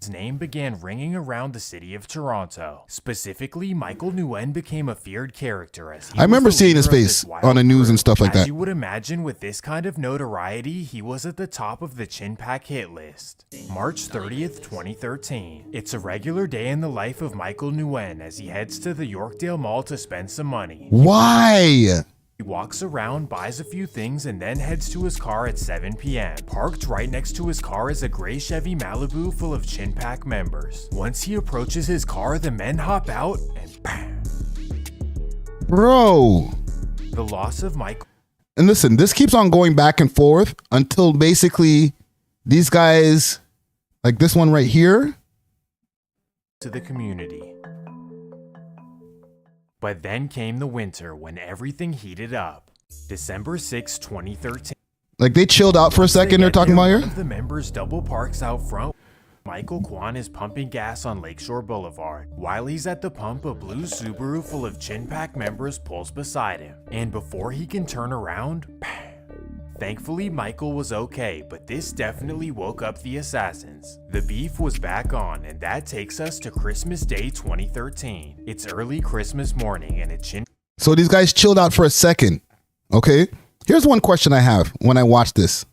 name began ringing around the city of Toronto. Specifically, Michael Nguyen became a feared character as he I remember was the seeing his leader of this face wild on the news and group. stuff like As that. you would imagine, with this kind of notoriety, he was at the top of the Chin Pak hit list. March 30th, 2013. It's a regular day in the life of Michael Nguyen as he heads to the Yorkdale Mall to spend some money. Why? He walks around, buys a few things, and then heads to his car at 7 p.m. Parked right next to his car is a gray Chevy Malibu full of Chin Pak members. Once he approaches his car, the men hop out and bam. Bro. The loss of Michael. And listen, this keeps on going back and forth until basically these guys, like this one right here, To the community. But then came the winter when everything heated up. December 6, 2013. like they chilled out for a second. They're talking about One here. of the members double parks out front. Michael Kwan is pumping gas on Lakeshore Boulevard. While he's at the pump, a blue Subaru full of Chin Pak members pulls beside him. And before he can turn around, bam. Thankfully, Michael was okay, but this definitely woke up the assassins. The beef was back on, and that takes us to Christmas Day 2013. It's early Christmas morning, and it's Chin. So these guys chilled out for a second. Okay. Here's one question I have when I watch this.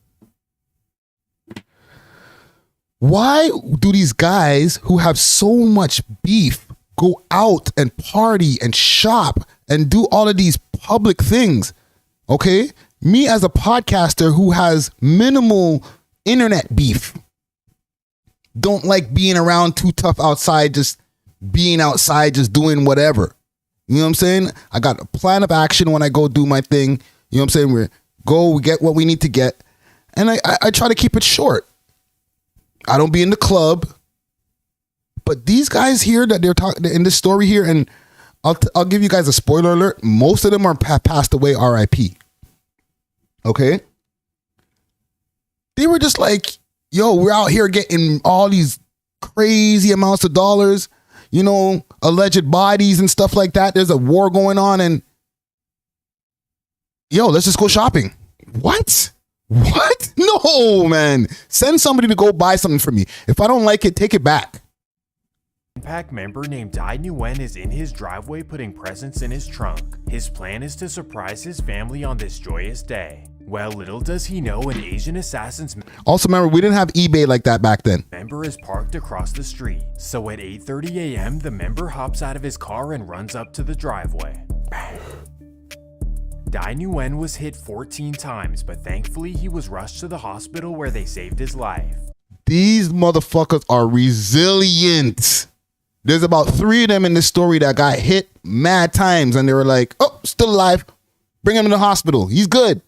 Why do these guys who have so much beef go out and party and shop and do all of these public things. Okay? Me as a podcaster who has minimal internet beef, don't like being around too tough outside, just being outside, just doing whatever. You know what I'm saying? I got a plan of action when I go do my thing. You know what I'm saying? We get what we need to get. And I try to keep it short. I don't be in the club. But these guys here that they're talking in this story here, and I'll give you guys a spoiler alert. Most of them are passed away RIP. Okay? They were just like, yo, we're out here getting all these crazy amounts of dollars, you know, alleged bodies and stuff like that. There's a war going on and yo, let's just go shopping. What? No, man. Send somebody to go buy something for me. If I don't like it, take it back. Impact member named Dai Nguyen is in his driveway putting presents in his trunk. His plan is to surprise his family on this joyous day. Well, little does he know an Asian assassin's also remember, we didn't have eBay like that back then. Member is parked across the street. So at 8:30 a.m., the member hops out of his car and runs up to the driveway. Dai Nguyen was hit 14 times, but thankfully he was rushed to the hospital where they saved his life. These motherfuckers are resilient. There's about 3 of them in this story that got hit mad times and they were like, oh, still alive. Bring him to the hospital. He's good.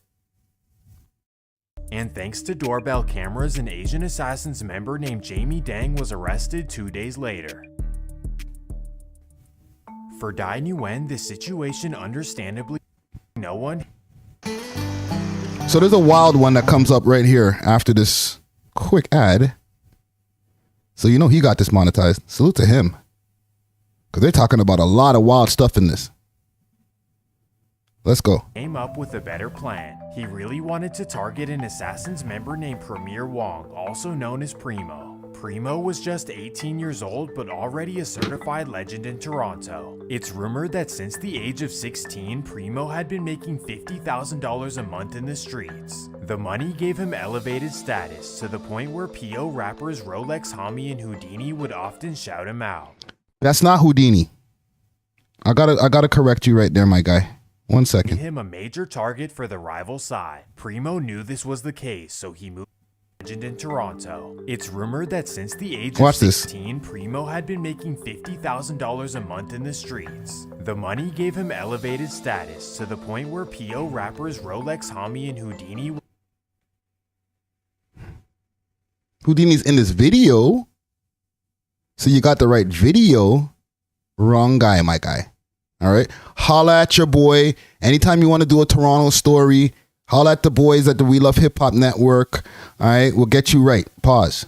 And thanks to doorbell cameras, an Asian Assassins member named Jamie Dang was arrested 2 days later. For Dai Nguyen, the situation understandably no one. So there's a wild one that comes up right here after this quick ad. So you know he got this monetized. Salute to him. Because they're talking about a lot of wild stuff in this. Let's go. Came up with a better plan. He really wanted to target an Assassins member named Premier Wong, also known as Primo. Primo was just 18 years old, but already a certified legend in Toronto. It's rumored that since the age of 16, Primo had been making $50,000 a month in the streets. The money gave him elevated status, to the point where PO rappers Rolex Homie and Houdini would often shout him out. That's not Houdini. I gotta correct you right there, my guy. 1 second. Made him a major target for the rival side. Primo knew this was the case, so he moved legend in Toronto. It's rumored that since the age of 16, Primo had been making $50,000 a month in the streets. The money gave him elevated status, to the point where PO rappers Rolex Homie and Houdini. Houdini's in this video. So you got the right video. Wrong guy, my guy. All right. Holla at your boy. Anytime you want to do a Toronto story, holla at the boys at the We Love Hip Hop Network. All right. We'll get you right. Pause.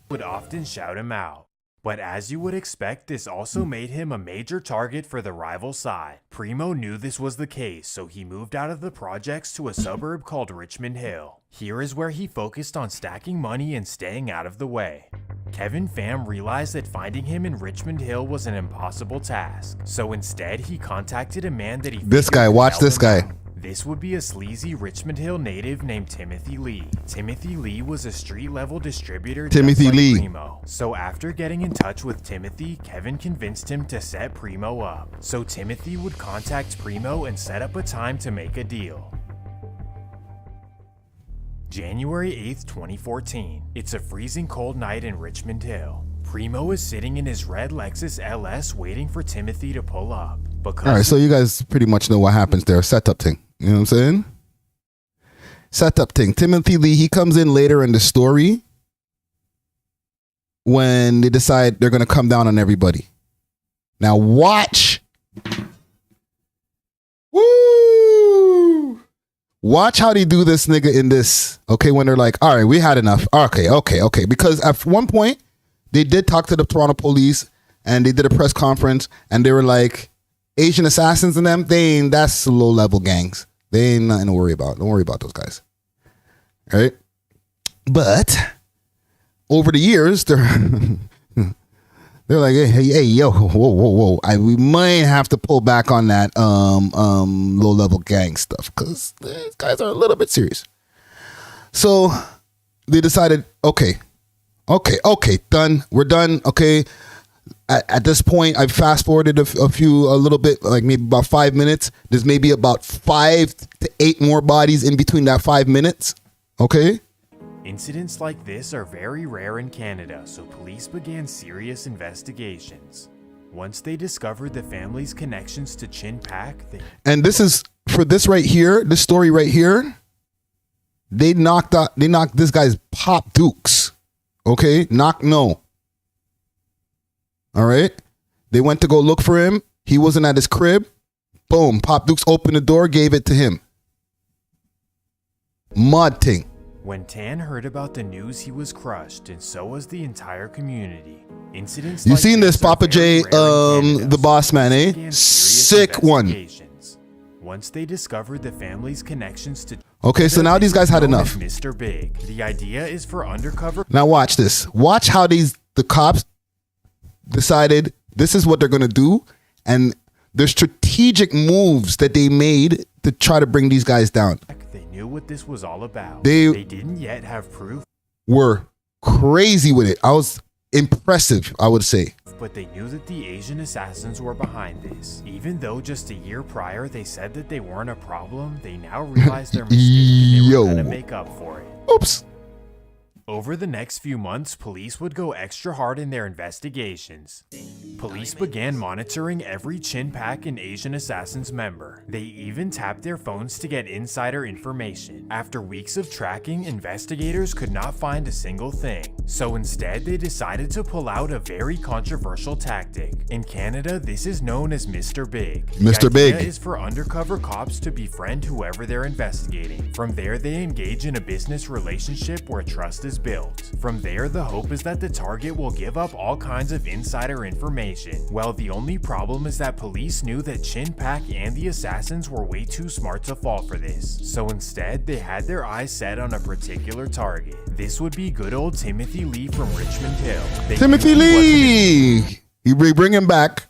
Would often shout him out. But as you would expect, this also made him a major target for the rival side. Primo knew this was the case, so he moved out of the projects to a suburb called Richmond Hill. Here is where he focused on stacking money and staying out of the way. Kevin Pham realized that finding him in Richmond Hill was an impossible task, so instead he contacted a man that he This guy, watch this guy. This would be a sleazy Richmond Hill native named Timothy Lee. Timothy Lee was a street-level distributor Timothy just like Lee. Primo. So after getting in touch with Timothy, Kevin convinced him to set Primo up. So Timothy would contact Primo and set up a time to make a deal. January 8th, 2014. It's a freezing cold night in Richmond Hill. Primo is sitting in his red Lexus LS waiting for Timothy to pull up. All right, so you guys pretty much know what happens there. Setup thing. You know what I'm saying? Setup thing. Timothy Lee, he comes in later in the story when they decide they're going to come down on everybody. Now watch. Woo! Watch how they do this nigga in this. Okay, when they're like, all right, we had enough. Okay. Because at one point, they did talk to the Toronto police and they did a press conference and they were like, Asian Assassins and them, that's low level gangs. They ain't nothing to worry about. Don't worry about those guys. All right? But over the years, they're like, hey, yo, whoa. We might have to pull back on that low level gang stuff because these guys are a little bit serious. So they decided, okay, done. We're done. Okay. At this point, I've fast forwarded a little bit, like maybe about 5 minutes. There's maybe about 5 to 8 more bodies in between that 5 minutes. Okay. Incidents like this are very rare in Canada, so police began serious investigations. Once they discovered the family's connections to Chin Pak, and this is for this right here, this story right here. They knocked this guy's Pop Dukes. Okay, no. All right. They went to go look for him. He wasn't at his crib. Boom. Pop Dukes opened the door, gave it to him. Mud thing. When Tan heard about the news, he was crushed, and so was the entire community. Incidents You like seen this, are Papa very J, rare in Canada, the boss man, eh? began serious Sick one. investigations. Once they discovered the family's connections to Okay, so now these guys had known enough. as Mr. Big. The idea is for undercover. Now watch this. Watch how the cops decided this is what they're gonna do, and the strategic moves that they made to try to bring these guys down. They knew what this was all about. They didn't yet have proof, were crazy with it. I was impressive, I would say. but they knew that the Asian assassins were behind this. Even though just a year prior they said that they weren't a problem, they now realize their mistake and they were gonna make up for it. Oops. Over the next few months, police would go extra hard in their investigations. Police began monitoring every Chin Pak and Asian Assassins member. They even tapped their phones to get insider information. After weeks of tracking, investigators could not find a single thing. So instead, they decided to pull out a very controversial tactic. In Canada, this is known as Mr. Big. Mr. The idea Big. is for undercover cops to befriend whoever they're investigating. From there, they engage in a business relationship where trust is built. From there, the hope is that the target will give up all kinds of insider information. Well, the only problem is that police knew that Chin Pak and the assassins were way too smart to fall for this. So instead, they had their eyes set on a particular target. This would be good old Timothy Lee from Richmond Hill. They Timothy knew he Lee. You bring him back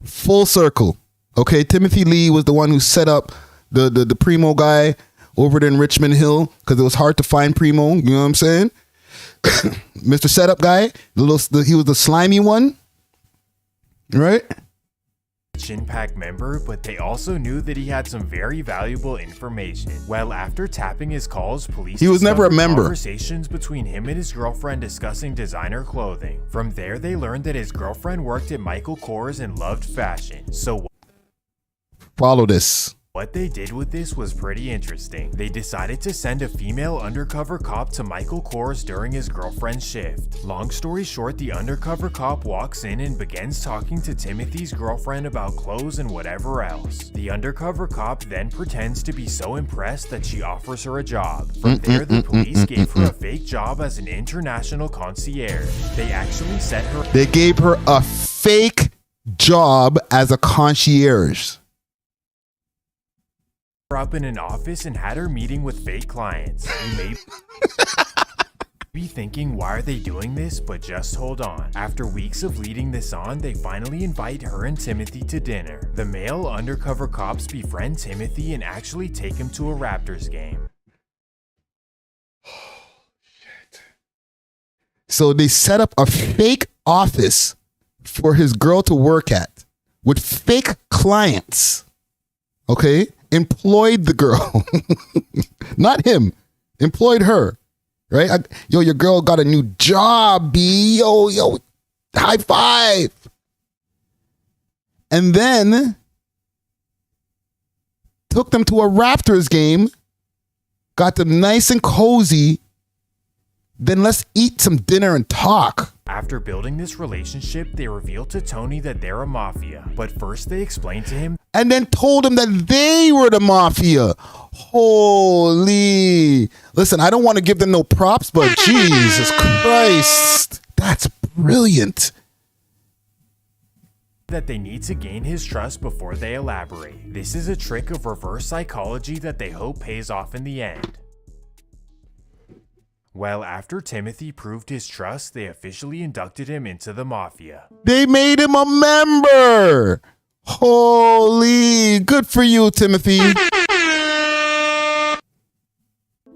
full circle. Okay, Timothy Lee was the one who set up the Primo guy over there in Richmond Hill because it was hard to find Primo. You know what I'm saying? Mr. Setup guy, he was the slimy one, right? Chin Pak member, but they also knew that he had some very valuable information. Well, after tapping his calls, police He was never a discovered member. Conversations between him and his girlfriend discussing designer clothing. From there, they learned that his girlfriend worked at Michael Kors and loved fashion. So Follow this. what they did with this was pretty interesting. They decided to send a female undercover cop to Michael Kors during his girlfriend's shift. Long story short, the undercover cop walks in and begins talking to Timothy's girlfriend about clothes and whatever else. The undercover cop then pretends to be so impressed that she offers her a job. From there, the police gave her a fake job as an international concierge. They actually set her They gave her a fake job as a concierge. up in an office and had her meeting with fake clients. You may be thinking, why are they doing this? But just hold on. After weeks of leading this on, they finally invite her and Timothy to dinner. The male undercover cops befriend Timothy and actually take him to a Raptors game. So they set up a fake office for his girl to work at with fake clients. Okay? Employed the girl. Not him. Employed her. Right? Yo, your girl got a new job, B. Yo, high five. And then took them to a Raptors game, got them nice and cozy. Then let's eat some dinner and talk. After building this relationship, they reveal to Tony that they're a mafia. But first they explain to him And then told him that they were the mafia. Holy. Listen, I don't want to give them no props, but Jesus Christ. That's brilliant. that they need to gain his trust before they elaborate. This is a trick of reverse psychology that they hope pays off in the end. Well, after Timothy proved his trust, they officially inducted him into the mafia. They made him a member. Holy. Good for you, Timothy.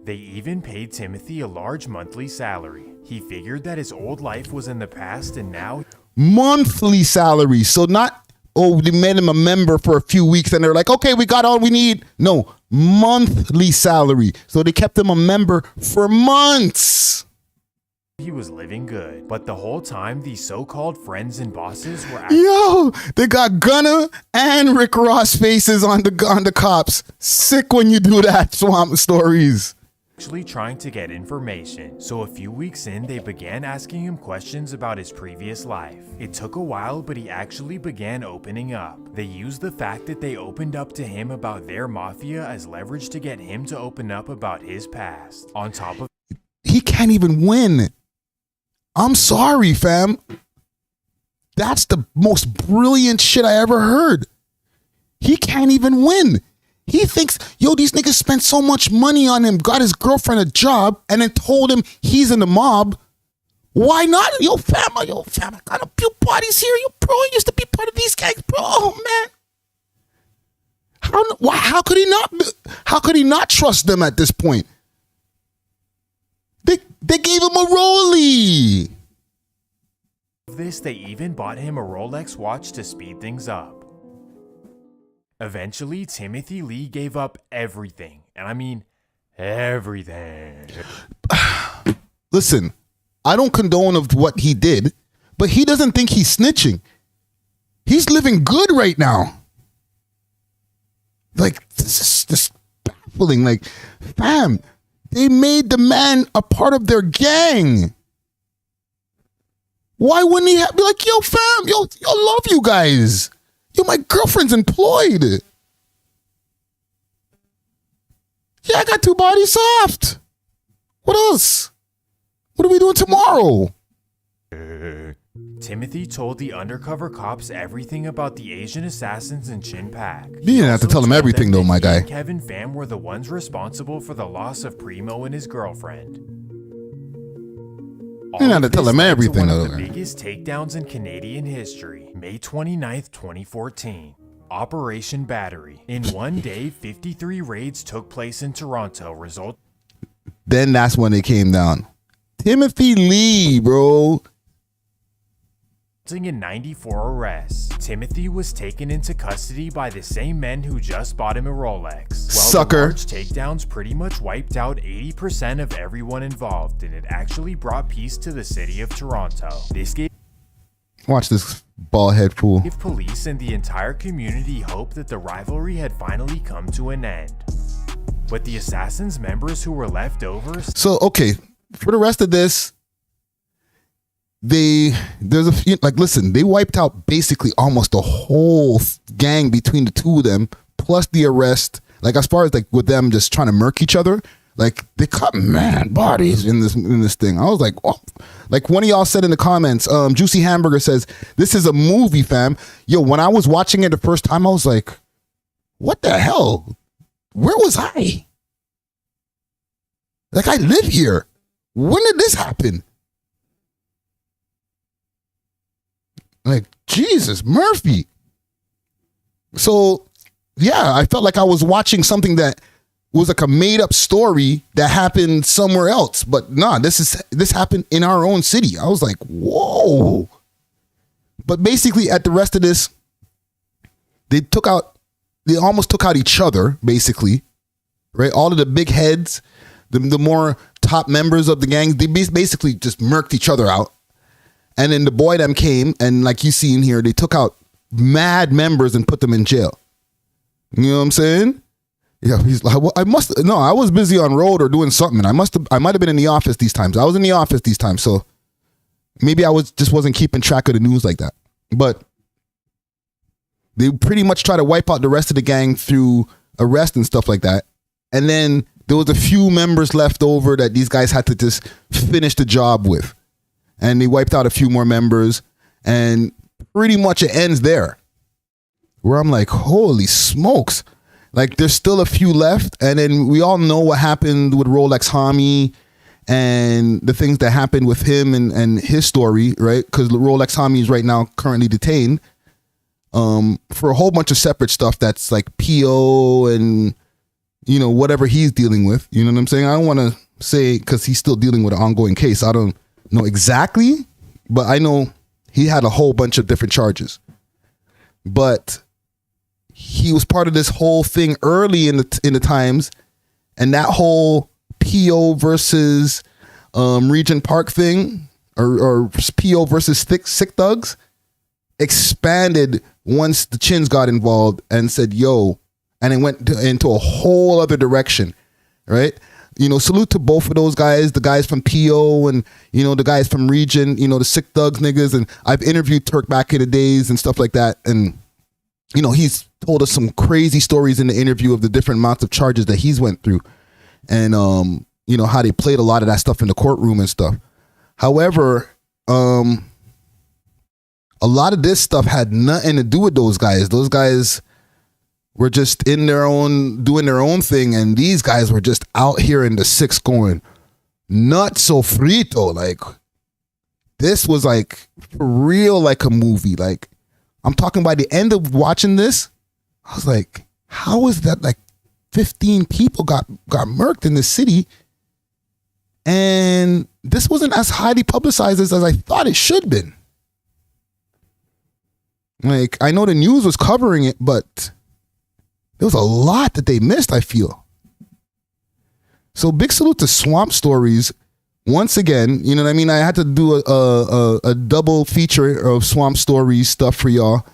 They even paid Timothy a large monthly salary. He figured that his old life was in the past and now Monthly salary. So not, oh, they made him a member for a few weeks and they're like, okay, we got all we need. No, monthly salary. So they kept him a member for months. He was living good, but the whole time these so-called friends and bosses were Yo, they got Gunna and Rick Ross faces on the cops. Sick when you do that, Swamp Stories. actually trying to get information. So a few weeks in, they began asking him questions about his previous life. It took a while, but he actually began opening up. They used the fact that they opened up to him about their mafia as leverage to get him to open up about his past. On top of he can't even win. I'm sorry, fam. That's the most brilliant shit I ever heard. He can't even win. He thinks, yo, these niggas spent so much money on him, got his girlfriend a job, and then told him he's in the mob. Why not? Yo, fam, I got a few parties here. Yo, bro, I used to be part of these gangs, bro. Oh, man. How could he not trust them at this point? They gave him a rollie. this, they even bought him a Rolex watch to speed things up. Eventually, Timothy Lee gave up everything. And I mean, everything. Listen, I don't condone of what he did, but he doesn't think he's snitching. He's living good right now. Like, this is just baffling. Like, fam, they made the man a part of their gang. Why wouldn't he be like, yo, fam, yo, love you guys. Yo, my girlfriend's employed. Yeah, I got 2 bodies soft. What else? What are we doing tomorrow? Timothy told the undercover cops everything about the Asian assassins in Chin Pack. You didn't have to tell him everything though, my guy. Kevin Pham were the ones responsible for the loss of Primo and his girlfriend. You didn't have to tell him everything though. One of the biggest takedowns in Canadian history, May 29th, 2014. Operation Battery. In one day, 53 raids took place in Toronto, Then that's when it came down. Timothy Lee, bro. In 94 arrests. Timothy was taken into custody by the same men who just bought him a Rolex. Sucker. The large takedowns pretty much wiped out 80% of everyone involved, and it actually brought peace to the city of Toronto. This gave Watch this bald head fool. police and the entire community hope that the rivalry had finally come to an end. But the Assassins members who were left over... So, okay, for the rest of this, there's a few, like, listen, they wiped out basically almost the whole gang between the two of them, plus the arrest. Like, as far as like with them just trying to murk each other, like they cut mad bodies in this thing. I was like, oh. Like one of y'all said in the comments, Juicy Hamburger says, this is a movie, fam. Yo, when I was watching it the first time, I was like, what the hell? Where was I? Like, I live here. When did this happen? Like, Jesus, Murphy. So, yeah, I felt like I was watching something that was like a made-up story that happened somewhere else. But nah, this happened in our own city. I was like, whoa. But basically, at the rest of this, they almost took out each other, basically. Right? All of the big heads, the more top members of the gangs, they basically just murked each other out. And then the boy them came, and like you see in here, they took out mad members and put them in jail. You know what I'm saying? Yeah, he's like, well, I was busy on road or doing something. I might have been in the office these times. I was in the office these times, so maybe I wasn't keeping track of the news like that. But they pretty much try to wipe out the rest of the gang through arrest and stuff like that. And then there was a few members left over that these guys had to just finish the job with. And they wiped out a few more members, and pretty much it ends there. Where I'm like, holy smokes. Like, there's still a few left, and then we all know what happened with Rolex Homie and the things that happened with him and his story, right? Because Rolex Homie is right now currently detained for a whole bunch of separate stuff that's like PO and, you know, whatever he's dealing with. You know what I'm saying? I don't want to say because he's still dealing with an ongoing case. I don't know exactly, but I know He had a whole bunch of different charges. But he was part of this whole thing early in the times, and that whole PO versus Regent Park thing, or PO versus sick thugs, expanded once the Chins got involved and said, yo, and it went into a whole other direction, right? You know, salute to both of those guys, the guys from PO and, you know, the guys from Regent, you know, the sick thugs niggas. And I've interviewed Turk back in the days and stuff like that. And, you know, he's told us some crazy stories in the interview of the different amounts of charges that he's went through. And, you know, how they played a lot of that stuff in the courtroom and stuff. However, a lot of this stuff had nothing to do with those guys. Those guys were just in their own, doing their own thing. And these guys were just out here in the six going, not so frito. Like, this was like for real, like a movie. Like, I'm talking by the end of watching this, I was like, how is that like 15 people got murked in this city? And this wasn't as highly publicized as I thought it should have been. Like, I know the news was covering it, but there was a lot that they missed, I feel. So big salute to Swamp Stories. Once again, you know what I mean? I had to do a double feature of Swamp Stories stuff for y'all.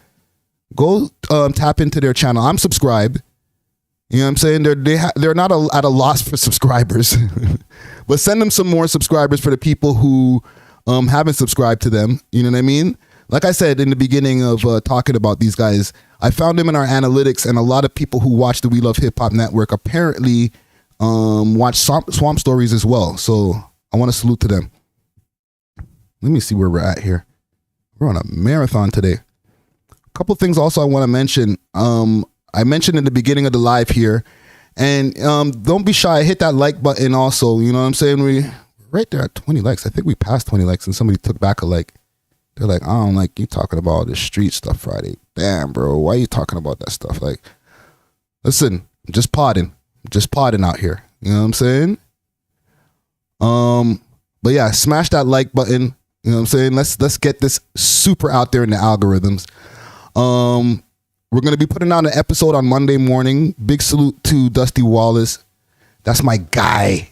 Go tap into their channel. I'm subscribed. You know what I'm saying? They're not at a loss for subscribers. But send them some more subscribers for the people who haven't subscribed to them. You know what I mean? Like I said in the beginning of talking about these guys, I found them in our analytics, and a lot of people who watch the We Love Hip Hop Network apparently watch Swamp Stories as well. So I want to salute to them. Let me see where we're at here. We're on a marathon today. A couple things also I want to mention. I mentioned in the beginning of the live here, and don't be shy. Hit that like button also. You know what I'm saying? We're right there at 20 likes. I think we passed 20 likes, and somebody took back a like. They're like, I don't like you talking about all this street stuff Friday. Damn, bro. Why are you talking about that stuff? Like, listen, just podding out here. You know what I'm saying? But yeah, smash that like button. You know what I'm saying? Let's get this super out there in the algorithms. We're going to be putting out an episode on Monday morning. Big salute to Dusty Wallace. That's my guy.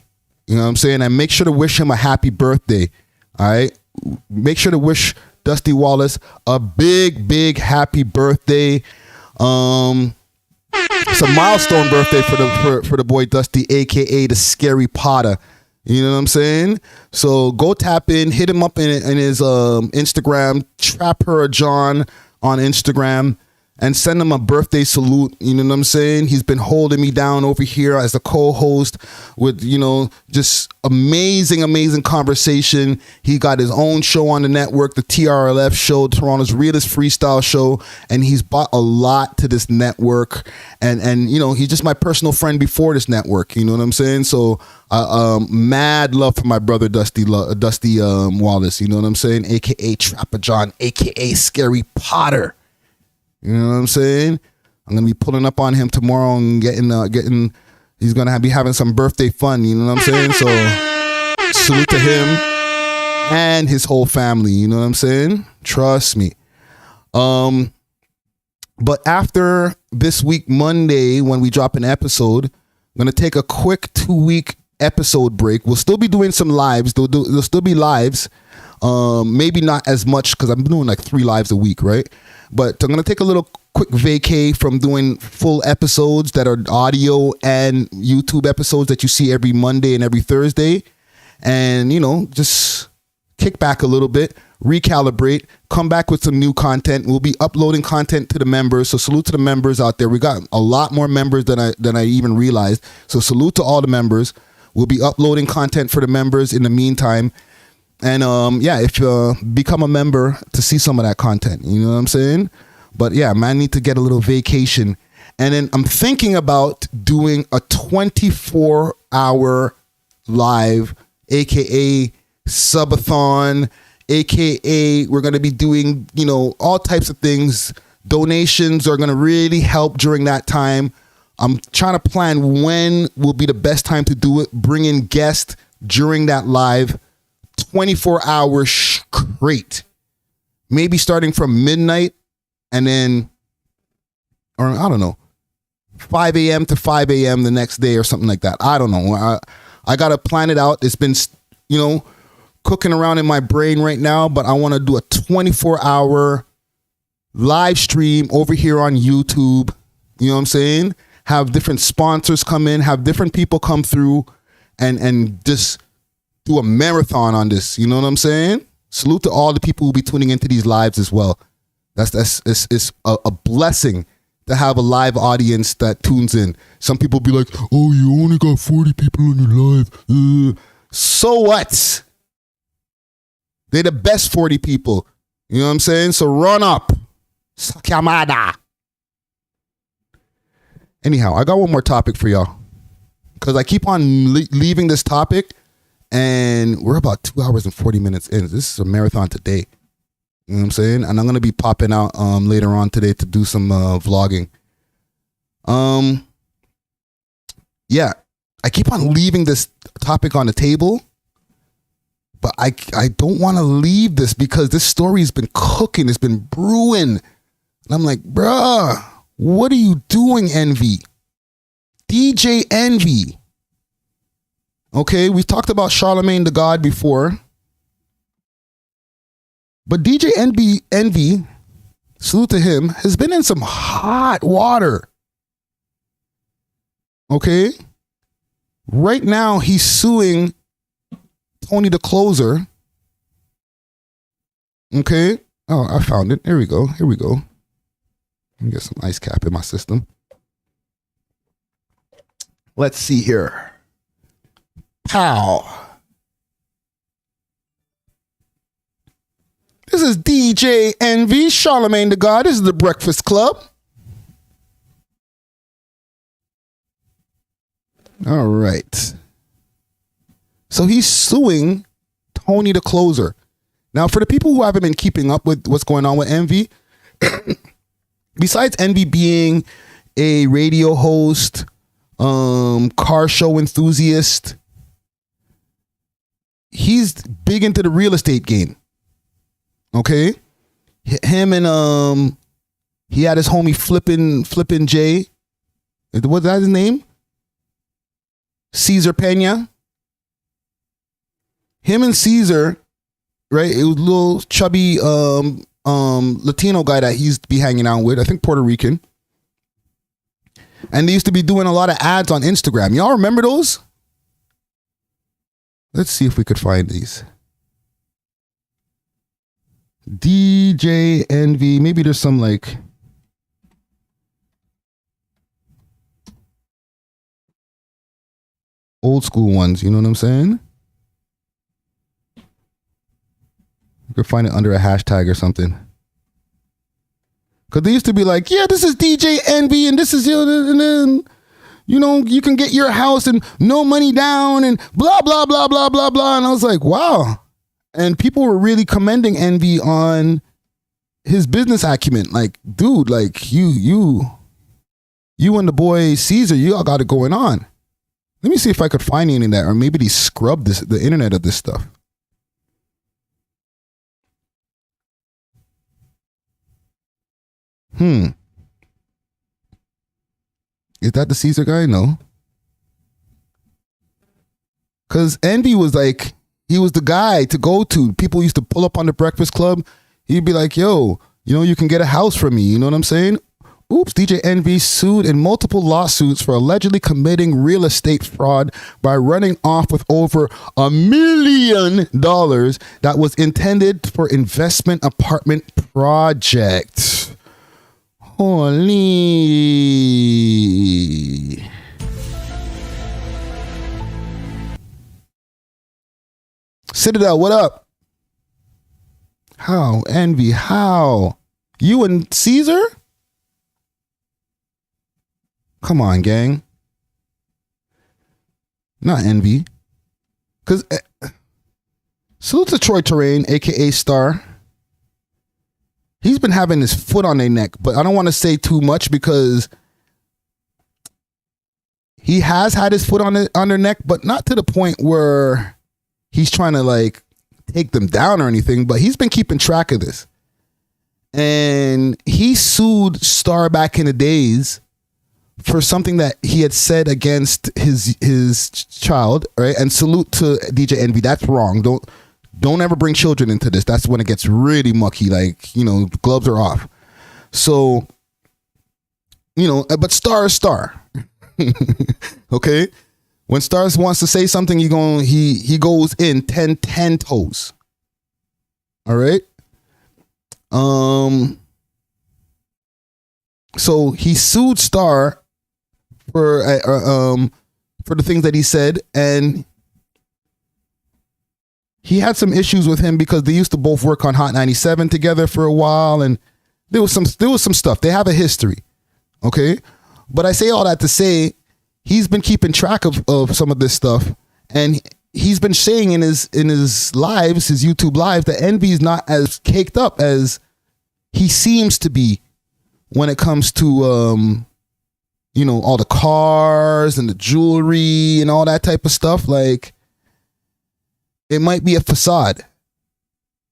You know what I'm saying? And make sure to wish him a happy birthday. All right? Make sure to wish Dusty Wallace a big happy birthday. It's a milestone birthday for the boy Dusty, aka the Scary Potter. You know what I'm saying? So go tap in, hit him up in his Instagram, Trap Her John on Instagram, and send him a birthday salute. You know what I'm saying? He's been holding me down over here as a co-host with, you know, just amazing conversation. He got his own show on the network, the TRLF show, Toronto's realest freestyle show, and he's brought a lot to this network. And you know, he's just my personal friend before this network. You know what I'm saying? So mad love for my brother Dusty Wallace. You know what I'm saying? AKA Trapper John, AKA Scary Potter. You know what I'm saying? I'm gonna be pulling up on him tomorrow and getting. He's gonna be having some birthday fun. You know what I'm saying? So salute to him and his whole family. You know what I'm saying? Trust me. But after this week Monday, when we drop an episode, I'm gonna take a quick 2-week episode break. We'll still be doing some lives. There'll still be lives. Maybe not as much because I'm doing like 3 lives a week, right? But I'm going to take a little quick vacay from doing full episodes that are audio and YouTube episodes that you see every Monday and every Thursday. And, you know, just kick back a little bit, recalibrate, come back with some new content. We'll be uploading content to the members. So salute to the members out there. We got a lot more members than I even realized. So salute to all the members. We'll be uploading content for the members in the meantime. And yeah, if you become a member to see some of that content, you know what I'm saying? But yeah, man, I need to get a little vacation. And then I'm thinking about doing a 24-hour live, aka subathon, aka we're going to be doing, you know, all types of things. Donations are going to really help during that time. I'm trying to plan when will be the best time to do it. Bring in guests during that live. 24 hours straight. maybe starting from midnight and then, or I don't know, 5 a.m. to 5 a.m. the next day or something like that. I don't know. I got to plan it out. It's been, cooking around in my brain right now, but I want to do a 24-hour live stream over here on YouTube. You know what I'm saying? Have different sponsors come in, have different people come through and just do a marathon on this. You know what I'm saying? Salute to all the people who be tuning into these lives as well. It's a blessing to have a live audience that tunes in. Some people be like, oh, you only got 40 people on your live. So what? They're the best 40 people. You know what I'm saying? So run up. Sakamada. Anyhow, I got one more topic for y'all. Because I keep on leaving this topic. And we're about 2 hours and 40 minutes in. This is a marathon today. You know what I'm saying? And I'm going to be popping out later on today to do some vlogging. Yeah. I keep on leaving this topic on the table. But I don't want to leave this because this story has been cooking. It's been brewing. And I'm like, bruh, what are you doing, Envy? DJ Envy. Okay, we've talked about Charlamagne the God before. But DJ Envy, salute to him, has been in some hot water. Okay? Right now, he's suing Tony the Closer. Okay? Oh, I found it. Here we go. Let me get some ice cap in my system. Let's see here. Pow. This is DJ Envy, Charlamagne the God. This is the Breakfast Club. All right. So he's suing Tony the Closer. Now, for the people who haven't been keeping up with what's going on with Envy, besides Envy being a radio host, car show enthusiast, he's big into the real estate game. Okay? Him and he had his homie Flippin' J. What's that his name? Caesar Pena. Him and Caesar, right? It was a little chubby Latino guy that he used to be hanging out with. I think Puerto Rican. And they used to be doing a lot of ads on Instagram. Y'all remember those? Let's see if we could find these. DJ Envy. Maybe there's some like old school ones. You know what I'm saying? You could find it under a hashtag or something. Because they used to be like, yeah, this is DJ Envy and this is, and then, you can get your house and no money down and blah, blah, blah, blah, blah, blah. And I was like, wow. And people were really commending Envy on his business acumen. Like, dude, like you and the boy Caesar, you all got it going on. Let me see if I could find any of that. Or maybe they scrubbed the internet of this stuff. Is that the Caesar guy? No. Because Envy was like, he was the guy to go to. People used to pull up on the Breakfast Club. He'd be like, yo, you can get a house from me. You know what I'm saying? Oops, DJ Envy sued in multiple lawsuits for allegedly committing real estate fraud by running off with over $1 million that was intended for investment apartment project. Holy. Citadel, what up? How? Envy, how? You and Caesar? Come on, gang. Not Envy. Because salute to Troy Terrain, a.k.a. Star. He's been having his foot on their neck, but I don't want to say too much because he has had his foot on their neck, but not to the point where he's trying to like take them down or anything, but he's been keeping track of this. and he sued Star back in the days for something that he had said against his child, right? And salute to DJ Envy. That's wrong. Don't ever bring children into this. That's when it gets really mucky. Like, you know, gloves are off. So, you know, but Star is Star. Okay? When Stars wants to say something, he goes in 10 toes. All right? So he sued Star for the things that he said, and he had some issues with him because they used to both work on Hot 97 together for a while, and there was some stuff. They have a history, okay? But I say all that to say he's been keeping track of some of this stuff, and he's been saying in his lives, his YouTube lives, that Envy is not as caked up as he seems to be when it comes to you know, all the cars and the jewelry and all that type of stuff. Like, it might be a facade.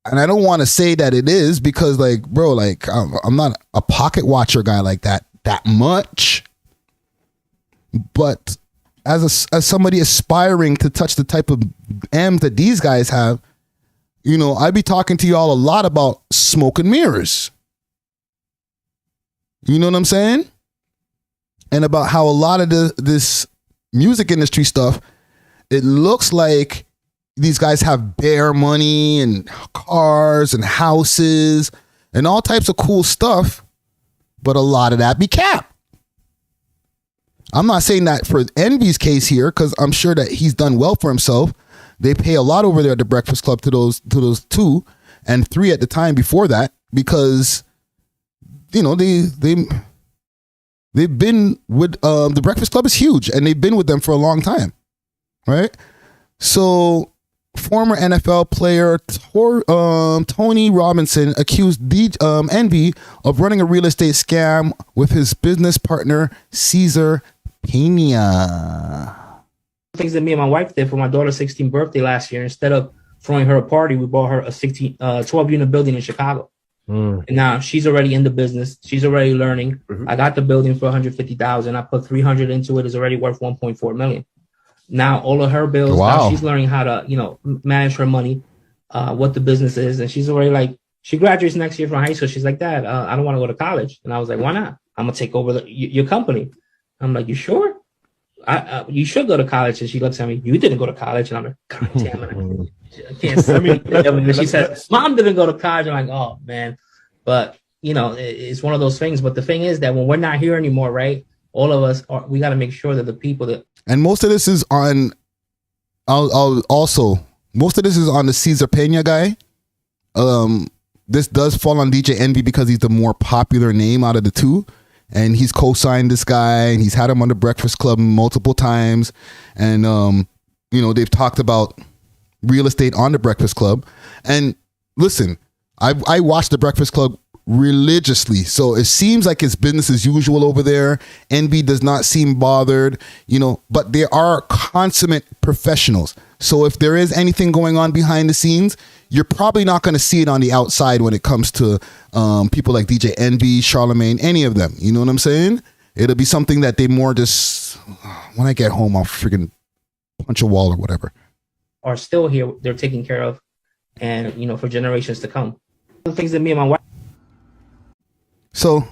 And I don't want to say that it is because, like, bro, like, I'm not a pocket watcher guy like that much. But as somebody aspiring to touch the type of M's that these guys have, you know, I be talking to y'all a lot about smoke and mirrors. You know what I'm saying? And about how a lot of this music industry stuff, it looks like these guys have bare money and cars and houses and all types of cool stuff, but a lot of that be cap. I'm not saying that for Envy's case here, because I'm sure that he's done well for himself. They pay a lot over there at the Breakfast Club to those 2 and 3 at the time before that, because, you know, they've been with the Breakfast Club is huge, and they've been with them for a long time, right? So, former NFL player Tony Robinson accused Envy of running a real estate scam with his business partner Cesar Pena. Things that me and my wife did for my daughter's 16th birthday last year. Instead of throwing her a party, we bought her a 12-unit building in Chicago. And now she's already in the business. She's already learning. I got the building for $150,000. I put $300 into it. It's already worth $1.4 million. Now all of her bills. Wow. Now she's learning how to, you know, manage her money, what the business is, and she's already like, she graduates next year from high school. She's like, Dad, I don't want to go to college. And I was like, why not? I'm gonna take over your company. I'm like, you sure? You should go to college. And she looks at me, you didn't go to college. And I'm like, God damn it. I can't see me. And she said, Mom didn't go to college. I'm like, oh man. But you know, it's one of those things. But the thing is that when we're not here anymore, right? All of us we got to make sure that the people that, and most of this is on, most of this is on the Cesar Pena guy. This does fall on DJ Envy because he's the more popular name out of the two. And he's co-signed this guy, and he's had him on the Breakfast Club multiple times. And, you know, they've talked about real estate on the Breakfast Club. And listen, I watch the Breakfast Club religiously. So it seems like it's business as usual over there. Envy does not seem bothered, you know, but there are consummate professionals. So if there is anything going on behind the scenes, you're probably not going to see it on the outside when it comes to people like DJ Envy, Charlamange, any of them. You know what I'm saying? It'll be something that they more just, when I get home, I'll freaking punch a wall or whatever. are still here. They're taken care of, and you know, for generations to come. The things that me and my wife. So,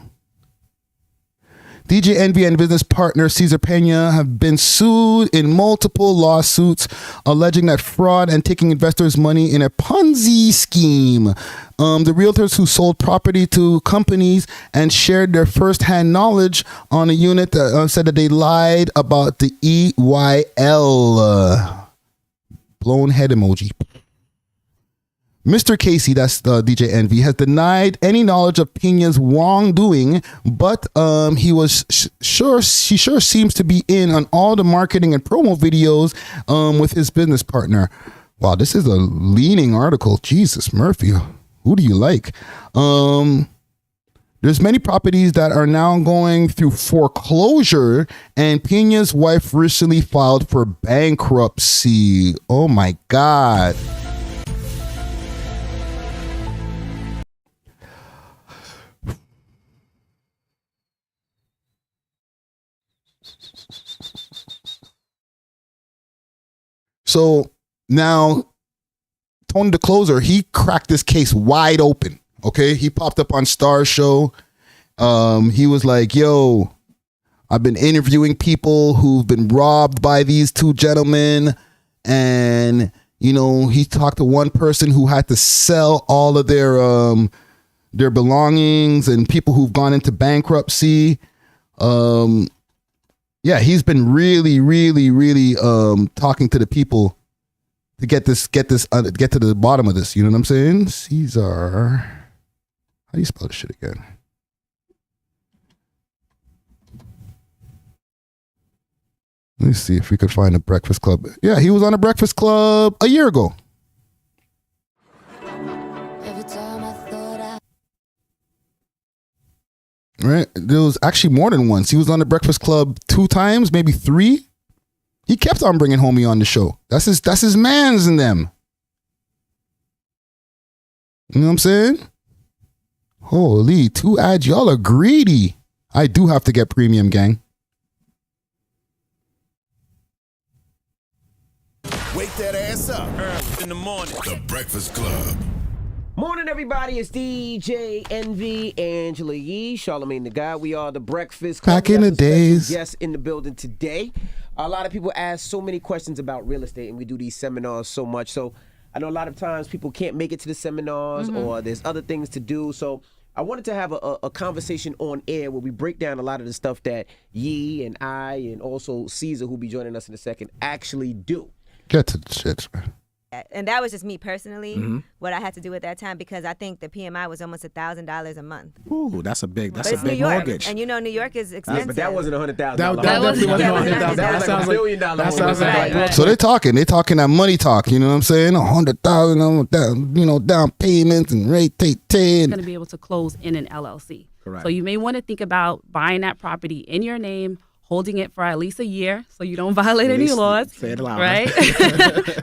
DJ Envy and business partner Cesar Pena have been sued in multiple lawsuits alleging that fraud and taking investors' money in a Ponzi scheme. The realtors who sold property to companies and shared their first-hand knowledge on a unit that said that they lied about the EYL. Blown head emoji. Mr. Casey, that's DJ Envy, has denied any knowledge of Pena's wrongdoing, but he sure seems to be in on all the marketing and promo videos with his business partner. Wow, this is a leaning article. Jesus, Murphy, who do you like? There's many properties that are now going through foreclosure, and Pena's wife recently filed for bankruptcy. Oh my God. So now Tony the Closer, he cracked this case wide open. Okay, he popped up on Star's show. He was like, yo, I've been interviewing people who've been robbed by these two gentlemen. And, you know, he talked to one person who had to sell all of their belongings, and people who've gone into bankruptcy. Yeah, he's been really, really, really talking to the people to get to the bottom of this. You know what I'm saying? Caesar. How do you spell this shit again? Let me see if we could find a Breakfast Club. Yeah, he was on a Breakfast Club a year ago. Right? There was actually more than once. He was on the Breakfast Club 2 times, maybe 3. He kept on bringing homie on the show. That's his mans in them. You know what I'm saying? Holy, 2 ads. Y'all are greedy. I do have to get premium, gang. Wake that ass up early in the morning. The Breakfast Club. Morning, everybody. It's DJ Envy, Angela Yee, Charlamagne the Guy. We are the Breakfast Club. Back in the days. Yes, in the building today. A lot of people ask so many questions about real estate, and we do these seminars so much. So I know a lot of times people can't make it to the seminars, or there's other things to do. So I wanted to have a conversation on air where we break down a lot of the stuff that Yee and I, and also Caesar, who'll be joining us in a second, actually do. Get to the shit, man. And that was just me personally, what I had to do at that time, because I think the PMI was almost $1,000 a month. Ooh, that's a big New York, mortgage. and you know New York is expensive. But that wasn't $100,000. That definitely wasn't $100,000. That sounds like $1 million. That sounds like So they're talking that money talk. You know what I'm saying? 100,000, you know, down payments and rate take 10. Going to be able to close in an LLC. Correct. So you may want to think about buying that property in your name, holding it for at least a year so you don't violate any laws. Say it aloud. Right?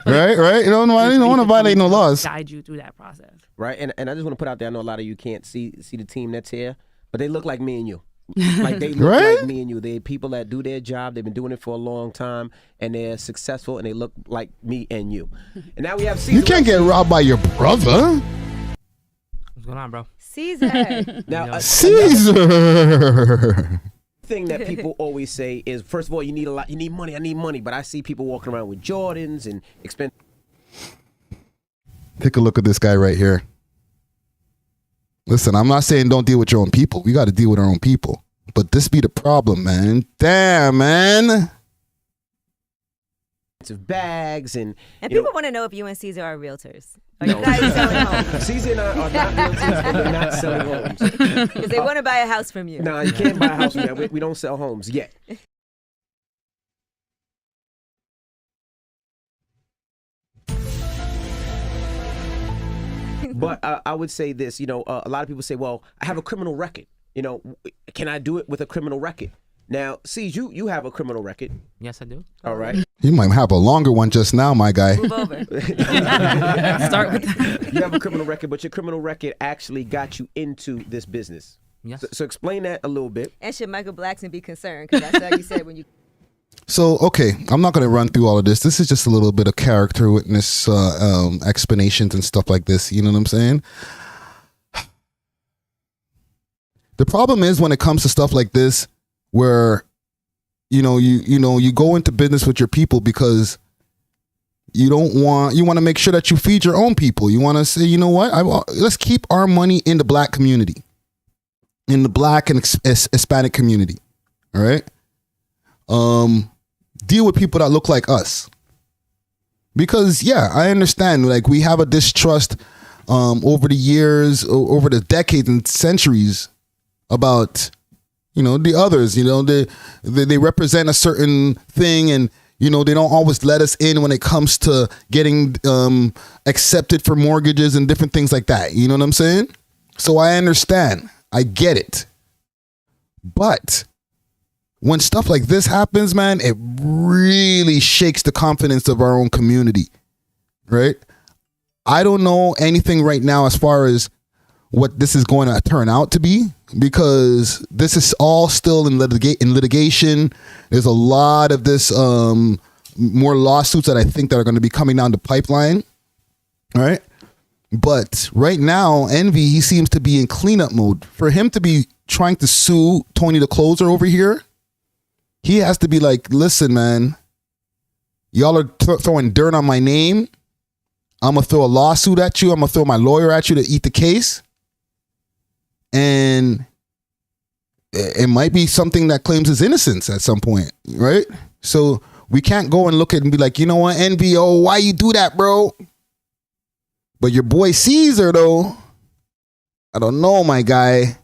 right. You don't want to violate no laws. Guide you through that process. Right, and I just want to put out there, I know a lot of you can't see the team that's here, but they look like me and you. Like they look like me and you. They're people that do their job. They've been doing it for a long time, and they're successful, and they look like me and you. And now we have Caesar. You can't get robbed by your brother. What's going on, bro? Caesar. Now, Caesar. Thing that people always say is, first of all, you need money. I need money, but I see people walking around with Jordans and expensive. Take a look at this guy right here. Listen, I'm not saying don't deal with your own people. We got to deal with our own people. But this be the problem, man. Damn, man. Bags and people want to know if you and Caesar are realtors. Are No. you guys selling homes? Caesar and I are not realtors, and we're not selling homes. Because they want to buy a house from you. No, you can't buy a house from that. We don't sell homes yet. But I would say this, you know, a lot of people say, well, I have a criminal record. You know, can I do it with a criminal record? Now, Caesar, you have a criminal record. Yes, I do. All right. You might have a longer one just now, my guy. Move over. Start with that. You have a criminal record, but your criminal record actually got you into this business. Yes. So explain that a little bit. And should Michael Blackson be concerned? Because that's how you said when you... So, okay, I'm not going to run through all of this. This is just a little bit of character witness explanations and stuff like this. You know what I'm saying? The problem is when it comes to stuff like this, where, you go into business with your people because you want to make sure that you feed your own people. You want to say, you know what? Let's keep our money in the black community, in the black and Hispanic community. All right. Deal with people that look like us, because I understand, like, we have a distrust over the years, over the decades and centuries about the others. They represent a certain thing, and they don't always let us in when it comes to getting accepted for mortgages and different things like that. You know what I'm saying? So I understand, I get it, but when stuff like this happens, man, it really shakes the confidence of our own community, right? I don't know anything right now as far as what this is going to turn out to be, because this is all still in litigation. There's a lot of this more lawsuits that I think that are going to be coming down the pipeline. All right. But right now, Envy, he seems to be in cleanup mode. For him to be trying to sue Tony the Closer over here, he has to be like, listen, man, y'all are throwing dirt on my name. I'm going to throw a lawsuit at you. I'm going to throw my lawyer at you to eat the case. And it might be something that claims his innocence at some point, right? So we can't go and look at it and be like, you know what, Envy, oh, why you do that, bro? But your boy Caesar, though, I don't know, my guy.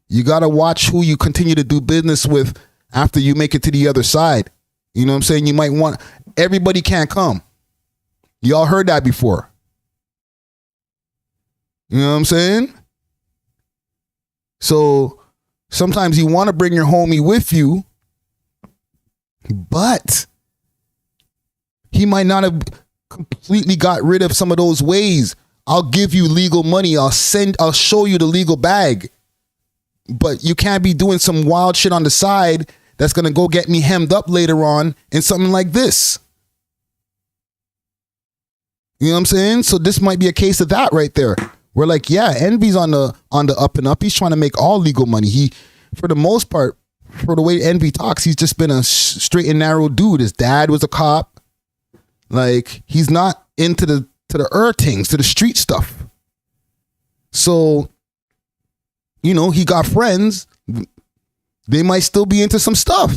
You got to watch who you continue to do business with after you make it to the other side. You know what I'm saying? You might want, everybody can't come. Y'all heard that before. You know what I'm saying? So sometimes you want to bring your homie with you, but he might not have completely got rid of some of those ways. I'll give you legal money. I'll show you the legal bag. But you can't be doing some wild shit on the side that's going to go get me hemmed up later on in something like this. You know what I'm saying? So this might be a case of that right there. We're like, yeah, Envy's on the up and up. He's trying to make all legal money. He, for the most part, for the way Envy talks, he's just been a straight and narrow dude. His dad was a cop. Like, he's not into the things, to the street stuff. So, you know, he got friends. They might still be into some stuff.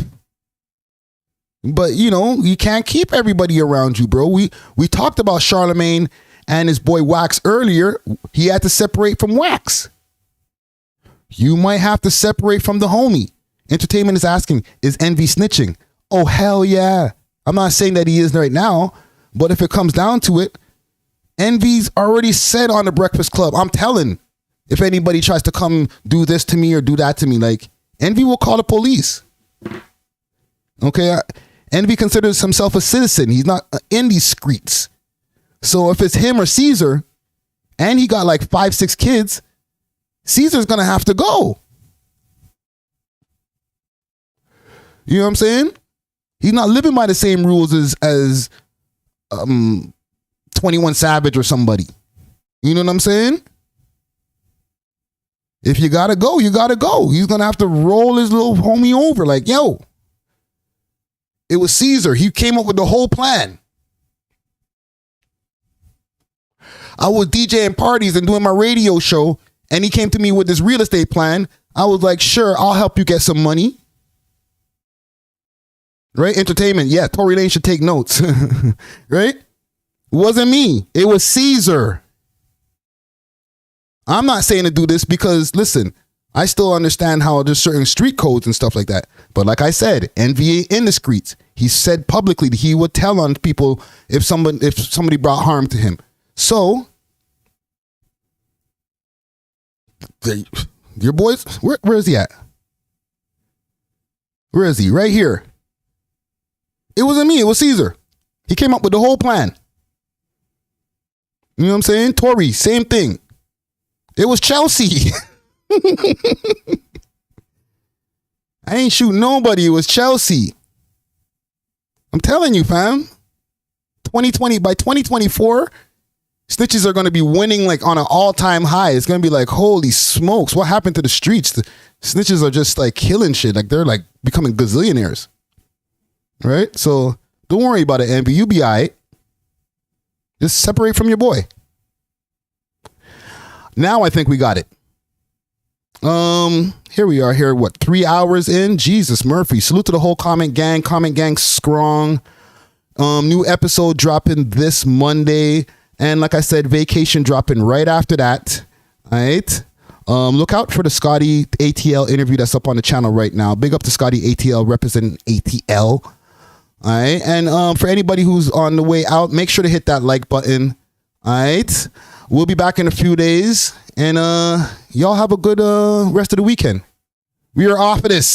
But, you know, you can't keep everybody around you, bro. We talked about Charlamagne and his boy Wax earlier. He had to separate from Wax. You might have to separate from the homie. Entertainment is asking, is Envy snitching? Oh, hell yeah. I'm not saying that he is right now, but if it comes down to it, Envy's already said on the Breakfast Club, I'm telling, if anybody tries to come do this to me or do that to me, like, Envy will call the police. Okay? Envy considers himself a citizen. He's not in these streets. So if it's him or Caesar, and he got like 5-6 kids, Caesar's going to have to go. You know what I'm saying? He's not living by the same rules as 21 Savage or somebody. You know what I'm saying? If you got to go, you got to go. He's going to have to roll his little homie over like, yo, it was Caesar. He came up with the whole plan. I was DJing parties and doing my radio show, and he came to me with this real estate plan. I was like, sure, I'll help you get some money. Right? Entertainment. Yeah, Tory Lanez should take notes. Right? It wasn't me. It was Caesar. I'm not saying to do this because, listen, I still understand how there's certain street codes and stuff like that. But like I said, NVA in the streets. He said publicly that he would tell on people if somebody brought harm to him. So, your boys, where is he at? Where is he? Right here. It wasn't me. It was Caesar. He came up with the whole plan. You know what I'm saying? Tory, same thing. It was Chelsea. I ain't shoot nobody. It was Chelsea. I'm telling you, fam. 2020, by 2024, snitches are going to be winning like on an all-time high. It's going to be like, holy smokes, what happened to the streets? The snitches are just like killing shit. Like they're like becoming gazillionaires. Right? So don't worry about it, Envy. You be all right. Just separate from your boy. Now I think we got it. Here we are here. What, 3 hours in? Jesus Murphy. Salute to the whole comment gang. Comment gang strong. New episode dropping this Monday. And like I said, vacation dropping right after that. All right. Look out for the Scotty ATL interview that's up on the channel right now. Big up to Scotty ATL representing ATL. All right. And for anybody who's on the way out, make sure to hit that like button. All right. We'll be back in a few days. And y'all have a good rest of the weekend. We are off of this.